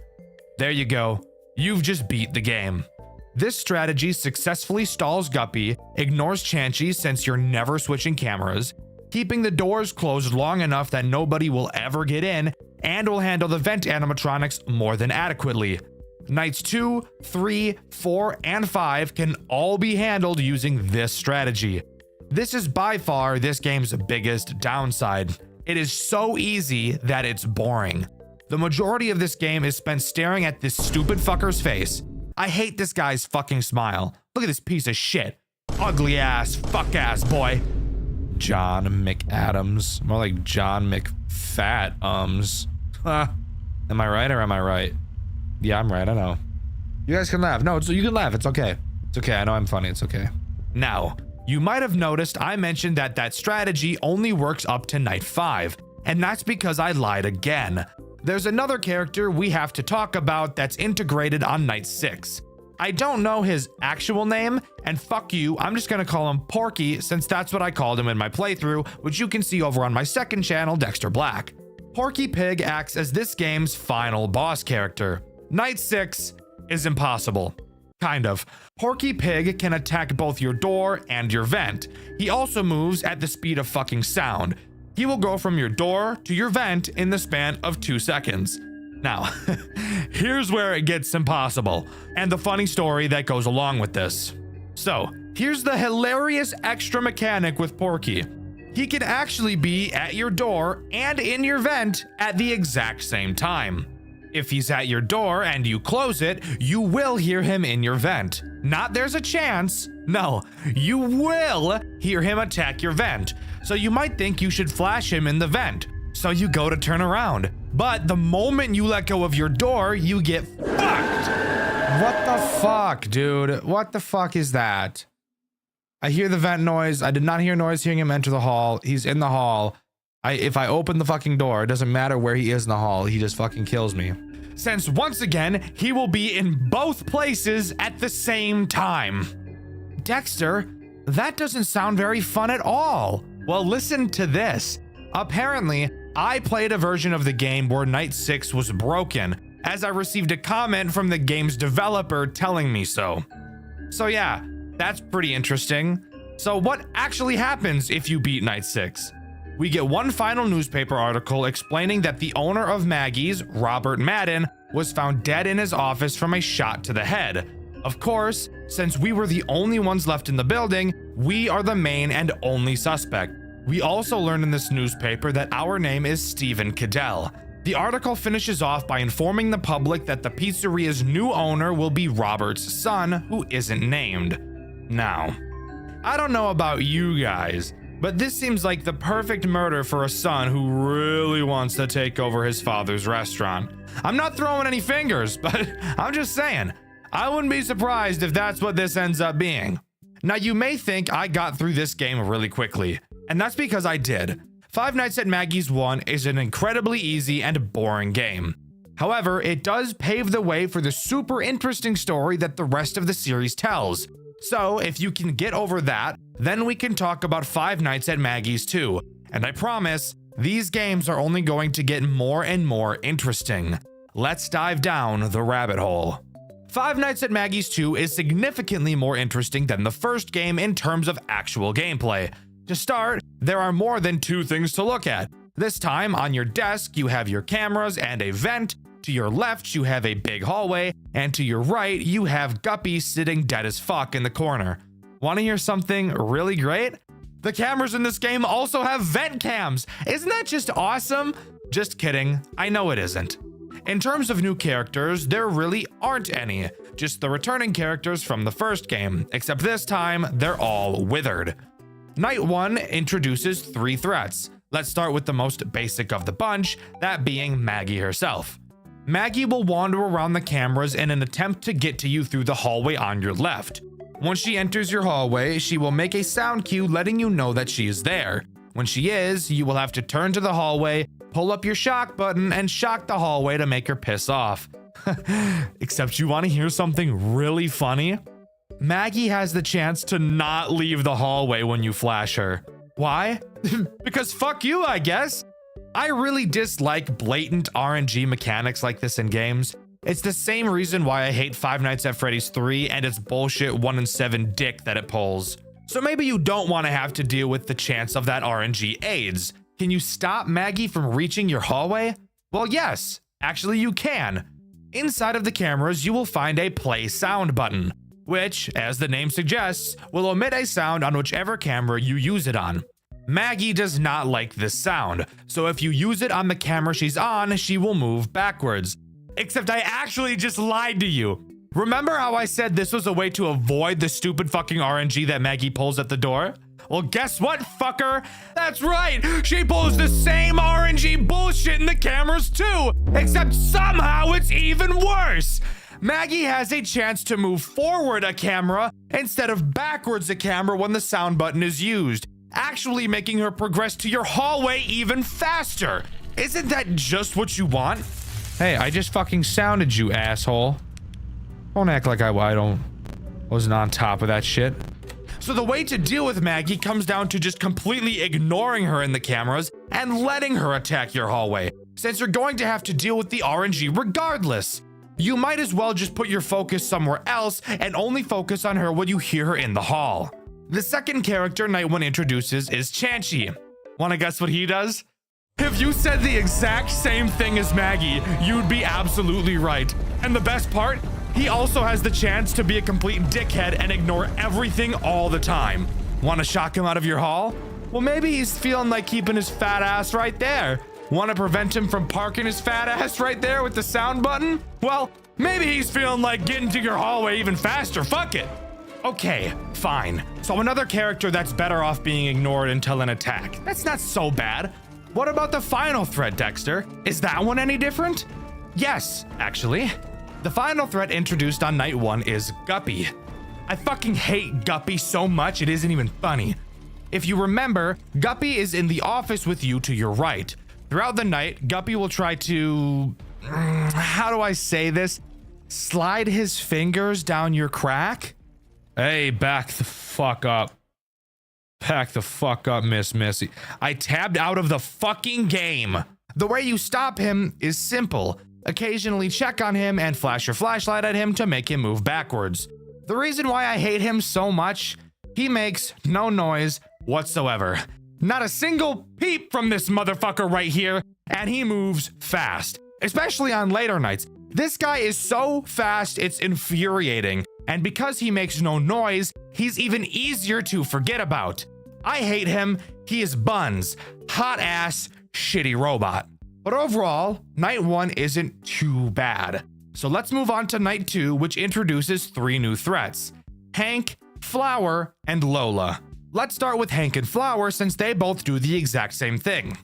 There you go. You've just beat the game. This strategy successfully stalls Guppy, ignores Chanchy since you're never switching cameras, keeping the doors closed long enough that nobody will ever get in, and will handle the vent animatronics more than adequately. Nights 2, 3, 4, and 5 can all be handled using this strategy. This is by far this game's biggest downside. It is so easy that it's boring. The majority of this game is spent staring at this stupid fucker's face. I hate this guy's fucking smile. Look at this piece of shit. Ugly ass, fuck ass boy. John McAdams. More like John McFat-ums. Am I right or am I right? Yeah, I'm right, I know. You guys can laugh. No, you can laugh, it's okay. It's okay, I know I'm funny, it's okay. Now, you might have noticed I mentioned that strategy only works up to night 5, and that's because I lied again. There's another character we have to talk about that's integrated on night 6. I don't know his actual name, and fuck you, I'm just gonna call him Porky since that's what I called him in my playthrough, which you can see over on my second channel, Dexter Black. Porky Pig acts as this game's final boss character. Night 6 is impossible. Kind of. Porky Pig can attack both your door and your vent. He also moves at the speed of fucking sound. He will go from your door to your vent in the span of 2 seconds. Now, here's where it gets impossible, and the funny story that goes along with this. So, here's the hilarious extra mechanic with Porky. He can actually be at your door and in your vent at the exact same time. If he's at your door and you close it, you will hear him in your vent. Not there's a chance. No, you will hear him attack your vent. So you might think you should flash him in the vent. So you go to turn around. But the moment you let go of your door, you get fucked. What the fuck, dude? What the fuck is that? I hear the vent noise. I did not hear noise hearing him enter the hall. He's in the hall. If I open the fucking door, it doesn't matter where he is in the hall. He just fucking kills me. Since once again, he will be in both places at the same time. Dexter, that doesn't sound very fun at all. Well, listen to this. Apparently, I played a version of the game where Night 6 was broken, as I received a comment from the game's developer telling me so. So yeah, that's pretty interesting. So what actually happens if you beat Night 6? We get one final newspaper article explaining that the owner of Maggie's, Robert Madden, was found dead in his office from a shot to the head. Of course, since we were the only ones left in the building, we are the main and only suspect. We also learned in this newspaper that our name is Stephen Cadell. The article finishes off by informing the public that the pizzeria's new owner will be Robert's son, who isn't named. Now, I don't know about you guys, but this seems like the perfect murder for a son who really wants to take over his father's restaurant. I'm not throwing any fingers, but I'm just saying, I wouldn't be surprised if that's what this ends up being. Now, you may think I got through this game really quickly, and that's because I did. Five Nights at Maggie's 1 is an incredibly easy and boring game. However, it does pave the way for the super interesting story that the rest of the series tells. So, if you can get over that, then we can talk about Five Nights at Maggie's 2. And I promise, these games are only going to get more and more interesting. Let's dive down the rabbit hole. Five Nights at Maggie's 2 is significantly more interesting than the first game in terms of actual gameplay. To start, there are more than 2 things to look at. This time, on your desk, you have your cameras and a vent. To your left, you have a big hallway, and to your right, you have Guppy sitting dead as fuck in the corner. Want to hear something really great? The cameras in this game also have vent cams. Isn't that just awesome? Just kidding, I know it isn't. In terms of new characters, there really aren't any, just the returning characters from the first game, except this time, they're all withered. Night 1 introduces 3 threats. Let's start with the most basic of the bunch, that being Maggie herself. Maggie will wander around the cameras in an attempt to get to you through the hallway on your left. Once she enters your hallway, she will make a sound cue letting you know that she is there. When she is, you will have to turn to the hallway, pull up your shock button, and shock the hallway to make her piss off. Except you want to hear something really funny? Maggie has the chance to not leave the hallway when you flash her. Why? Because fuck you, I guess. I really dislike blatant RNG mechanics like this in games. It's the same reason why I hate Five Nights at Freddy's 3 and its bullshit 1 in 7 dick that it pulls. So maybe you don't want to have to deal with the chance of that RNG AIDS. Can you stop Maggie from reaching your hallway? Well, yes, actually you can. Inside of the cameras, you will find a play sound button, which, as the name suggests, will emit a sound on whichever camera you use it on. Maggie does not like this sound, so if you use it on the camera she's on, she will move backwards. Except I actually just lied to you. Remember how I said this was a way to avoid the stupid fucking RNG that Maggie pulls at the door? Well, guess what, fucker? That's right! She pulls the same RNG bullshit in the cameras too! Except somehow it's even worse! Maggie has a chance to move forward a camera instead of backwards a camera when the sound button is used, actually making her progress to your hallway even faster. Isn't that just what you want? Hey, I just fucking sounded you, asshole. Don't act like I wasn't on top of that shit. So the way to deal with Maggie comes down to just completely ignoring her in the cameras and letting her attack your hallway, since you're going to have to deal with the RNG regardless. You might as well just put your focus somewhere else and only focus on her when you hear her in the hall. The second character Night 1 introduces is Chanchy. Wanna guess what he does? If you said the exact same thing as Maggie, you'd be absolutely right. And the best part? He also has the chance to be a complete dickhead and ignore everything all the time. Want to shock him out of your hall? Well, maybe he's feeling like keeping his fat ass right there. Want to prevent him from parking his fat ass right there with the sound button? Well, maybe he's feeling like getting to your hallway even faster. Fuck it. Okay, fine. So another character that's better off being ignored until an attack. That's not so bad. What about the final threat, Dexter? Is that one any different? Yes, actually. The final threat introduced on Night 1 is Guppy. I fucking hate Guppy so much it isn't even funny. If you remember, Guppy is in the office with you to your right. Throughout the night, Guppy will try to... how do I say this? Slide his fingers down your crack? Hey, back the fuck up. Back the fuck up, Miss Missy. I tabbed out of the fucking game. The way you stop him is simple. Occasionally check on him and flash your flashlight at him to make him move backwards. The reason why I hate him so much, he makes no noise whatsoever. Not a single peep from this motherfucker right here, and he moves fast, especially on later nights. This guy is so fast, it's infuriating, and because he makes no noise, he's even easier to forget about. I hate him. He is buns. Hot ass, shitty robot. But overall, Night 1 isn't too bad. So let's move on to Night 2, which introduces 3 new threats: Hank, Flower, and Lola. Let's start with Hank and Flower since they both do the exact same thing.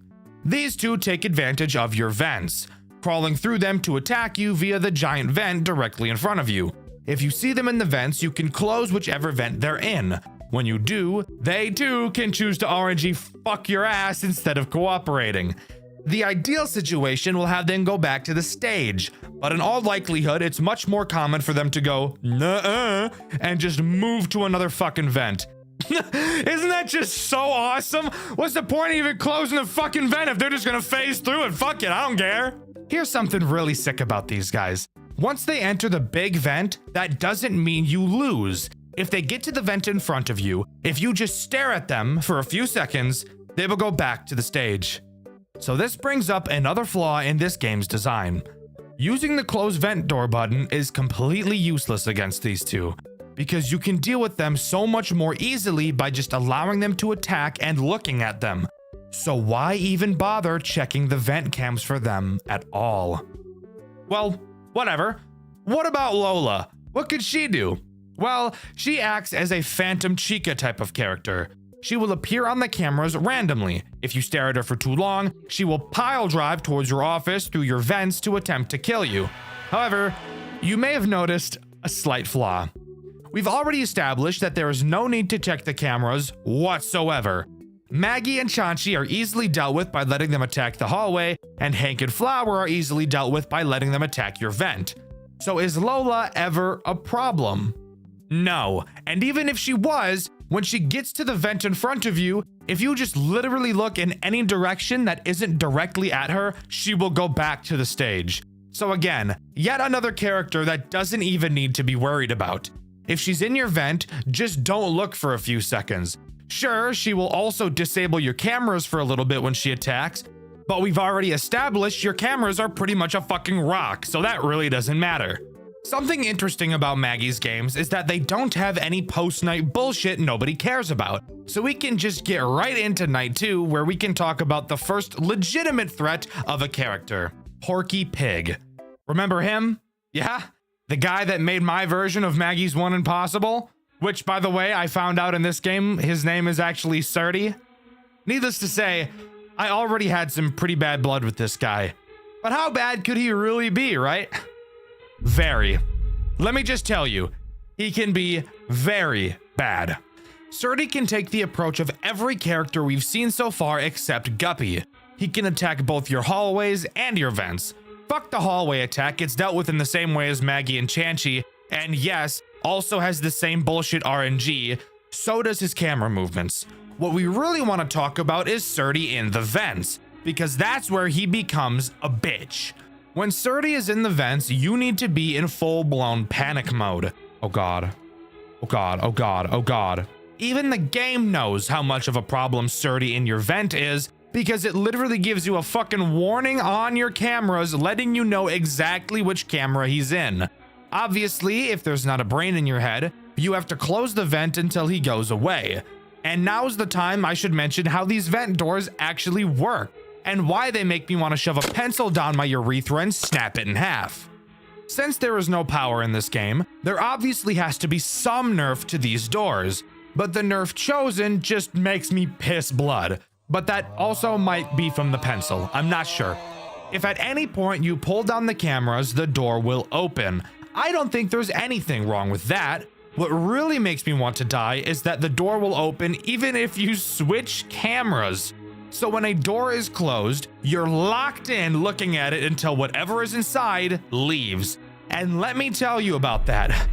These two take advantage of your vents, crawling through them to attack you via the giant vent directly in front of you. If you see them in the vents, you can close whichever vent they're in. When you do, they too can choose to RNG fuck your ass instead of cooperating. The ideal situation will have them go back to the stage, but in all likelihood, it's much more common for them to go, nuh-uh, and just move to another fucking vent. Isn't that just so awesome? What's the point of even closing the fucking vent if they're just gonna phase through it? Fuck it, I don't care. Here's something really sick about these guys. Once they enter the big vent, that doesn't mean you lose. If they get to the vent in front of you, if you just stare at them for a few seconds, they will go back to the stage. So this brings up another flaw in this game's design. Using the close vent door button is completely useless against these two, because you can deal with them so much more easily by just allowing them to attack and looking at them. So why even bother checking the vent cams for them at all? Well, whatever. What about Lola? What could she do? Well, she acts as a Phantom Chica type of character. She will appear on the cameras randomly. If you stare at her for too long, she will pile drive towards your office through your vents to attempt to kill you. However, you may have noticed a slight flaw. We've already established that there is no need to check the cameras whatsoever. Maggie and Chanchy are easily dealt with by letting them attack the hallway, and Hank and Flower are easily dealt with by letting them attack your vent. So is Lola ever a problem? No, and even if she was, when she gets to the vent in front of you, if you just literally look in any direction that isn't directly at her, she will go back to the stage. So again, yet another character that doesn't even need to be worried about. If she's in your vent, just don't look for a few seconds. Sure, she will also disable your cameras for a little bit when she attacks, but we've already established your cameras are pretty much a fucking rock, so that really doesn't matter. Something interesting about Maggie's games is that they don't have any post-night bullshit nobody cares about. So we can just get right into Night 2, where we can talk about the first legitimate threat of a character, Porky Pig. Remember him? Yeah? The guy that made my version of Maggie's One Impossible, which, by the way, I found out in this game, his name is actually Surdy. Needless to say, I already had some pretty bad blood with this guy. But how bad could he really be, right? Very. Let me just tell you, he can be very bad. Surdy can take the approach of every character we've seen so far except Guppy. He can attack both your hallways and your vents. Fuck the hallway attack, it's dealt with in the same way as Maggie and Chanchy, and yes, also has the same bullshit RNG, so does his camera movements. What we really want to talk about is Surdy in the vents, because that's where he becomes a bitch. When Surdy is in the vents, you need to be in full-blown panic mode. Oh god. Oh god, oh god, oh god. Even the game knows how much of a problem Surdy in your vent is, because it literally gives you a fucking warning on your cameras letting you know exactly which camera he's in. Obviously, if there's not a brain in your head, you have to close the vent until he goes away. And now's the time I should mention how these vent doors actually work, and why they make me want to shove a pencil down my urethra and snap it in half. Since there is no power in this game, there obviously has to be some nerf to these doors, but the nerf chosen just makes me piss blood. But that also might be from the pencil, I'm not sure. If at any point you pull down the cameras, the door will open. I don't think there's anything wrong with that. What really makes me want to die is that the door will open even if you switch cameras. So when a door is closed, you're locked in looking at it until whatever is inside leaves. And let me tell you about that.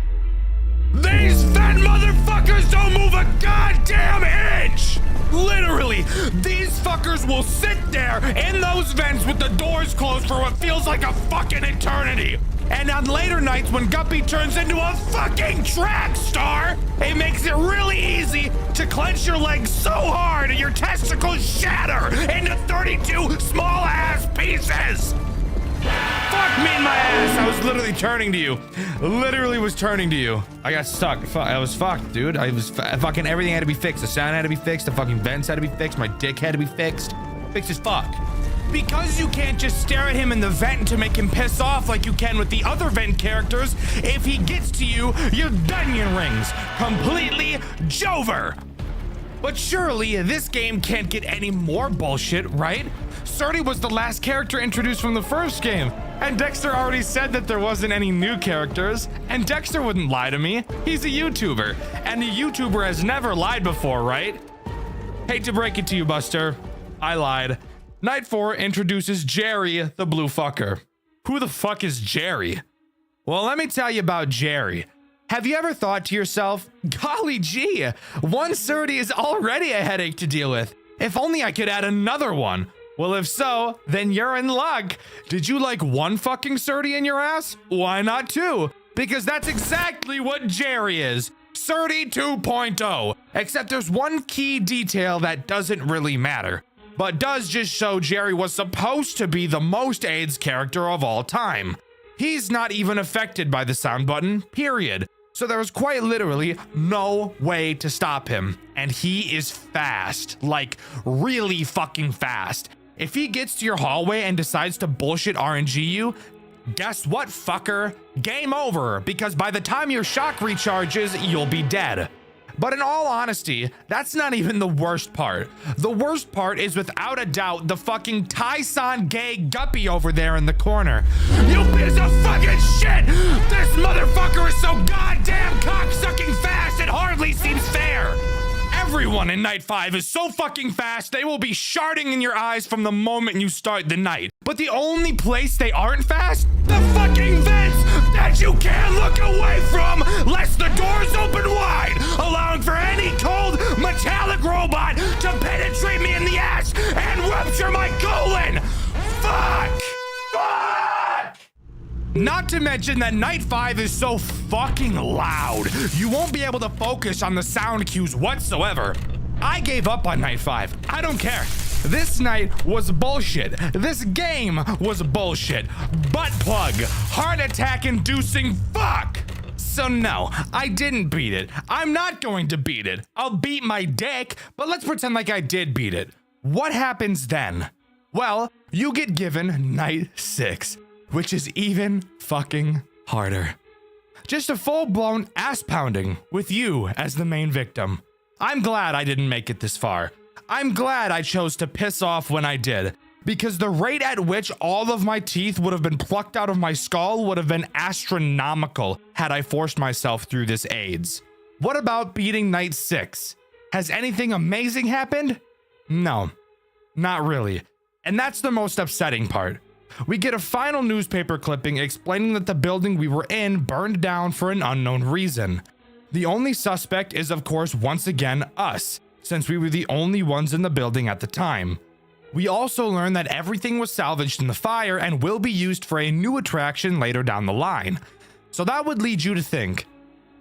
These fat motherfuckers don't move a goddamn inch! Literally, these fuckers will sit there in those vents with the doors closed for what feels like a fucking eternity. And on later nights when Guppy turns into a fucking track star, it makes it really easy to clench your legs so hard your testicles shatter into 32 small ass pieces. Fuck me in my ass. I was literally turning to you. Literally was turning to you. I got stuck. I was fucked, dude. I was fucking everything had to be fixed. The sound had to be fixed. The fucking vents had to be fixed. My dick had to be fixed. Fixed as fuck. Because you can't just stare at him in the vent to make him piss off like you can with the other vent characters, if he gets to you, your bunion rings. Completely Jover. But surely this game can't get any more bullshit, right? Surdy was the last character introduced from the first game, and Dexter already said that there wasn't any new characters, and Dexter wouldn't lie to me. He's a YouTuber, and a YouTuber has never lied before, right? Hate to break it to you, Buster. I lied. Night 4 introduces Jerry, the blue fucker. Who the fuck is Jerry? Well, let me tell you about Jerry. Have you ever thought to yourself, golly gee, one Surdy is already a headache to deal with. If only I could add another one. Well, if so, then you're in luck. Did you like one fucking Surdy in your ass? Why not two? Because that's exactly what Jerry is. Surdy 2.0. Except there's one key detail that doesn't really matter, but does just show Jerry was supposed to be the most AIDS character of all time. He's not even affected by the sound button, period. So there was quite literally no way to stop him. And he is fast, like really fucking fast. If he gets to your hallway and decides to bullshit RNG you, guess what, fucker? Game over, because by the time your shock recharges, you'll be dead. But in all honesty, that's not even the worst part. The worst part is without a doubt the fucking Tyson gay Guppy over there in the corner. You piece of fucking shit! This motherfucker is so goddamn cocksucking fast it hardly seems fair! Everyone in Night 5 is so fucking fast they will be sharding in your eyes from the moment you start the night. But the only place they aren't fast? The fucking vents that you can't look away from lest the doors open wide, allowing for any cold metallic robot to penetrate me in the ass and rupture my colon! Fuck! Fuck! Not to mention that Night 5 is so fucking loud, you won't be able to focus on the sound cues whatsoever. I gave up on Night 5. I don't care. This night was bullshit. This game was bullshit. Butt plug. Heart attack inducing fuck. So no, I didn't beat it. I'm not going to beat it. I'll beat my dick, but let's pretend like I did beat it. What happens then? Well, you get given Night 6, which is even fucking harder. Just a full-blown ass pounding with you as the main victim. I'm glad I didn't make it this far. I'm glad I chose to piss off when I did, because the rate at which all of my teeth would have been plucked out of my skull would have been astronomical had I forced myself through this AIDS. What about beating night 6? Has anything amazing happened? No, not really. And that's the most upsetting part. We get a final newspaper clipping explaining that the building we were in burned down for an unknown reason. The only suspect is, of course, once again us, since we were the only ones in the building at the time. We also learn that everything was salvaged in the fire and will be used for a new attraction later down the line. So that would lead you to think,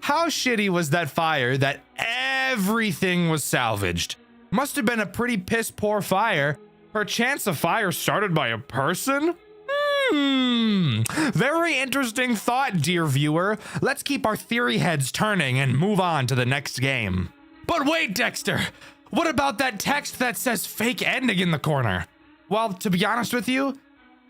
how shitty was that fire that everything was salvaged? Must have been a pretty piss poor fire. Perchance the fire started by a person? Very interesting thought, dear viewer. Let's keep our theory heads turning and move on to the next game. But wait, Dexter! What about that text that says fake ending in the corner? Well, to be honest with you,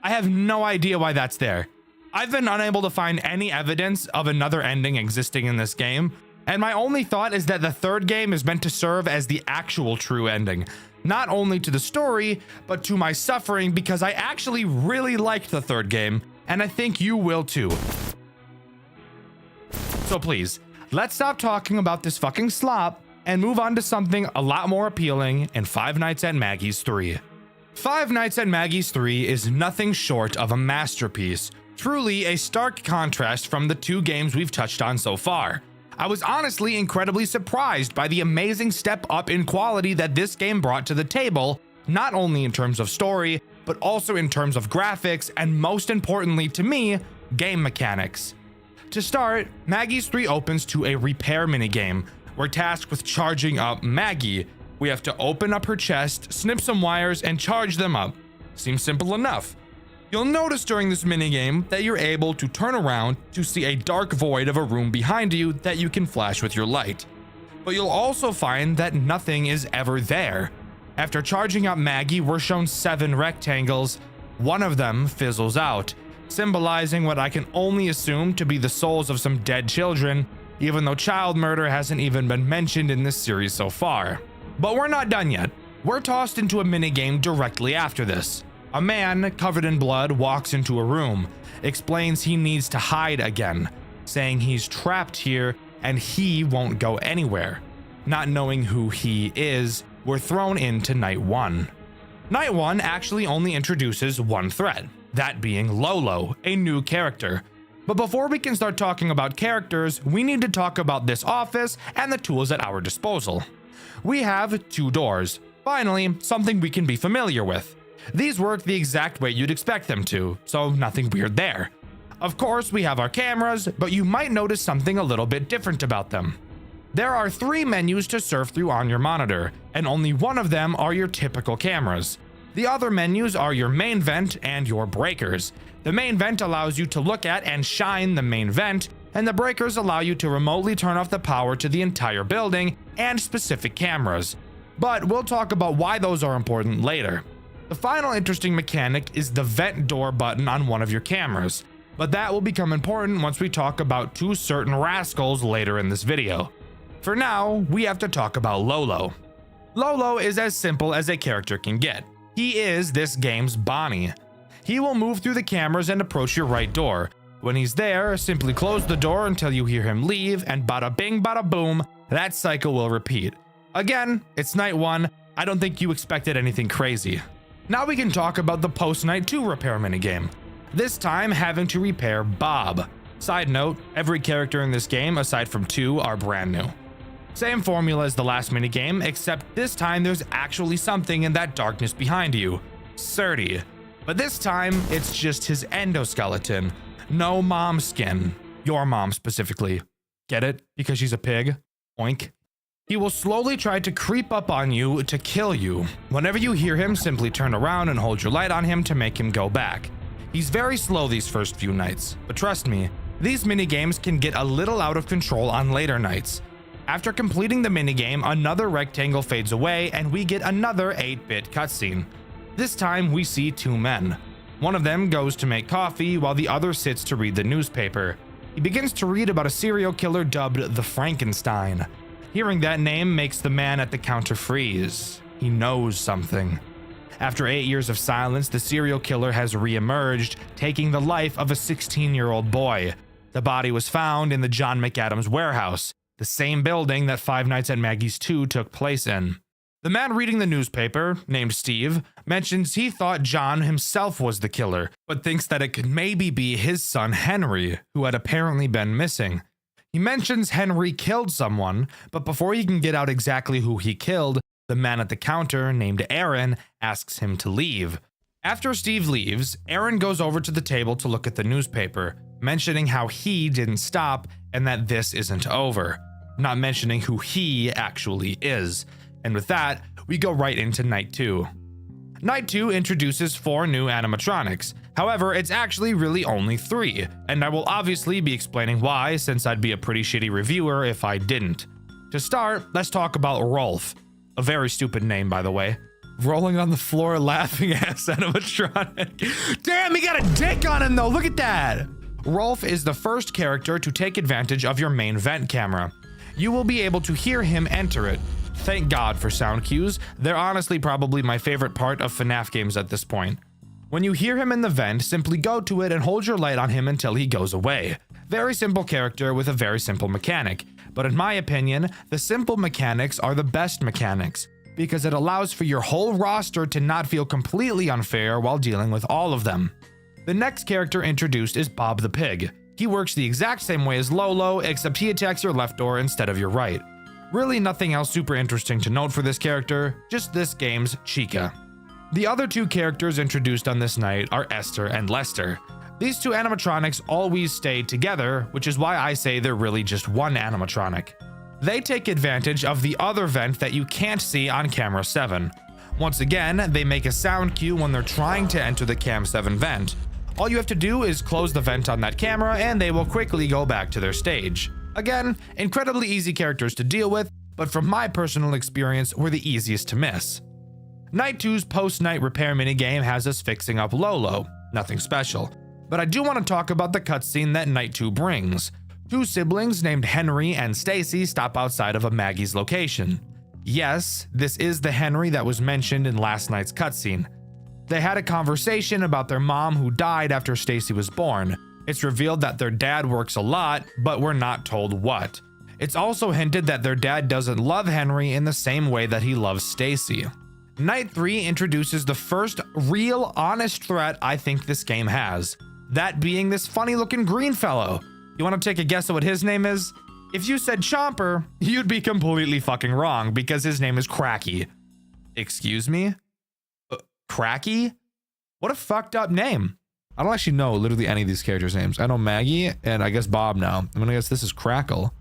I have no idea why that's there. I've been unable to find any evidence of another ending existing in this game, and my only thought is that the third game is meant to serve as the actual true ending, not only to the story, but to my suffering, because I actually really liked the third game, and I think you will too. So please, let's stop talking about this fucking slop and move on to something a lot more appealing in Five Nights at Maggie's 3. Five Nights at Maggie's 3 is nothing short of a masterpiece, truly a stark contrast from the two games we've touched on so far. I was honestly incredibly surprised by the amazing step up in quality that this game brought to the table, not only in terms of story, but also in terms of graphics and most importantly to me, game mechanics. To start, Maggie's 3 opens to a repair minigame. We're tasked with charging up Maggie. We have to open up her chest, snip some wires, and charge them up. Seems simple enough. You'll notice during this minigame that you're able to turn around to see a dark void of a room behind you that you can flash with your light. But you'll also find that nothing is ever there. After charging up Maggie, we're shown 7 rectangles. One of them fizzles out, symbolizing what I can only assume to be the souls of some dead children, even though child murder hasn't even been mentioned in this series so far. But we're not done yet. We're tossed into a minigame directly after this. A man covered in blood walks into a room, explains he needs to hide again, saying he's trapped here and he won't go anywhere. Not knowing who he is, we're thrown into Night 1. Night 1 actually only introduces one threat, that being Lolo, a new character. But before we can start talking about characters, we need to talk about this office and the tools at our disposal. We have 2 doors. Finally, something we can be familiar with. These work the exact way you'd expect them to, so nothing weird there. Of course, we have our cameras, but you might notice something a little bit different about them. There are 3 menus to surf through on your monitor, and only one of them are your typical cameras. The other menus are your main vent and your breakers. The main vent allows you to look at and shine the main vent, and the breakers allow you to remotely turn off the power to the entire building and specific cameras. But we'll talk about why those are important later. The final interesting mechanic is the vent door button on one of your cameras, but that will become important once we talk about 2 certain rascals later in this video. For now, we have to talk about Lolo. Lolo is as simple as a character can get. He is this game's Bonnie. He will move through the cameras and approach your right door. When he's there, simply close the door until you hear him leave, and bada bing bada boom, that cycle will repeat. Again, it's Night 1, I don't think you expected anything crazy. Now we can talk about the post-Night 2 repair minigame. This time having to repair Bob. Side note, every character in this game aside from 2 are brand new. Same formula as the last minigame, except this time there's actually something in that darkness behind you. Surdy. But this time, it's just his endoskeleton. No mom skin. Your mom specifically. Get it? Because she's a pig? Oink. He will slowly try to creep up on you to kill you. Whenever you hear him, simply turn around and hold your light on him to make him go back. He's very slow these first few nights, but trust me, these minigames can get a little out of control on later nights. After completing the minigame, another rectangle fades away and we get another 8-bit cutscene. This time we see 2 men. One of them goes to make coffee while the other sits to read the newspaper. He begins to read about a serial killer dubbed the Frankenstein. Hearing that name makes the man at the counter freeze. He knows something. After 8 years of silence, the serial killer has re-emerged, taking the life of a 16-year-old boy. The body was found in the John McAdams warehouse, the same building that Five Nights at Maggie's 2 took place in. The man reading the newspaper, named Steve, mentions he thought John himself was the killer, but thinks that it could maybe be his son Henry, who had apparently been missing. He mentions Henry killed someone, but before he can get out exactly who he killed, the man at the counter, named Aaron, asks him to leave. After Steve leaves, Aaron goes over to the table to look at the newspaper, mentioning how he didn't stop and that this isn't over, not mentioning who he actually is. And with that, we go right into Night 2. Night 2 introduces 4 new animatronics. However, it's actually really only 3, and I will obviously be explaining why, since I'd be a pretty shitty reviewer if I didn't. To start, let's talk about Rolf. A very stupid name, by the way. Rolling on the floor laughing ass animatronic. Damn, he got a dick on him though, look at that! Rolf is the first character to take advantage of your main vent camera. You will be able to hear him enter it. Thank God for sound cues. They're honestly probably my favorite part of FNAF games at this point. When you hear him in the vent, simply go to it and hold your light on him until he goes away. Very simple character with a very simple mechanic. But in my opinion, the simple mechanics are the best mechanics, because it allows for your whole roster to not feel completely unfair while dealing with all of them. The next character introduced is Bob the Pig. He works the exact same way as Lolo, except he attacks your left door instead of your right. Really nothing else super interesting to note for this character, just this game's Chica. The other 2 characters introduced on this night are Esther and Lester. These 2 animatronics always stay together, which is why I say they're really just one animatronic. They take advantage of the other vent that you can't see on camera 7. Once again, they make a sound cue when they're trying to enter the cam 7 vent. All you have to do is close the vent on that camera and they will quickly go back to their stage. Again, incredibly easy characters to deal with, but from my personal experience, were the easiest to miss. Night 2's post-night repair minigame has us fixing up Lolo. Nothing special. But I do want to talk about the cutscene that Night 2 brings. 2 siblings named Henry and Stacy stop outside of a Maggie's location. Yes, this is the Henry that was mentioned in last night's cutscene. They had a conversation about their mom who died after Stacy was born. It's revealed that their dad works a lot, but we're not told what. It's also hinted that their dad doesn't love Henry in the same way that he loves Stacy. Night 3 introduces the first real, honest threat I think this game has. That being this funny-looking green fellow. You want to take a guess at what his name is? If you said Chomper, you'd be completely fucking wrong because his name is Cracky. Excuse me? Cracky? What a fucked up name. I don't actually know literally any of these characters' names. I know Maggie and I guess Bob now. I'm gonna guess this is Crackle.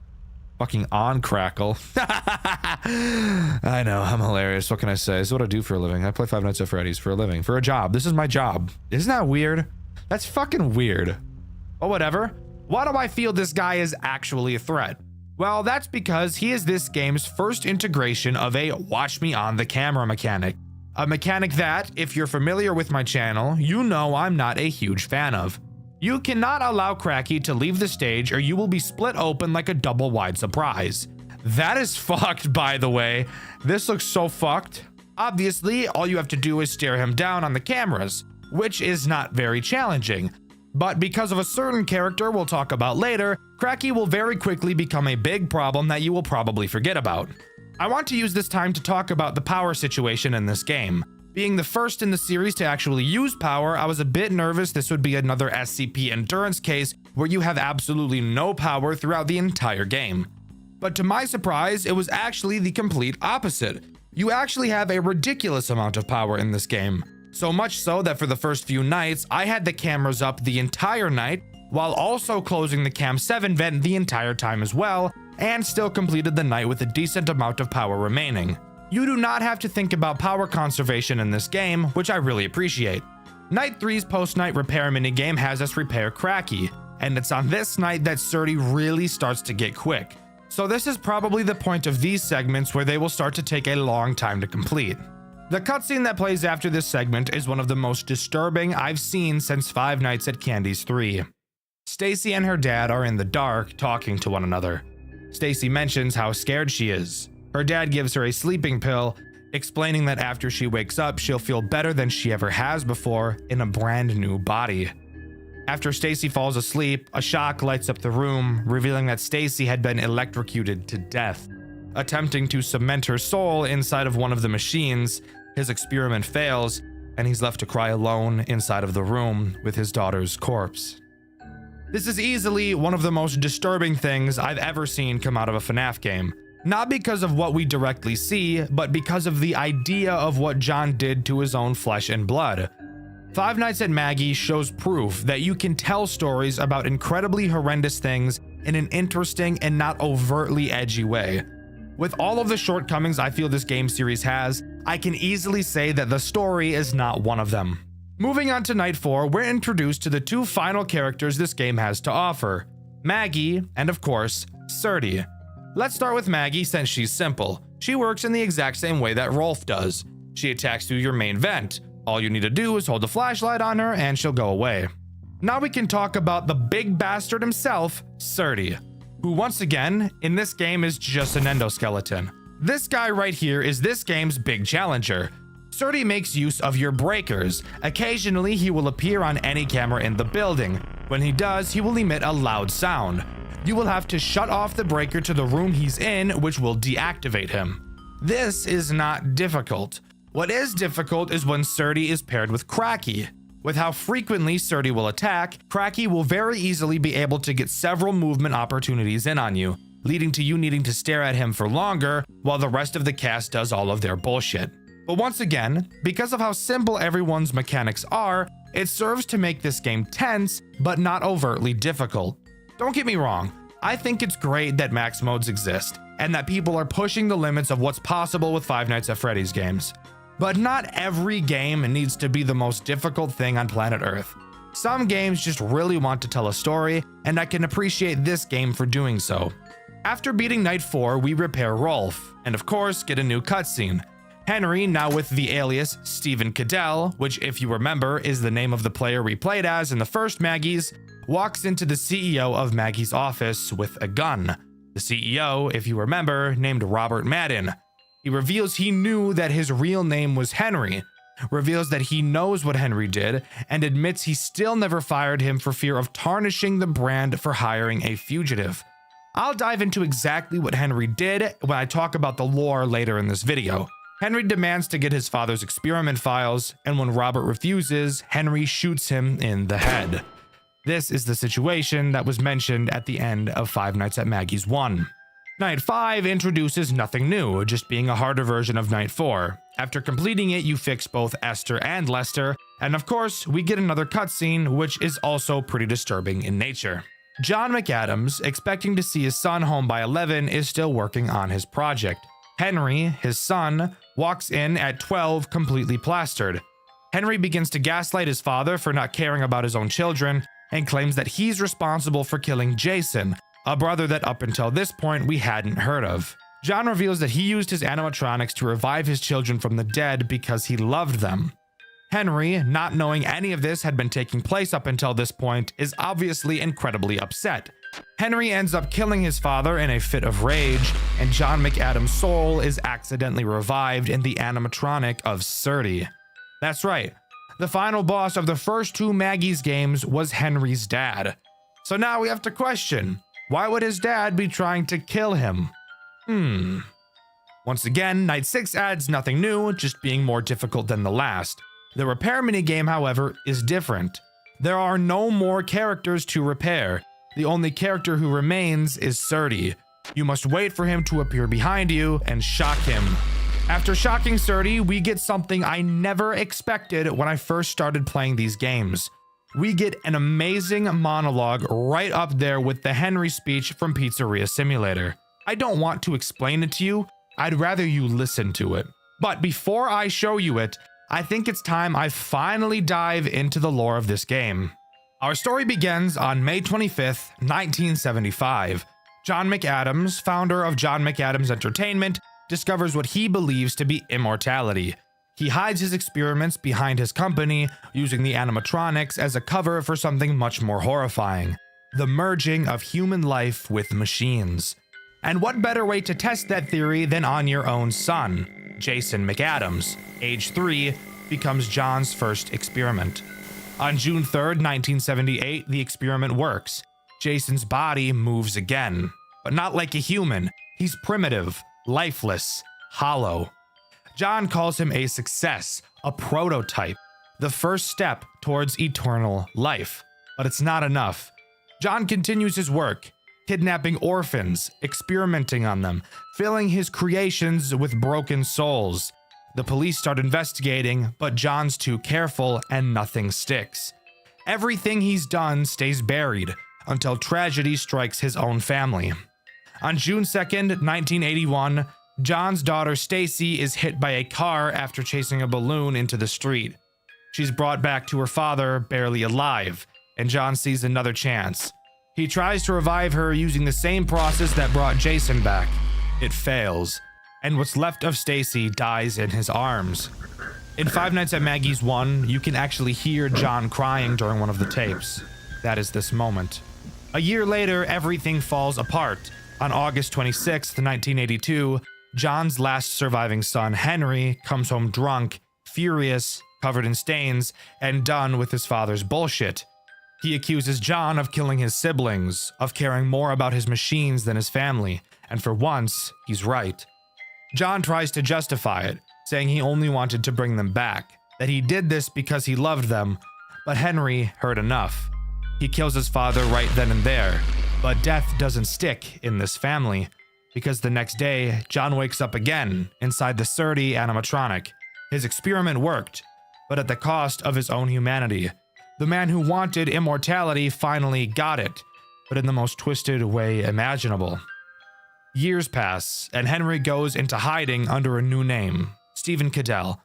Fucking on Crackle. I know, I'm hilarious. What can I say? This is what I do for a living. I play Five Nights at Freddy's for a living. For a job. This is my job. Isn't that weird? That's fucking weird. But whatever. Why do I feel this guy is actually a threat? Well, that's because he is this game's first integration of a watch me on the camera mechanic. A mechanic that, if you're familiar with my channel, you know I'm not a huge fan of. You cannot allow Cracky to leave the stage or you will be split open like a double wide surprise. That is fucked, by the way. This looks so fucked. Obviously, all you have to do is stare him down on the cameras, which is not very challenging. But because of a certain character we'll talk about later, Cracky will very quickly become a big problem that you will probably forget about. I want to use this time to talk about the power situation in this game. Being the first in the series to actually use power, I was a bit nervous this would be another SCP endurance case where you have absolutely no power throughout the entire game. But to my surprise, it was actually the complete opposite. You actually have a ridiculous amount of power in this game. So much so that for the first few nights, I had the cameras up the entire night, while also closing the Cam 7 vent the entire time as well, and still completed the night with a decent amount of power remaining. You do not have to think about power conservation in this game, which I really appreciate. Night 3's post-night repair minigame has us repair Cracky, and it's on this night that Surdy really starts to get quick. So this is probably the point of these segments where they will start to take a long time to complete. The cutscene that plays after this segment is one of the most disturbing I've seen since Five Nights at Candy's 3. Stacy and her dad are in the dark talking to one another. Stacy mentions how scared she is. Her dad gives her a sleeping pill, explaining that after she wakes up, she'll feel better than she ever has before in a brand new body. After Stacy falls asleep, a shock lights up the room, revealing that Stacy had been electrocuted to death. Attempting to cement her soul inside of one of the machines, his experiment fails, and he's left to cry alone inside of the room with his daughter's corpse. This is easily one of the most disturbing things I've ever seen come out of a FNAF game. Not because of what we directly see, but because of the idea of what John did to his own flesh and blood. Five Nights at Maggie's shows proof that you can tell stories about incredibly horrendous things in an interesting and not overtly edgy way. With all of the shortcomings I feel this game series has, I can easily say that the story is not one of them. Moving on to Night 4, we're introduced to the two final characters this game has to offer, Maggie and of course, Surdy. Let's start with Maggie since she's simple. She works in the exact same way that Rolf does. She attacks through your main vent. All you need to do is hold the flashlight on her and she'll go away. Now we can talk about the big bastard himself, Surdy, who once again, in this game is just an endoskeleton. This guy right here is this game's big challenger. Surdy makes use of your breakers. Occasionally, he will appear on any camera in the building. When he does, he will emit a loud sound. You will have to shut off the breaker to the room he's in, which will deactivate him. This is not difficult. What is difficult is when Surdy is paired with Cracky. With how frequently Surdy will attack, Cracky will very easily be able to get several movement opportunities in on you, leading to you needing to stare at him for longer while the rest of the cast does all of their bullshit. But once again, because of how simple everyone's mechanics are, it serves to make this game tense, but not overtly difficult. Don't get me wrong, I think it's great that max modes exist, and that people are pushing the limits of what's possible with Five Nights at Freddy's games. But not every game needs to be the most difficult thing on planet Earth. Some games just really want to tell a story, and I can appreciate this game for doing so. After beating Night 4, we repair Rolf, and of course get a new cutscene. Henry, now with the alias Stephen Cadell, which if you remember is the name of the player we played as in the first Maggie's, walks into the CEO of Maggie's office with a gun. The CEO, if you remember, named Robert Madden. He reveals he knew that his real name was Henry, reveals that he knows what Henry did, and admits he still never fired him for fear of tarnishing the brand for hiring a fugitive. I'll dive into exactly what Henry did when I talk about the lore later in this video. Henry demands to get his father's experiment files, and when Robert refuses, Henry shoots him in the head. This is the situation that was mentioned at the end of Five Nights at Maggie's 1. Night 5 introduces nothing new, just being a harder version of Night 4. After completing it, you fix both Esther and Lester, and of course, we get another cutscene, which is also pretty disturbing in nature. John McAdams, expecting to see his son home by 11, is still working on his project. Henry, his son, walks in at 12 completely plastered. Henry begins to gaslight his father for not caring about his own children and claims that he's responsible for killing Jason, a brother that up until this point we hadn't heard of. John reveals that he used his animatronics to revive his children from the dead because he loved them. Henry, not knowing any of this had been taking place up until this point, is obviously incredibly upset. Henry ends up killing his father in a fit of rage, and John McAdams' soul is accidentally revived in the animatronic of Surdy. That's right, the final boss of the first two Maggie's games was Henry's dad. So now we have to question, why would his dad be trying to kill him? Once again, Night 6 adds nothing new, just being more difficult than the last. The repair minigame, however, is different. There are no more characters to repair. The only character who remains is Surdy. You must wait for him to appear behind you and shock him. After shocking Surdy, we get something I never expected when I first started playing these games. We get an amazing monologue right up there with the Henry speech from Pizzeria Simulator. I don't want to explain it to you, I'd rather you listen to it. But before I show you it, I think it's time I finally dive into the lore of this game. Our story begins on May 25th, 1975. John McAdams, founder of John McAdams Entertainment, discovers what he believes to be immortality. He hides his experiments behind his company, using the animatronics as a cover for something much more horrifying. the merging of human life with machines. And what better way to test that theory than on your own son? Jason McAdams, age 3, becomes John's first experiment. On June 3rd, 1978, the experiment works. Jason's body moves again, but not like a human. He's primitive, lifeless, hollow. John calls him a success, a prototype, the first step towards eternal life. But it's not enough. John continues his work, kidnapping orphans, experimenting on them, filling his creations with broken souls. The police start investigating, but John's too careful and nothing sticks. Everything he's done stays buried until tragedy strikes his own family. On June 2nd, 1981, John's daughter Stacy is hit by a car after chasing a balloon into the street. She's brought back to her father, barely alive, and John sees another chance. He tries to revive her using the same process that brought Jason back. It fails, and what's left of Stacy dies in his arms. In Five Nights at Maggie's 1, you can actually hear John crying during one of the tapes. That is this moment. A year later, everything falls apart. On August 26, 1982, John's last surviving son, Henry, comes home drunk, furious, covered in stains, and done with his father's bullshit. He accuses John of killing his siblings, of caring more about his machines than his family, and for once, he's right. John tries to justify it, saying he only wanted to bring them back, that he did this because he loved them, but Henry heard enough. He kills his father right then and there, but death doesn't stick in this family, because the next day, John wakes up again inside the Surdy animatronic. His experiment worked, but at the cost of his own humanity. The man who wanted immortality finally got it, but in the most twisted way imaginable. Years pass, and Henry goes into hiding under a new name, Stephen Cadell.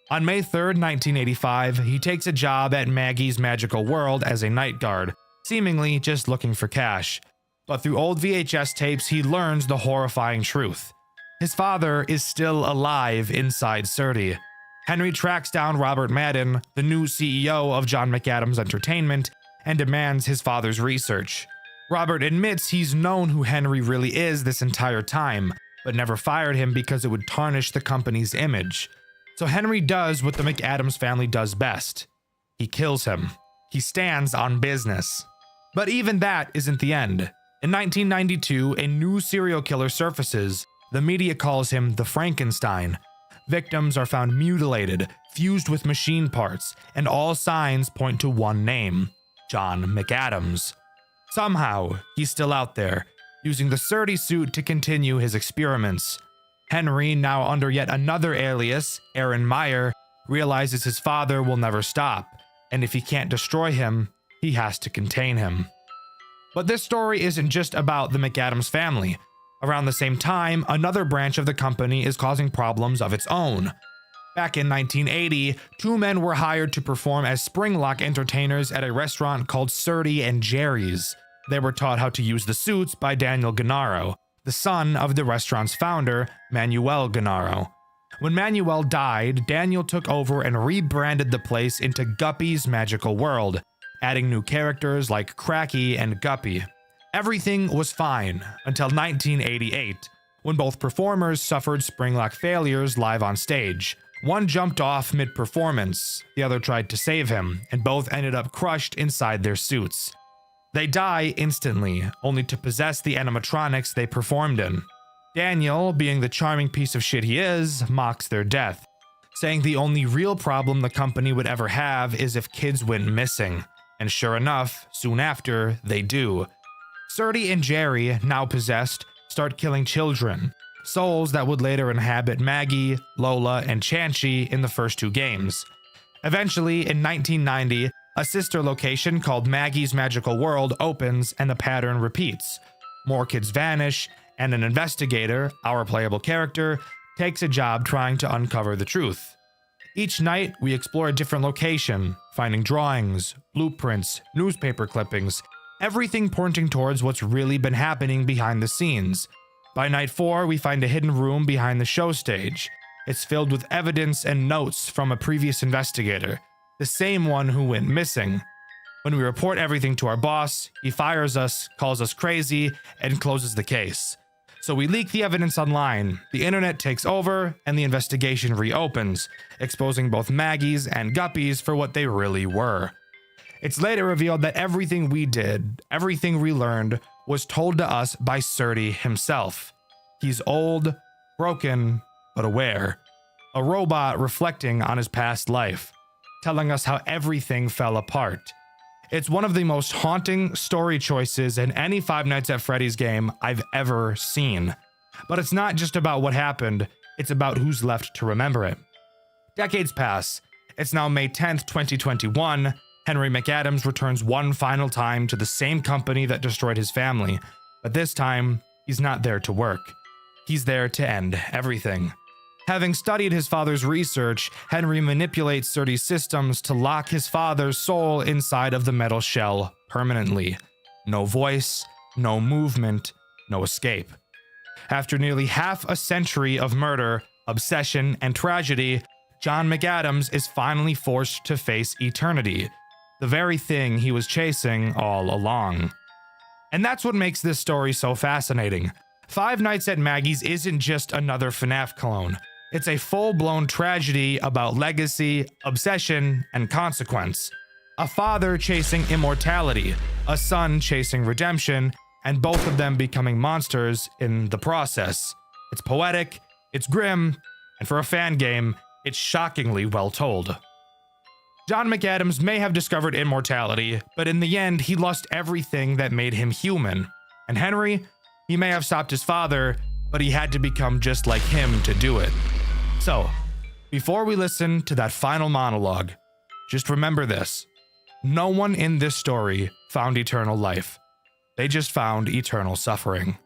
On May 3rd, 1985, he takes a job at Maggie's Magical World as a night guard, seemingly just looking for cash. But through old VHS tapes, he learns the horrifying truth. His father is still alive inside Surdy. Henry tracks down Robert Madden, the new CEO of John McAdams Entertainment, and demands his father's research. Robert admits he's known who Henry really is this entire time, but never fired him because it would tarnish the company's image. So Henry does what the McAdams family does best. He kills him. He stands on business. But even that isn't the end. In 1992, a new serial killer surfaces. The media calls him the Frankenstein. Victims are found mutilated, fused with machine parts, and all signs point to one name, John McAdams. Somehow, he's still out there, using the Surdy suit to continue his experiments. Henry, now under yet another alias, Aaron Meyer, realizes his father will never stop, and if he can't destroy him, he has to contain him. But this story isn't just about the McAdams family. Around the same time, another branch of the company is causing problems of its own. Back in 1980, two men were hired to perform as Springlock entertainers at a restaurant called Surdy and Jerry's. They were taught how to use the suits by Daniel Gennaro, the son of the restaurant's founder, Manuel Gennaro. When Manuel died, Daniel took over and rebranded the place into Guppy's Magical World, adding new characters like Cracky and Guppy. Everything was fine until 1988, when both performers suffered Springlock failures live on stage. One jumped off mid-performance, the other tried to save him, and both ended up crushed inside their suits. They die instantly, only to possess the animatronics they performed in. Daniel, being the charming piece of shit he is, mocks their death, saying the only real problem the company would ever have is if kids went missing. And sure enough, soon after, they do. Surdy and Jerry, now possessed, start killing children, souls that would later inhabit Maggie, Lola, and Chanchy in the first two games. Eventually, in 1990, a sister location called Maggie's Magical World opens and the pattern repeats. More kids vanish, and an investigator, our playable character, takes a job trying to uncover the truth. Each night, we explore a different location, finding drawings, blueprints, newspaper clippings, everything pointing towards what's really been happening behind the scenes. By night 4, we find a hidden room behind the show stage. It's filled with evidence and notes from a previous investigator, the same one who went missing. When we report everything to our boss, he fires us, calls us crazy, and closes the case. So we leak the evidence online, the internet takes over, and the investigation reopens, exposing both Maggies and Guppies for what they really were. It's later revealed that everything we did, everything we learned, was told to us by Surdy himself. He's old, broken, but aware. A robot reflecting on his past life, telling us how everything fell apart. It's one of the most haunting story choices in any Five Nights at Freddy's game I've ever seen. But it's not just about what happened, it's about who's left to remember it. Decades pass. It's now May 10th, 2021. Henry McAdams returns one final time to the same company that destroyed his family. But this time, he's not there to work. He's there to end everything. Having studied his father's research, Henry manipulates Surdy's systems to lock his father's soul inside of the metal shell permanently. No voice, no movement, no escape. After nearly half a century of murder, obsession, and tragedy, John McAdams is finally forced to face eternity, the very thing he was chasing all along. And that's what makes this story so fascinating. Five Nights at Maggie's isn't just another FNAF clone. It's a full-blown tragedy about legacy, obsession, and consequence. A father chasing immortality, a son chasing redemption, and both of them becoming monsters in the process. It's poetic, it's grim, and for a fan game, it's shockingly well told. John McAdams may have discovered immortality, but in the end, he lost everything that made him human. And Henry, he may have stopped his father, but he had to become just like him to do it. So, before we listen to that final monologue, just remember this. No one in this story found eternal life. They just found eternal suffering.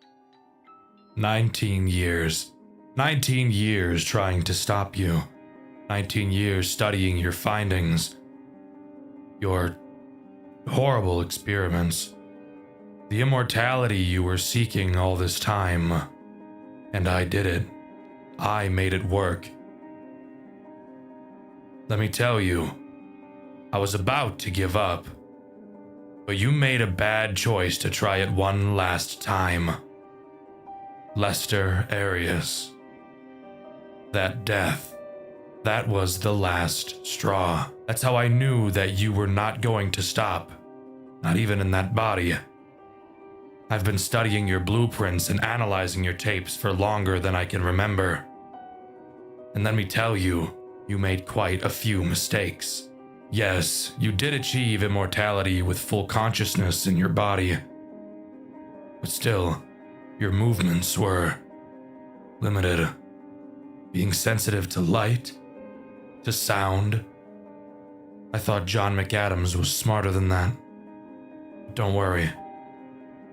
19 years. 19 years trying to stop you. 19 years studying your findings. Your horrible experiments. The immortality you were seeking all this time. And I did it. I made it work. Let me tell you, I was about to give up, but you made a bad choice to try it one last time. Lester Arias. That death, that was the last straw. That's how I knew that you were not going to stop, not even in that body. I've been studying your blueprints and analyzing your tapes for longer than I can remember. And let me tell you, you made quite a few mistakes. Yes, you did achieve immortality with full consciousness in your body. But still, your movements were limited. Being sensitive to light, to sound. I thought John McAdams was smarter than that. Don't worry.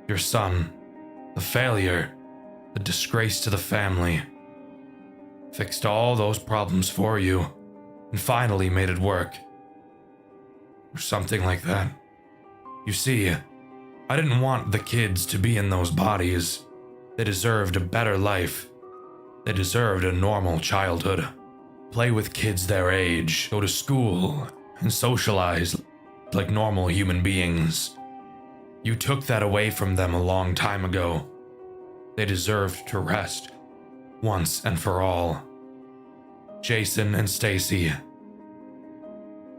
Your son, the failure, the disgrace to the family, fixed all those problems for you and finally made it work. Or something like that. You see, I didn't want the kids to be in those bodies. They deserved a better life. They deserved a normal childhood. Play with kids their age, go to school, and socialize like normal human beings. You took that away from them a long time ago. They deserved to rest, once and for all. Jason and Stacy,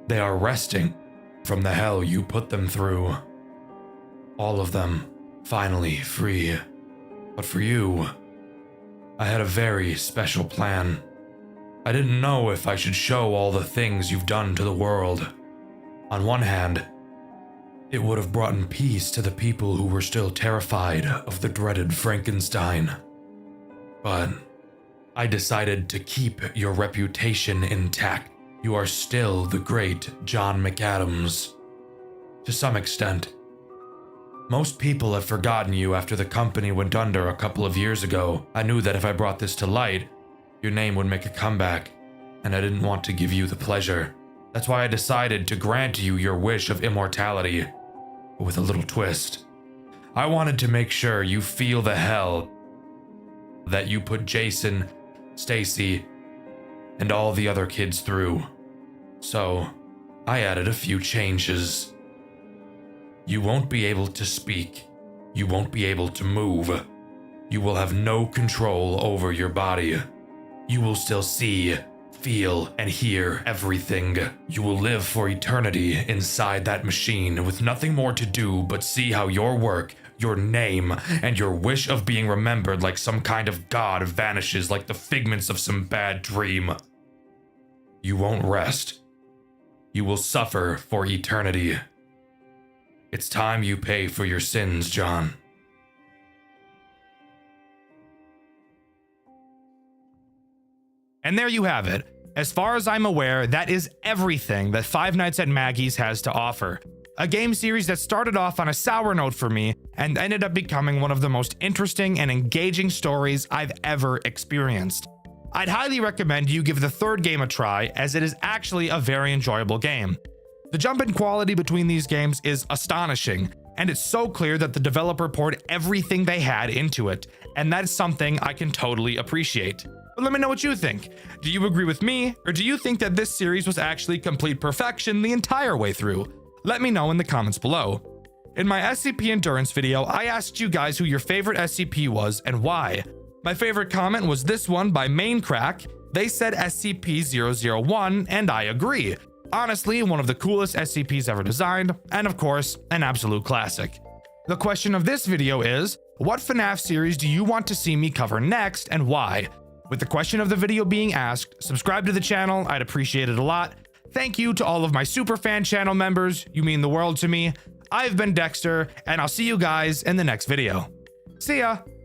they are resting from the hell you put them through. All of them finally free. But for you, I had a very special plan. I didn't know if I should show all the things you've done to the world. On one hand, it would have brought peace to the people who were still terrified of the dreaded Frankenstein. But I decided to keep your reputation intact. You are still the great John McAdams. To some extent. Most people have forgotten you after the company went under a couple of years ago. I knew that if I brought this to light, your name would make a comeback, and I didn't want to give you the pleasure. That's why I decided to grant you your wish of immortality, but with a little twist. I wanted to make sure you feel the hell that you put Jason, Stacy, and all the other kids through. So, I added a few changes. You won't be able to speak. You won't be able to move. You will have no control over your body. You will still see, feel, and hear everything. You will live for eternity inside that machine with nothing more to do but see how your work, your name, and your wish of being remembered like some kind of god vanishes like the figments of some bad dream. You won't rest. You will suffer for eternity. It's time you pay for your sins, John. And there you have it. As far as I'm aware, that is everything that Five Nights at Maggie's has to offer. A game series that started off on a sour note for me and ended up becoming one of the most interesting and engaging stories I've ever experienced. I'd highly recommend you give the third game a try, as it is actually a very enjoyable game. The jump in quality between these games is astonishing, and it's so clear that the developer poured everything they had into it, and that's something I can totally appreciate. But let me know what you think. Do you agree with me, or do you think that this series was actually complete perfection the entire way through? Let me know in the comments below. In my SCP Endurance video, I asked you guys who your favorite SCP was and why. My favorite comment was this one by Maincrack. They said SCP-001, and I agree. Honestly, one of the coolest SCPs ever designed, and of course, an absolute classic. The question of this video is, what FNAF series do you want to see me cover next, and why? With the question of the video being asked, subscribe to the channel, I'd appreciate it a lot. Thank you to all of my superfan channel members, you mean the world to me. I've been Dexter, and I'll see you guys in the next video. See ya!